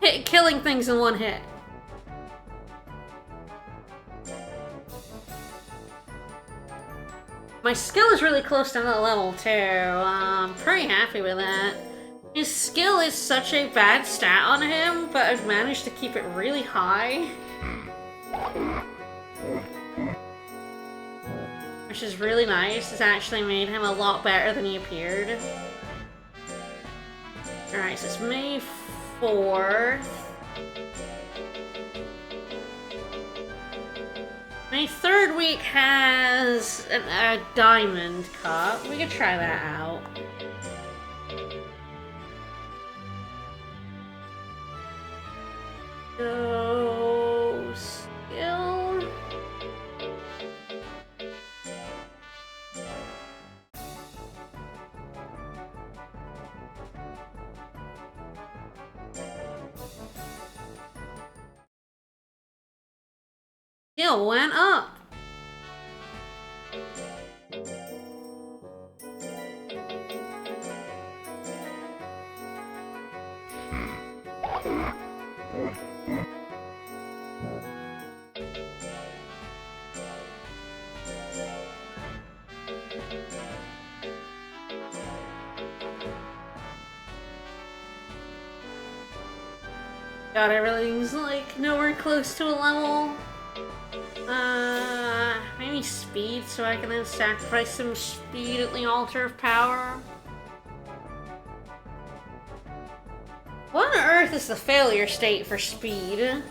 Killing things in one hit. My skill is really close to that level too. I'm pretty happy with that. His skill is such a bad stat on him, but I've managed to keep it really high. Which is really nice. It's actually made him a lot better than he appeared. Alright, so it's May 4th. May 3rd week has a diamond cup. We could try that out. So, skill. Skill went up. God, everything's like nowhere close to a level. Maybe speed, so I can then sacrifice some speed at the altar of power. What on earth is the failure state for speed?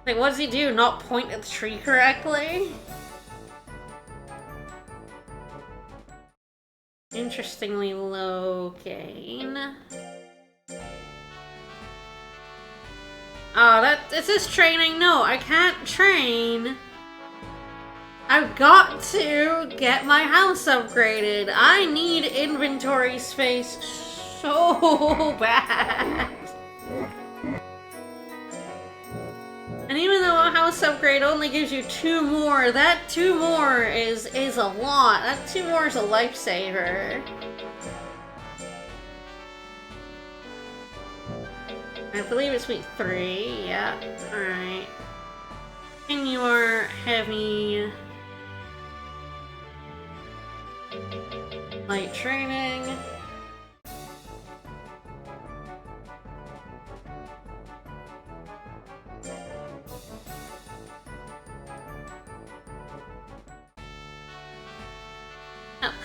Like, what does he do? Not point at the tree correctly? Interestingly low gain. Oh, is this training? No, I can't train. I've got to get my house upgraded. I need inventory space so bad. And even though a house upgrade only gives you 2 more, that 2 more is a lot. That 2 more is a lifesaver. I believe it's week 3, yeah. Alright. And you are heavy. Light training.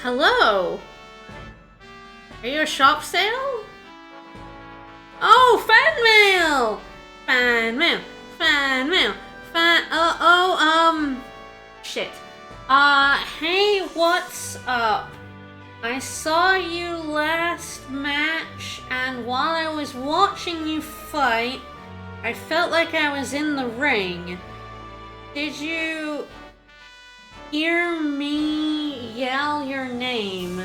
Hello? Are you a shop sale? Oh, fan mail! Fan mail! Fan mail! Shit. Hey, what's up? I saw you last match, and while I was watching you fight, I felt like I was in the ring. Did you hear me yell your name?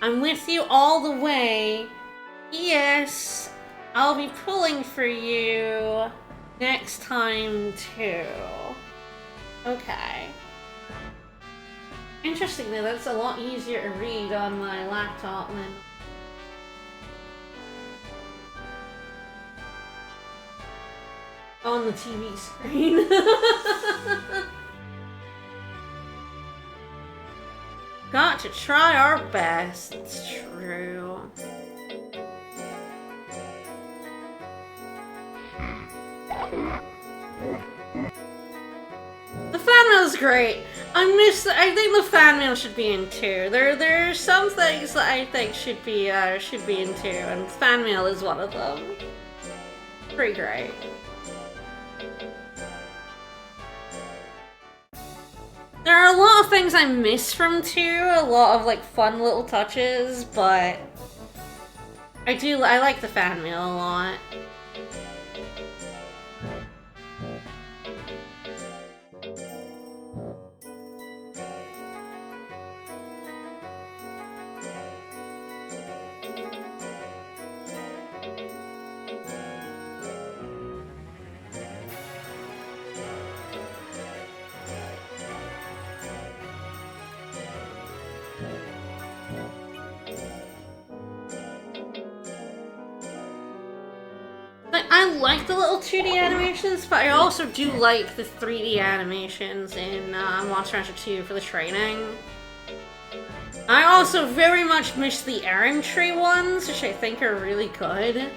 I'm with you all the way. Yes, I'll be pulling for you next time too. Okay. Interestingly, that's a lot easier to read on my laptop than on the TV screen. Got to try our best. It's true. The fan mail is great. I think the fan mail should be in too. There are some things that I think should be in too, and fan mail is one of them. Pretty great. There are a lot of things I miss from 2, a lot of like fun little touches, but I like the fan mail a lot. I like the little 2D animations, but I also do like the 3D animations in Monster Hunter 2 for the training. I also very much miss the errand tree ones, which I think are really good.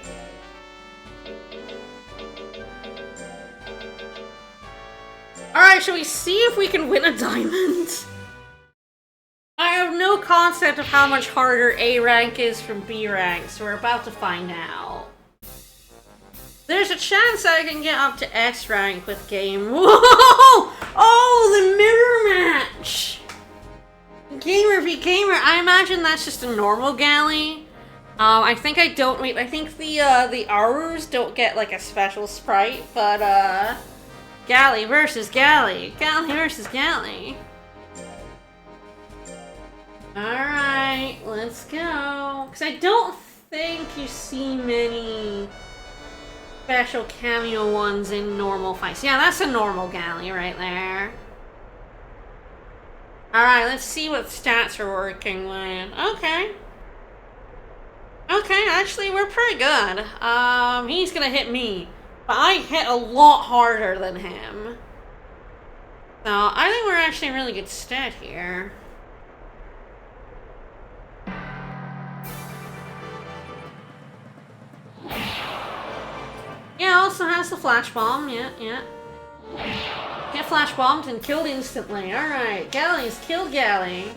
Alright, shall we see if we can win a diamond? I have no concept of how much harder A rank is from B rank, so we're about to find out. There's a chance I can get up to S rank with game. Whoa! Oh, the mirror match! Gamer v gamer. I imagine that's just a normal galley. I think the Arus don't get like a special sprite, but galley versus galley. Galley versus galley. Alright, let's go. Because I don't think you see many special cameo ones in normal fights. Yeah, that's a normal galley right there. Alright, let's see what stats are working with. Okay. Okay, actually, we're pretty good. He's gonna hit me. But I hit a lot harder than him. So, I think we're actually in really good stead here. Yeah, also has the flash bomb. Yeah. Get flash bombed and killed instantly. Alright, Galley's killed Galley.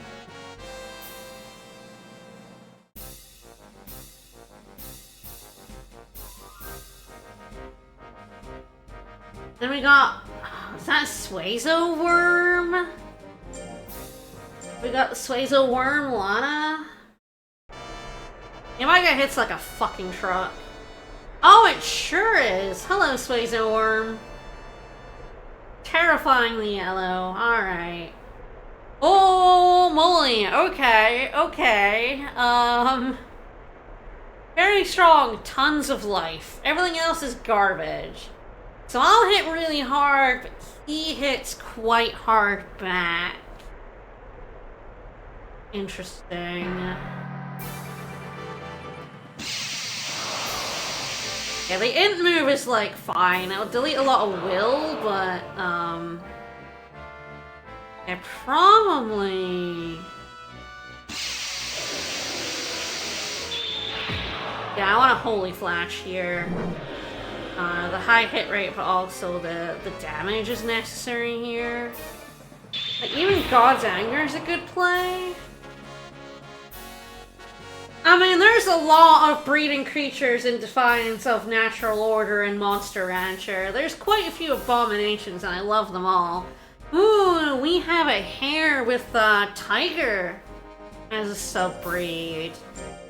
Then we got... is that Suezo Worm? We got the Suezo Worm, Lana. Yeah, my guy hits like a fucking truck. Oh, it sure is! Hello, Suezo Worm. Terrifyingly yellow. Alright. Oh, moly. Okay. Very strong. Tons of life. Everything else is garbage. So I'll hit really hard, but he hits quite hard back. Interesting. Yeah, the int move is like fine. It'll delete a lot of will, but yeah, probably. Yeah, I want a holy flash here. The high hit rate, but also the damage is necessary here. Like, even God's Anger is a good play. I mean, there's a lot of breeding creatures in Defiance of Natural Order and Monster Rancher. There's quite a few abominations, and I love them all. Ooh, we have a hare with Tiger as a sub-breed.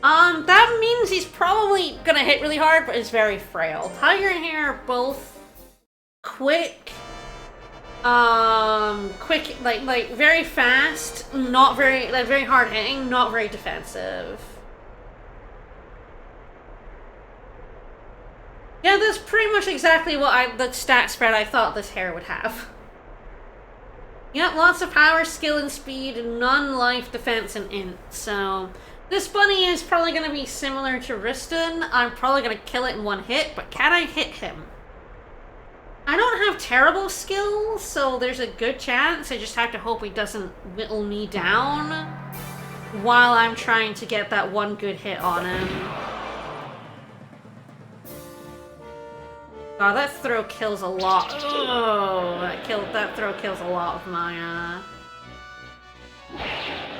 That means he's probably gonna hit really hard, but is very frail. Tiger and hare are both quick, like very fast, not very, like very hard hitting, not very defensive. Yeah, that's pretty much exactly what the stat spread I thought this hare would have. You got lots of power, skill, and speed, and none life, defense, and int. So this bunny is probably going to be similar to Riston. I'm probably going to kill it in one hit, but can I hit him? I don't have terrible skills, so there's a good chance. I just have to hope he doesn't whittle me down while I'm trying to get that one good hit on him. Wow, that throw kills a lot. Oh, that throw kills a lot of my,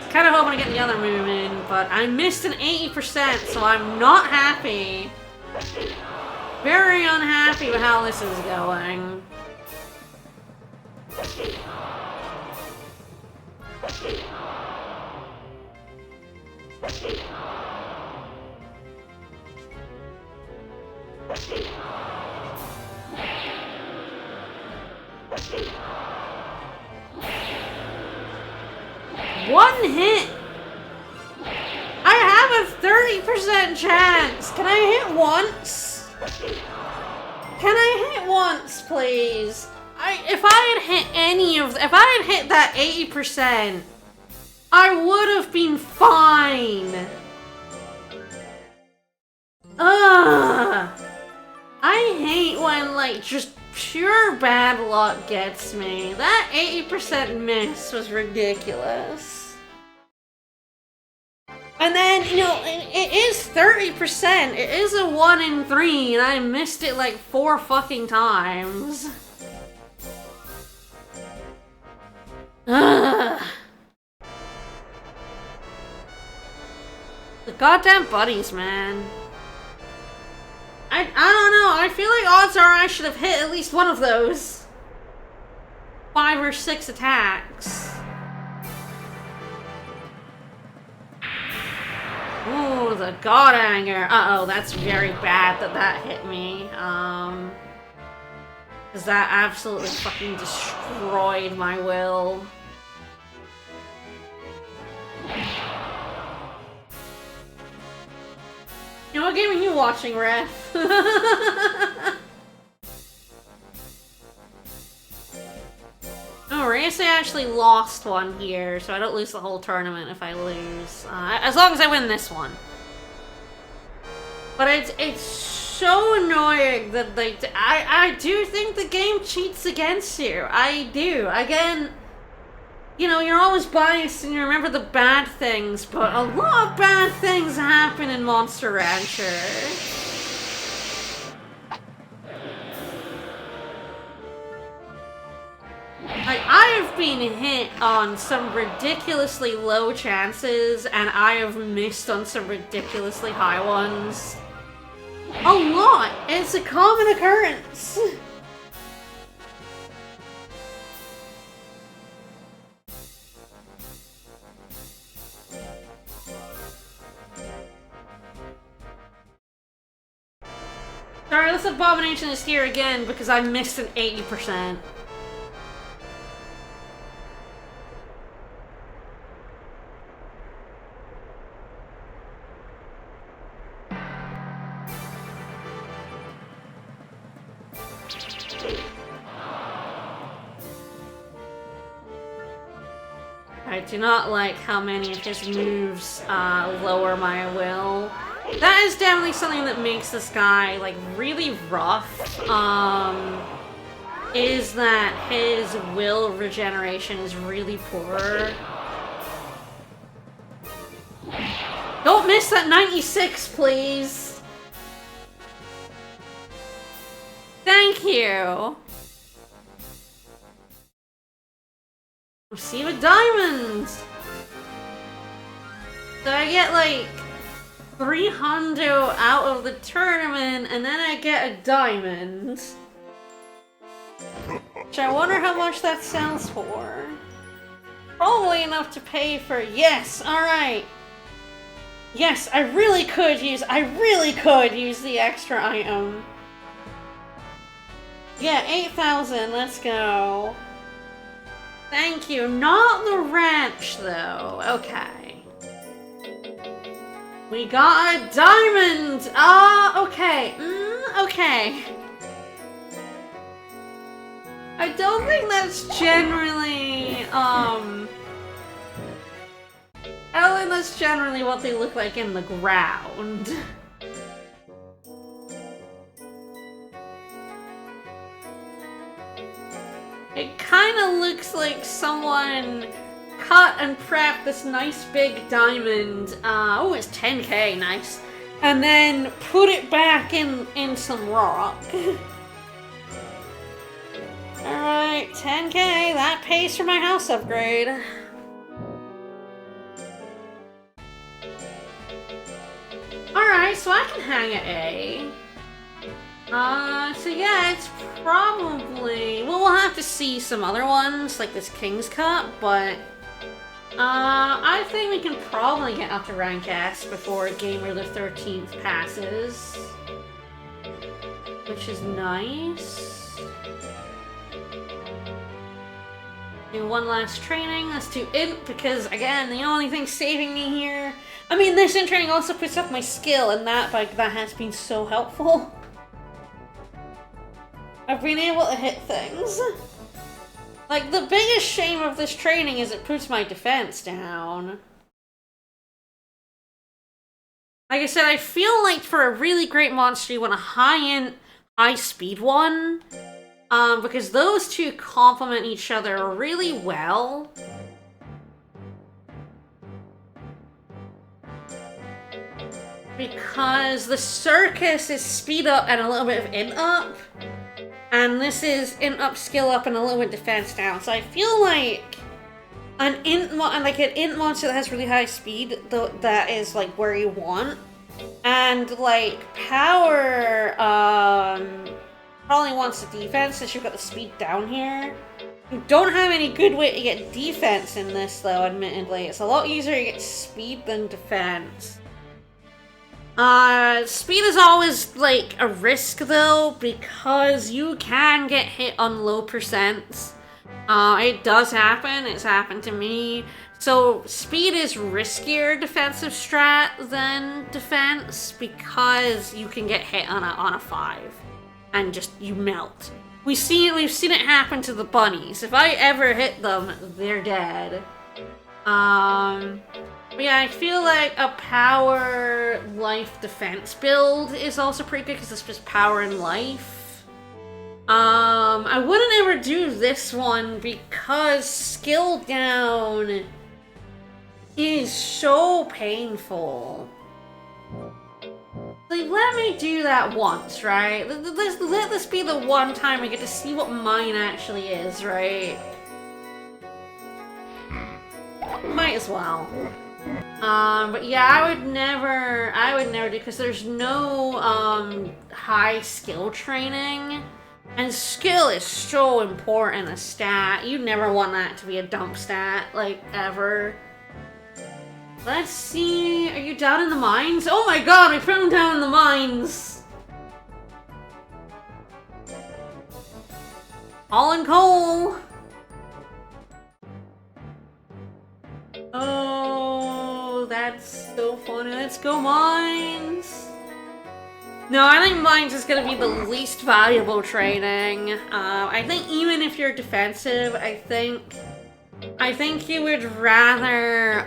kind of hoping to get the other move in, but I missed an 80%, so I'm not happy. Very unhappy with how this is going. One hit! I have a 30% chance! Can I hit once? Can I hit once, please? If I had hit that 80%, I would have been fine. Ugh! I hate when, like, just pure bad luck gets me. That 80% miss was ridiculous. And then, you know, it is 30%. It is a 1 in 3, and I missed it like 4 fucking times. Ugh. The goddamn buddies, man. I don't know. I feel like odds are I should have hit at least one of those 5 or 6 attacks. Ooh, the God Anger. Uh-oh, that's very bad that hit me. Because that absolutely fucking destroyed my will. You know what game are you watching, Ref? Oh, Race actually lost one here, so I don't lose the whole tournament if I lose. As long as I win this one. But it's so annoying that I do think the game cheats against you. I do. Again, you know, you're always biased and you remember the bad things, but a lot of bad things happen in Monster Rancher. I have been hit on some ridiculously low chances, and I have missed on some ridiculously high ones. A lot! It's a common occurrence! Sorry, this abomination is here again because I missed an 80%. I do not like how many of his moves lower my will. That is definitely something that makes this guy, like, really rough, is that his will regeneration is really poor. Don't miss that 96, please! Thank you! Receive a diamond! So I get, like, 300 out of the tournament, and then I get a diamond. Which I wonder how much that sells for. Probably enough to pay for... Yes! Alright! Yes, I really could use the extra item. Yeah, 8,000, let's go. Thank you. Not the ranch, though. Okay. We got a diamond! Ah, okay. Okay. I don't think that's generally, I don't think that's generally what they look like in the ground. It kind of looks like someone cut and prepped this nice big diamond. Oh, it's 10k, nice. And then put it back in some rock. Alright, 10k, that pays for my house upgrade. Alright, so I can hang at A. So yeah, it's probably... Well, we'll have to see some other ones, like this King's Cup, but... I think we can probably get up to rank S before Gamer the 13th passes. Which is nice. Do one last training, let's do Int, because again, the only thing saving me here... I mean, this Int training also puts up my skill, and that has been so helpful. I've been able to hit things. Like, the biggest shame of this training is it puts my defense down. Like I said, I feel like for a really great monster, you want a high-end, high-speed one. Because those two complement each other really well. Because the Circus is speed up and a little bit of int up. And this is int up, skill up, and a little bit defense down. So I feel like an int monster that has really high speed, that is like where you want. And like power probably wants the defense since you've got the speed down here. You don't have any good way to get defense in this though, admittedly. It's a lot easier to get speed than defense. Speed is always, like, a risk, though, because you can get hit on low percents. It does happen. It's happened to me. So, speed is riskier defensive strat than defense, because you can get hit on a 5. And just, you melt. We've seen it happen to the bunnies. If I ever hit them, they're dead. But yeah, I feel like a power life defense build is also pretty good because it's just power and life. I wouldn't ever do this one because skill down is so painful. Like, let me do that once, right? Let this be the one time I get to see what mine actually is, right? Might as well. But yeah, I would never do, because there's no, high skill training, and skill is so important a stat. You never want that to be a dump stat, like, ever. Let's see, are you down in the mines? Oh my god, I put him down in the mines! All in coal! Oh, that's so funny. Let's go mines! No, I think mines is gonna be the least valuable training. I think even if you're defensive, I think you would rather,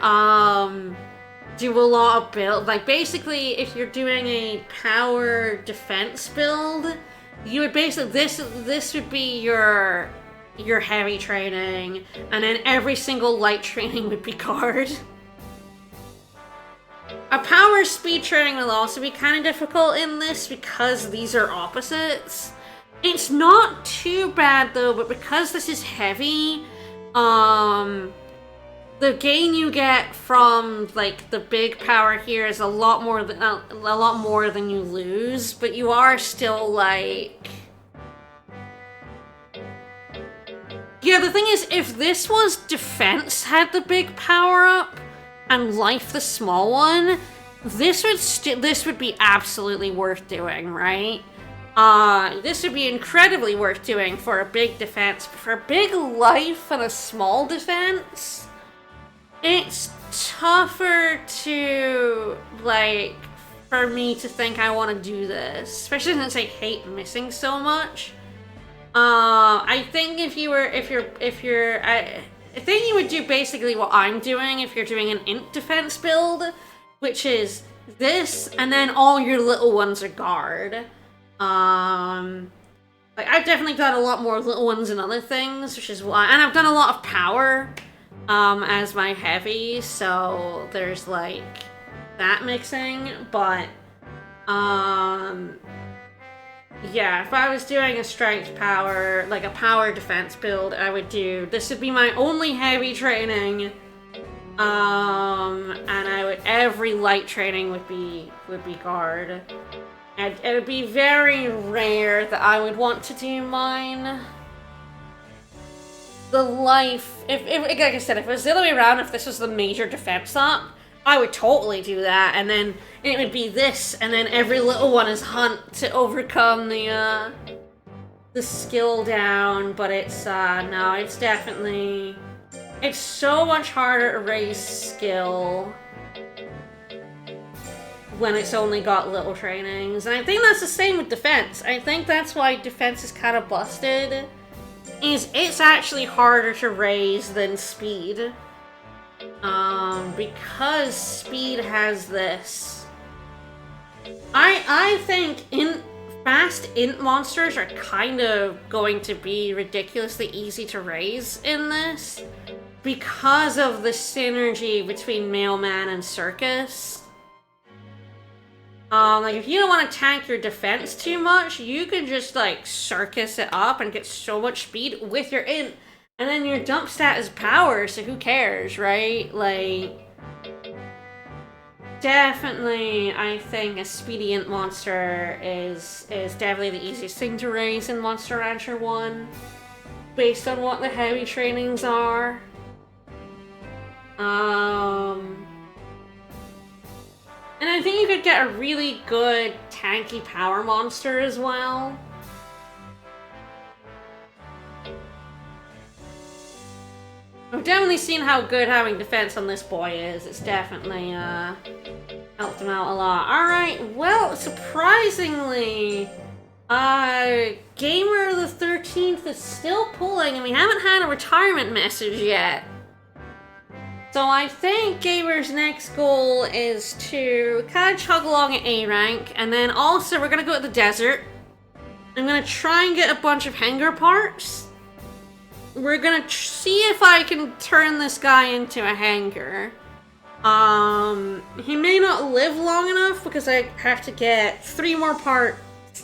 do a lot of build. Like, basically, if you're doing a power defense build, you would basically, this would be your heavy training, and then every single light training would be guard. A power speed training will also be kind of difficult in this because these are opposites. It's not too bad though, but because this is heavy, the gain you get from like the big power here is a lot more than you lose, but you are still like... Yeah, the thing is, if this was defense had the big power up and life the small one, this would be absolutely worth doing, right? This would be incredibly worth doing for a big defense. For a big life and a small defense, it's tougher to, like, for me to think I want to do this, especially since I hate missing so much. I think if you're, I think you would do basically what I'm doing if you're doing an int defense build, which is this, and then all your little ones are guard. Like, I've definitely done a lot more little ones and other things, which is why, and I've done a lot of power, as my heavy, so there's, like, that mixing, but, yeah, if I was doing a strength power, like a power defense build, I would do, this would be my only heavy training, and every light training would be guard. And it would be very rare that I would want to do mine. The life, if like I said, if it was the other way around, if this was the major defense up, I would totally do that, and then it would be this, and then every little one is hunt to overcome the skill down, but it's, no, it's definitely, it's so much harder to raise skill when it's only got little trainings, and I think that's the same with defense. I think that's why defense is kind of busted, is it's actually harder to raise than speed. Because speed has this. I think fast int monsters are kind of going to be ridiculously easy to raise in this because of the synergy between Mailman and Circus. Like, if you don't want to tank your defense too much, you can just, like, Circus it up and get so much speed with your int. And then your dump stat is power, so who cares, right? Like, definitely, I think a speedy int monster is definitely the easiest thing to raise in Monster Rancher 1, based on what the heavy trainings are. And I think you could get a really good tanky power monster as well. I've definitely seen how good having defense on this boy is. It's definitely helped him out a lot. Alright, well, surprisingly, Gamer the 13th is still pulling, and we haven't had a retirement message yet. So I think Gamer's next goal is to kind of chug along at A rank, and then also we're gonna go to the desert. I'm gonna try and get a bunch of hangar parts. We're gonna see if I can turn this guy into a hangar. He may not live long enough because I have to get 3 more parts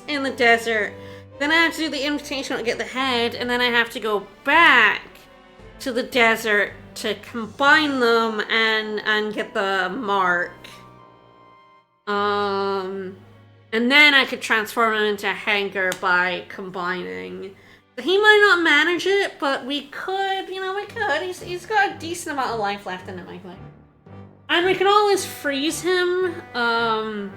in the desert. Then I have to do the invitational to get the head, and then I have to go back to the desert to combine them and get the mark. And then I could transform him into a hangar by combining. He might not manage it, but we could, we could. He's got a decent amount of life left in him, I think. And we can always freeze him. And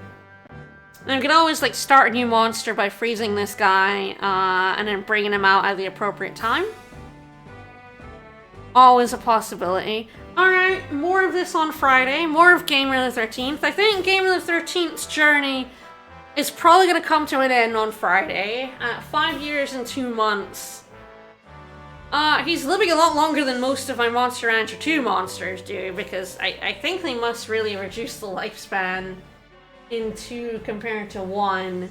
we can always, like, start a new monster by freezing this guy, and then bringing him out at the appropriate time. Always a possibility. Alright, more of this on Friday. More of Gamer the 13th. I think Gamer the 13th's journey is probably going to come to an end on Friday. 5 years and 2 months. He's living a lot longer than most of my Monster Rancher 2 monsters do, because I think they must really reduce the lifespan in 2 compared to 1.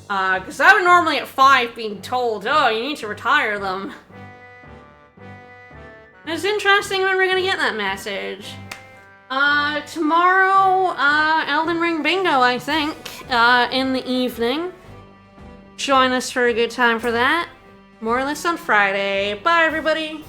Because I would normally at 5 being told, oh, you need to retire them. It's interesting when we're gonna get that message. Tomorrow, Elden Ring Bingo, I think, in the evening. Join us for a good time for that. More or less on Friday. Bye, everybody!